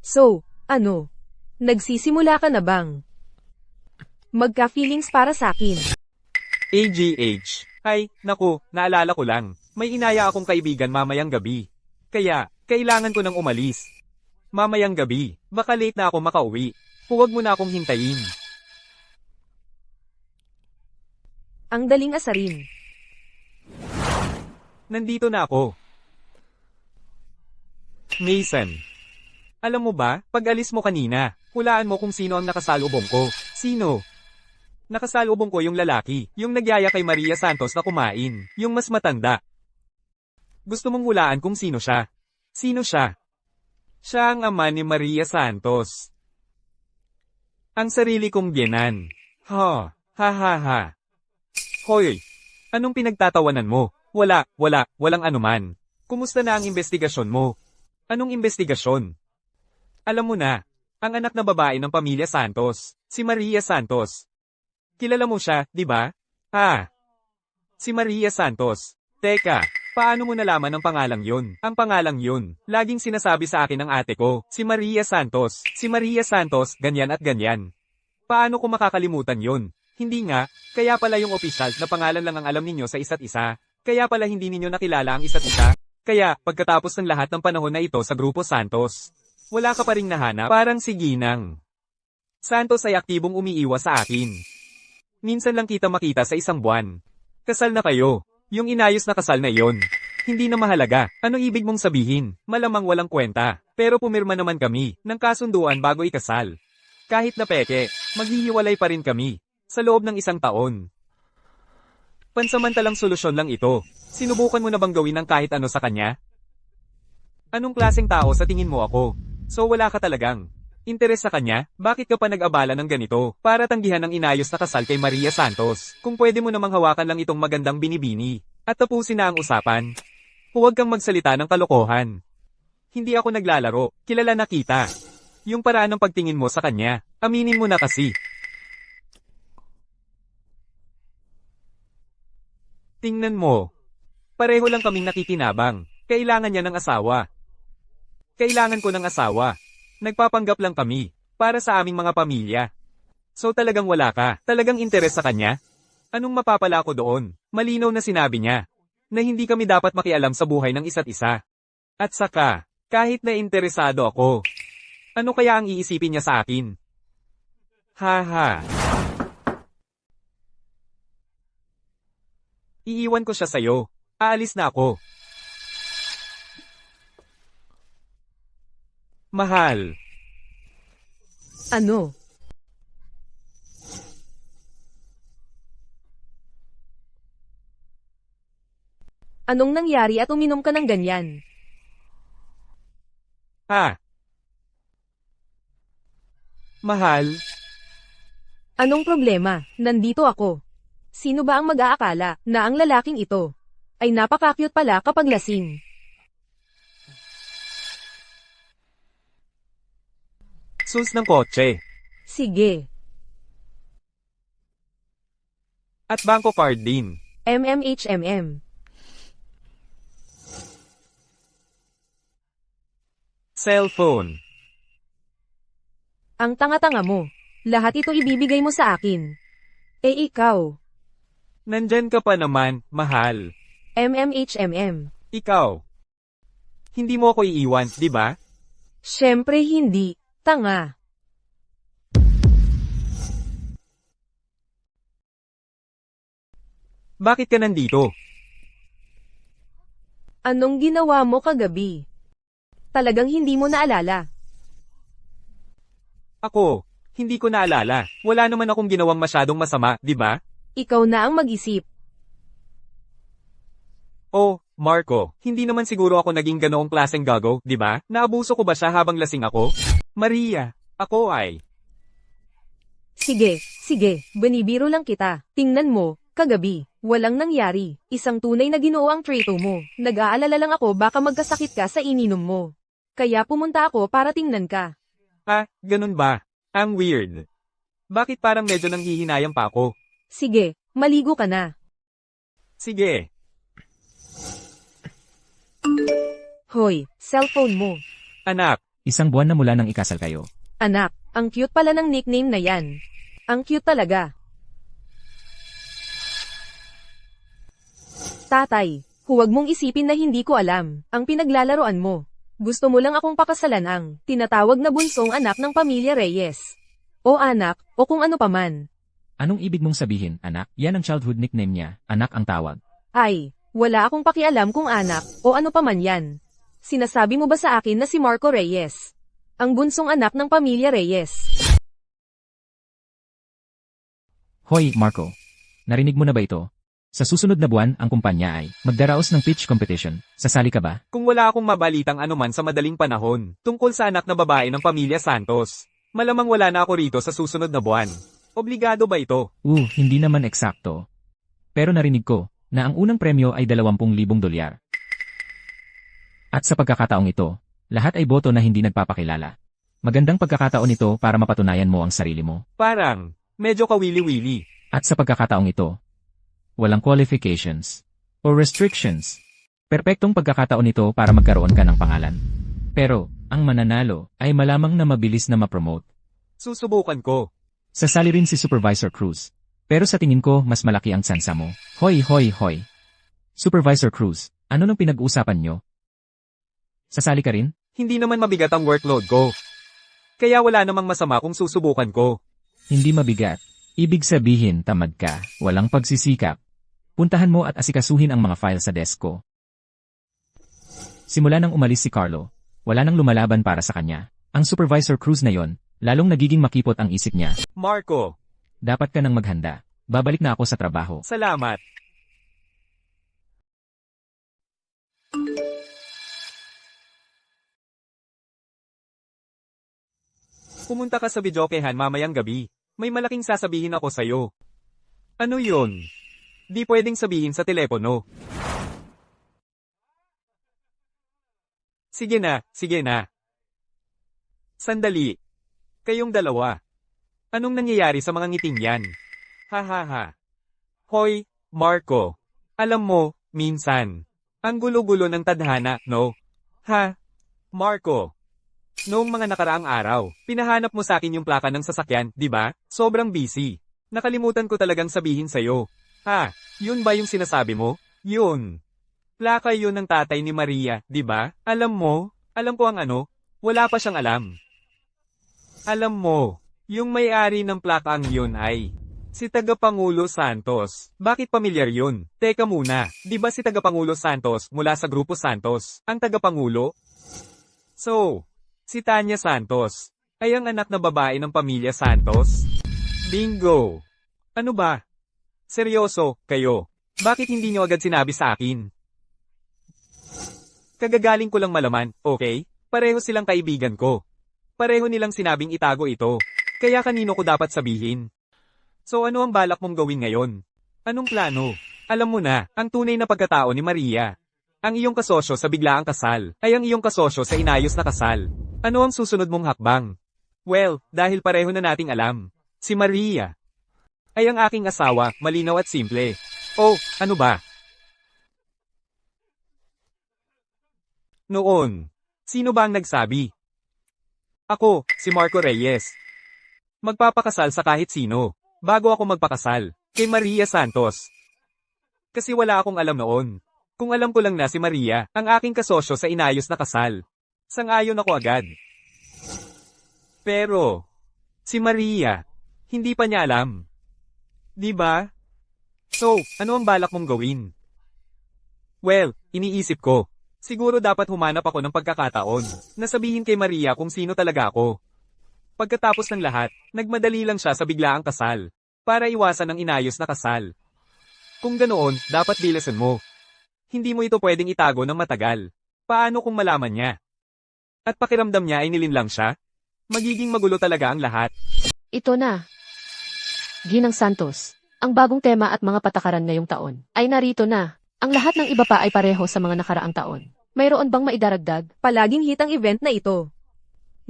So, ano? Nagsisimula ka na bang magka-feelings para sakin? AGH. Ay, naku, naalala ko lang. May inaya akong kaibigan mamayang gabi. Kaya, kailangan ko nang umalis. Mamayang gabi, baka late na ako makauwi. Huwag mo na akong hintayin. Ang daling asarin. Nandito na ako. Mason. Alam mo ba, pag alis mo kanina, hulaan mo kung sino ang nakasalubong ko. Sino? Nakasalubong ko yung lalaki, yung nagyaya kay Maria Santos na kumain, yung mas matanda. Gusto mong hulaan kung sino siya? Sino siya? Siya ang ama ni Maria Santos. Ang sarili kong biyenan. Ha ha. Hoy, anong pinagtatawanan mo? Walang anuman. Kumusta na ang investigasyon mo? Anong investigasyon? Alam mo na, ang anak na babae ng pamilya Santos, si Maria Santos. Kilala mo siya, di ba? Si Maria Santos. Teka, paano mo nalaman ang pangalang yun? Ang pangalang yun, laging sinasabi sa akin ng ate ko, si Maria Santos. Si Maria Santos, ganyan at ganyan. Paano ko makakalimutan yun? Hindi nga, kaya pala yung opisyal na pangalan lang ang alam ninyo sa isa't isa. Kaya pala hindi ninyo nakilala ang isa't isa. Kaya, pagkatapos ng lahat ng panahon na ito sa Grupo Santos, wala ka pa ring nahanap, parang si Ginang. Santos ay aktibong umiiwas sa akin. Minsan lang kita makita sa isang buwan. Kasal na kayo. Yung inayos na kasal na iyon. Hindi na mahalaga. Ano ibig mong sabihin? Malamang walang kwenta. Pero pumirma naman kami ng kasunduan bago ikasal. Kahit na peke, maghihiwalay pa rin kami. Sa loob ng 1 taon. Pansamantalang solusyon lang ito. Sinubukan mo na bang gawin ng kahit ano sa kanya? Anong klaseng tao sa tingin mo ako? So wala ka talagang interes sa kanya? Bakit ka pa nag-abala ng ganito? Para tanggihan ang inayos na kasal kay Maria Santos. Kung pwede mo namang hawakan lang itong magandang binibini. At tapusin na ang usapan. Huwag kang magsalita ng kalokohan. Hindi ako naglalaro. Kilala na kita. Yung paraan ng pagtingin mo sa kanya. Aminin mo na kasi. Tingnan mo. Pareho lang kaming nakikinabang. Kailangan niya ng asawa. Kailangan ko ng asawa. Nagpapanggap lang kami. Para sa aming mga pamilya. So talagang wala ka. Talagang interes sa kanya? Anong mapapala ko doon? Malinaw na sinabi niya. Na hindi kami dapat makialam sa buhay ng isa't isa. At saka, kahit na interesado ako. Ano kaya ang iisipin niya sa akin? Ha. Iiwan ko siya sa'yo. Aalis na ako. Mahal. Ano? Anong nangyari at uminom ka ng ganyan? Mahal. Anong problema? Nandito ako. Sino ba ang mag-aakala na ang lalaking ito ay napaka-cute pala kapag lasing? Sus ng kotse. Sige. At bangko card din. MMHMM. Cellphone. Ang tanga-tanga mo. Lahat ito ibibigay mo sa akin. Eh ikaw. Nandyan ka pa naman, mahal. MMHMM. Ikaw. Hindi mo ako iiwan, di ba? Siyempre hindi. Tanga. Bakit ka nandito? Anong ginawa mo kagabi? Talagang hindi mo naalala. Ako, hindi ko naalala. Wala naman akong ginawang masyadong masama, di ba? Ikaw na ang mag-isip. Oh, Marco, hindi naman siguro ako naging ganoong klaseng gago, di ba? Naabuso ko ba siya habang lasing ako? Maria, ako ay. Sige, binibiro lang kita. Tingnan mo, kagabi, walang nangyari. Isang tunay na Ginoo ang trito mo. Nag-aalala lang ako baka magkasakit ka sa ininom mo. Kaya pumunta ako para tingnan ka. Ah, ganun ba? Ang weird. Bakit parang medyo nanghihinayang pa ako? Sige, maligo ka na. Sige. Hoy, cellphone mo. Anak, Isang buwan na mula nang ikasal kayo. Anak, ang cute pala ng nickname na yan. Ang cute talaga. Tatay, huwag mong isipin na hindi ko alam ang pinaglalaroan mo. Gusto mo lang akong pakasalan ang tinatawag na bunsong anak ng pamilya Reyes. O anak, o kung ano paman. Anong ibig mong sabihin, anak? Yan ang childhood nickname niya, anak ang tawag. Ay, wala akong pakialam kung anak o ano paman yan. Sinasabi mo ba sa akin na si Marco Reyes? Ang bunsong anak ng pamilya Reyes. Hoy, Marco. Narinig mo na ba ito? Sa susunod na buwan, ang kumpanya ay magdaraos ng pitch competition. Sasali ka ba? kung wala akong mabalitang anuman sa madaling panahon, tungkol sa anak na babae ng pamilya Santos, malamang wala na ako rito sa susunod na buwan. Obligado ba ito? Hindi naman eksakto. Pero narinig ko na ang unang premyo ay 20,000 dolyar. At sa pagkakataong ito, lahat ay boto na hindi nagpapakilala. Magandang pagkakataon ito para mapatunayan mo ang sarili mo. Parang, medyo kawili-wili. At sa pagkakataong ito, walang qualifications or restrictions. Perpektong pagkakataon ito para magkaroon ka ng pangalan. Pero, ang mananalo ay malamang na mabilis na ma-promote. Susubukan ko. Sasali rin si Supervisor Cruz. Pero sa tingin ko, mas malaki ang tsansa mo. Hoy. Supervisor Cruz, ano nang pinag-uusapan nyo? Sasali ka rin? Hindi naman mabigat ang workload ko. Kaya wala namang masama kung susubukan ko. Hindi mabigat. Ibig sabihin tamad ka, walang pagsisikap. Puntahan mo at asikasuhin ang mga file sa desk ko. Simula nang umalis si Carlo, wala nang lumalaban para sa kanya. Ang Supervisor Cruz na yon, lalong nagiging makipot ang isip niya. Marco, Dapat ka nang maghanda. Babalik na ako sa trabaho. salamat. Pumunta ka sa videokehan mamayang gabi. May malaking sasabihin ako sa'yo. Ano yun? Di pwedeng sabihin sa telepono. Sige na. Sandali. Kayong dalawa. Anong nangyayari sa mga ngiting yan? Ha. Hoy, Marco. Alam mo, minsan. Ang gulo-gulo ng tadhana, no? Ha? Marco. Noong mga nakaraang araw, pinahanap mo sa akin yung plaka ng sasakyan, di ba? Sobrang busy. Nakalimutan ko talagang sabihin sa'yo. Ha? Yun ba yung sinasabi mo? Yun. Plaka yun ng tatay ni Maria, di ba? Alam mo? Alam ko ang ano? Wala pa siyang alam. Alam mo, yung may-ari ng plaka ang yun ay si Tagapangulo Santos. Bakit pamilyar yun? Teka muna, di ba si Tagapangulo Santos mula sa Grupo Santos, ang Tagapangulo? So, si Tanya Santos ay ang anak na babae ng pamilya Santos? Bingo! Ano ba? Seryoso, kayo? Bakit hindi nyo agad sinabi sa akin? Kagagaling ko lang malaman, okay? Pareho silang kaibigan ko. Pareho nilang sinabing itago ito. Kaya kanino ko dapat sabihin? So ano ang balak mong gawin ngayon? Anong plano? Alam mo na, ang tunay na pagkatao ni Maria. Ang iyong kasosyo sa biglaang kasal, ay ang iyong kasosyo sa inayos na kasal. Ano ang susunod mong hakbang? Well, dahil pareho na nating alam, si Maria ay ang aking asawa, malinaw at simple. Oh, ano ba? Noon, sino ba ang nagsabi? Ako, si Marco Reyes. Magpapakasal sa kahit sino, bago ako magpakasal, kay Maria Santos. Kasi wala akong alam noon. Kung alam ko lang na si Maria, ang aking kasosyo sa inayos na kasal. Sang-ayon ako agad. Pero, si Maria, hindi pa niya alam. Di ba? So, ano ang balak mong gawin? Well, iniisip ko. Siguro dapat humanap ako ng pagkakataon na sabihin kay Maria kung sino talaga ako. Pagkatapos ng lahat, nagmadali lang siya sa biglaang kasal para iwasan ang inayos na kasal. Kung ganoon, dapat bilisan mo. Hindi mo ito pwedeng itago ng matagal. Paano kung malaman niya? At pakiramdam niya ay nilinlang siya? Magiging magulo talaga ang lahat. Ito na. Ginang Santos, ang bagong tema at mga patakaran ngayong taon ay narito na. Ang lahat ng iba pa ay pareho sa mga nakaraang taon. Mayroon bang maidaragdag? Palaging hitang event na ito.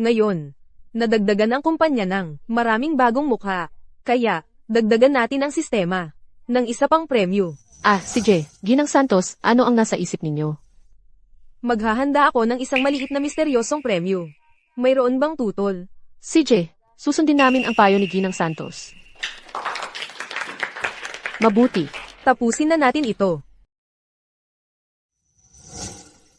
Ngayon, nadagdagan ang kumpanya ng maraming bagong mukha. Kaya, dagdagan natin ang sistema ng isa pang premyo. Si J. Ginang Santos, ano ang nasa isip ninyo? Maghahanda ako ng isang maliit na misteryosong premyo. Mayroon bang tutol? CJ, susundin namin ang payo ni Ginang Santos. Mabuti. Tapusin na natin ito.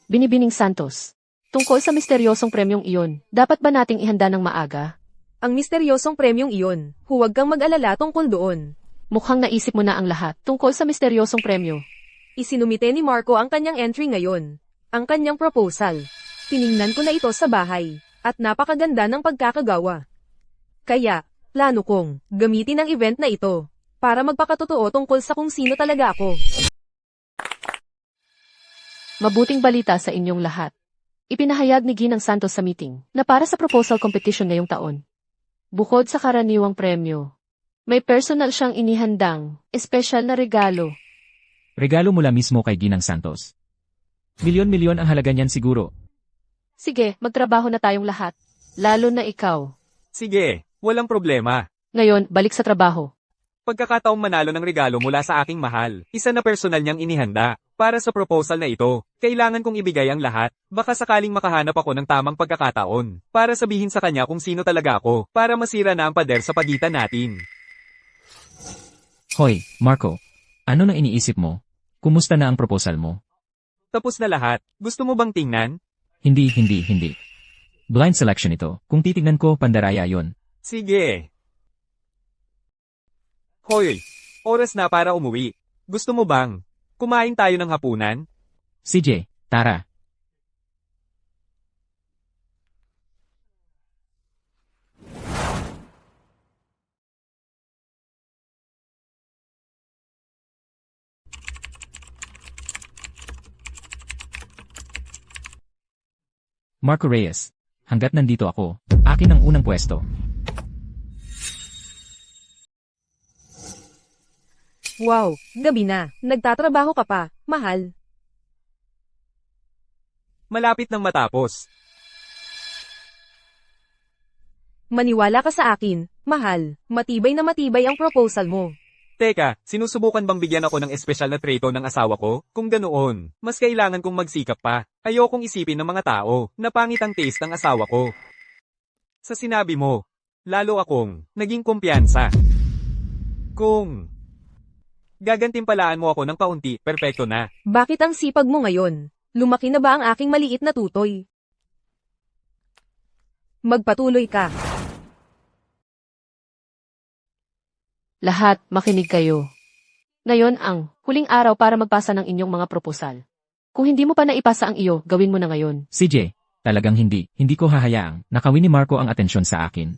Binibining Santos. Tungkol sa misteryosong premyong iyon, dapat ba nating ihanda ng maaga? Ang misteryosong premyong iyon, huwag kang mag-alala tungkol doon. Mukhang naisip mo na ang lahat tungkol sa misteryosong premyo. Isinumite ni Marco ang kanyang entry ngayon. Ang kanyang proposal. Tiningnan ko na ito sa bahay, at napakaganda ng pagkakagawa. Kaya, plano kong gamitin ang event na ito para magpakatotoo tungkol sa kung sino talaga ako. Mabuting balita sa inyong lahat. Ipinahayag ni Ginang Santos sa meeting na para sa proposal competition ngayong taon. Bukod sa karaniwang premyo, may personal siyang inihandang, espesyal na regalo. Regalo mula mismo kay Ginang Santos. Milyon-milyon ang halaga niyan siguro. Sige, magtrabaho na tayong lahat. Lalo na ikaw. Sige, walang problema. Ngayon, balik sa trabaho. Pagkakataong manalo ng regalo mula sa aking mahal, isa na personal niyang inihanda. Para sa proposal na ito, kailangan kong ibigay ang lahat, baka sakaling makahanap ako ng tamang pagkakataon, para sabihin sa kanya kung sino talaga ako, para masira na ang pader sa pagitan natin. Hoy, Marco. Ano na iniisip mo? Kumusta na ang proposal mo? Tapos na lahat, gusto mo bang tingnan? Hindi. Blind selection ito. Kung titignan ko, pandaraya yon. Sige. Hoy, oras na para umuwi. Gusto mo bang kumain tayo ng hapunan? CJ, tara. Marco Reyes, hanggat nandito ako, akin ang unang pwesto. Wow, gabi na. Nagtatrabaho ka pa, mahal. Malapit nang matapos. Maniwala ka sa akin, mahal. Matibay na matibay ang proposal mo. Teka, sinusubukan bang bigyan ako ng espesyal na treto ng asawa ko? Kung ganoon, mas kailangan kong magsikap pa. Ayokong isipin ng mga tao na pangit ang taste ng asawa ko. Sa sinabi mo, lalo akong naging kumpiyansa. Kung gagantimpalaan mo ako ng kaunti, perpekto na. Bakit ang sipag mo ngayon? Lumaki na ba ang aking maliit na tutoy? Magpatuloy ka. Lahat, makinig kayo. Ngayon ang huling araw para magpasa ng inyong mga proposal. Kung hindi mo pa naipasa ang iyo, gawin mo na ngayon. CJ, talagang hindi. Hindi ko hahayaang nakawin ni Marco ang atensyon sa akin.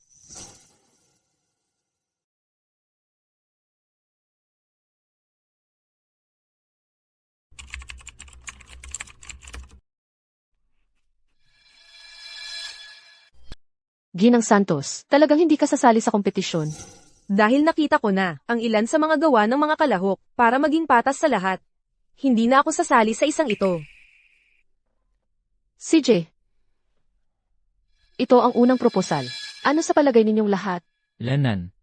Ginang Santos, talagang hindi ka sasali sa kompetisyon. Dahil nakita ko na ang ilan sa mga gawa ng mga kalahok para maging patas sa lahat. Hindi na ako sasali sa isang ito. CJ, ito ang unang proposal. Ano sa palagay ninyong lahat? Lanan.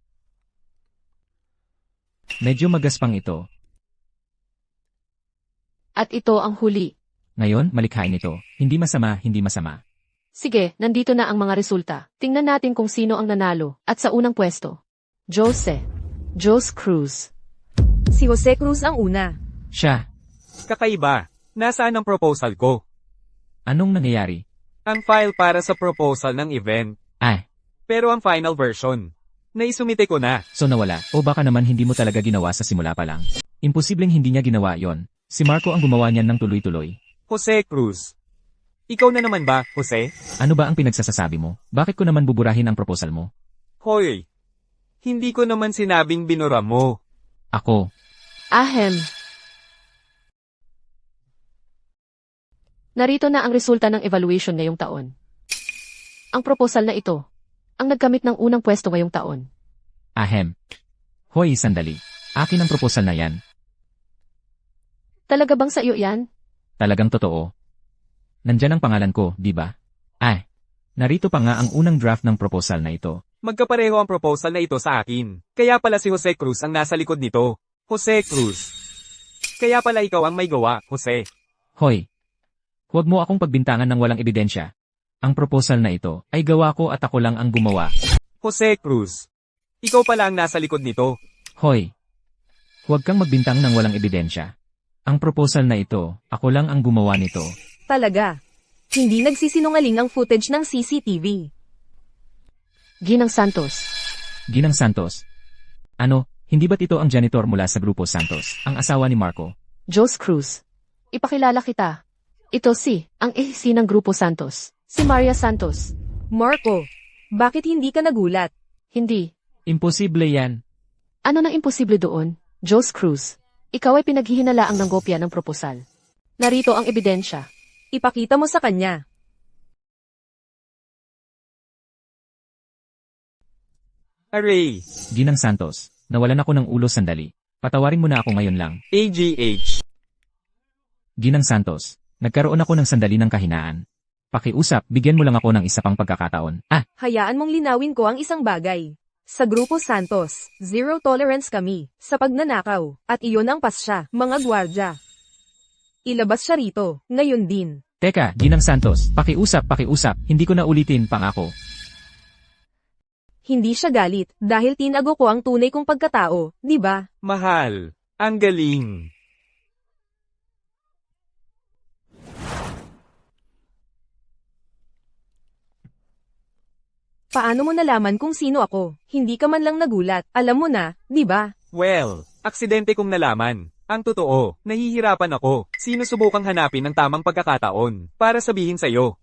Medyo magaspang ito. At ito ang huli. Ngayon, malikhain ito. Hindi masama, hindi masama. Sige, nandito na ang mga resulta. Tingnan natin kung sino ang nanalo. At sa unang pwesto, Jose Cruz. Si Jose Cruz ang una. Siya, Kakaiba, nasaan ang proposal ko? anong nangyayari? Ang file para sa proposal ng event. Pero ang final version, naisumite ko na. So nawala. O baka naman hindi mo talaga ginawa sa simula pa lang. Imposibleng hindi niya ginawa yon. Si Marco ang gumawa niyan ng tuloy-tuloy. Jose Cruz. Ikaw na naman ba, Jose? Ano ba ang pinagsasasabi mo? Bakit ko naman buburahin ang proposal mo? Hoy, hindi ko naman sinabing binura mo. Ako. Ahem. Narito na ang resulta ng evaluation ngayong taon. Ang proposal na ito, ang nagkamit ng unang pwesto ngayong taon. Ahem. Hoy, sandali. Akin ang proposal na yan. Talaga bang sa iyo yan? Talagang totoo. Nandyan ang pangalan ko, di ba? Narito pa nga ang unang draft ng proposal na ito. Magkapareho ang proposal na ito sa akin. Kaya pala si Jose Cruz ang nasa likod nito. Jose Cruz. Kaya pala ikaw ang may gawa, Jose. Hoy. Huwag mo akong pagbintangan ng walang ebidensya. Ang proposal na ito ay gawa ko at ako lang ang gumawa. Jose Cruz. Ikaw pala ang nasa likod nito. Hoy. Huwag kang magbintang ng walang ebidensya. Ang proposal na ito, ako lang ang gumawa nito. Talaga. Hindi nagsisinungaling ang footage ng CCTV. Ginang Santos. Ginang Santos. Ano, hindi ba't ito ang janitor mula sa Grupo Santos, ang asawa ni Marco? Jose Cruz. Ipakilala kita. Ito ang AHC ng Grupo Santos. Si Maria Santos. Marco, bakit hindi ka nagulat? Hindi. Imposible yan. Ano nang imposible doon? Jose Cruz. Ikaw ay pinaghihinalaang ng kopya ng proposal. Narito ang ebidensya. Ipakita mo sa kanya. Aray. Ginang Santos, nawalan ako ng ulo sandali. Patawarin mo na ako ngayon lang. AGH. Ginang Santos, nagkaroon ako ng sandali ng kahinaan. Pakiusap, bigyan mo lang ako ng isa pang pagkakataon. Hayaan mong linawin ko ang isang bagay. Sa Grupo Santos, zero tolerance kami sa pagnanakaw, at iyon ang pasya, mga gwardya. Ilabas siya rito, ngayon din. Teka, Ginang Santos, pakiusap, hindi ko na ulitin, pangako. Hindi siya galit, dahil tinago ko ang tunay kong pagkatao, di ba? Mahal. Ang galing. Paano mo nalaman kung sino ako? Hindi ka man lang nagulat, alam mo na, di ba? Well, aksidente kong nalaman. Ang totoo, nahihirapan ako. Sinusubukang hanapin ang tamang pagkakataon para sabihin sa'yo.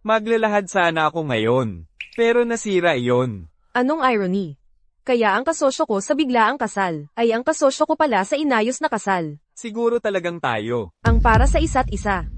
Maglalahad sana ako ngayon. Pero nasira iyon. Anong irony? Kaya ang kasosyo ko sa biglaang kasal, ay ang kasosyo ko pala sa inayos na kasal. Siguro talagang tayo. Ang para sa isa't isa.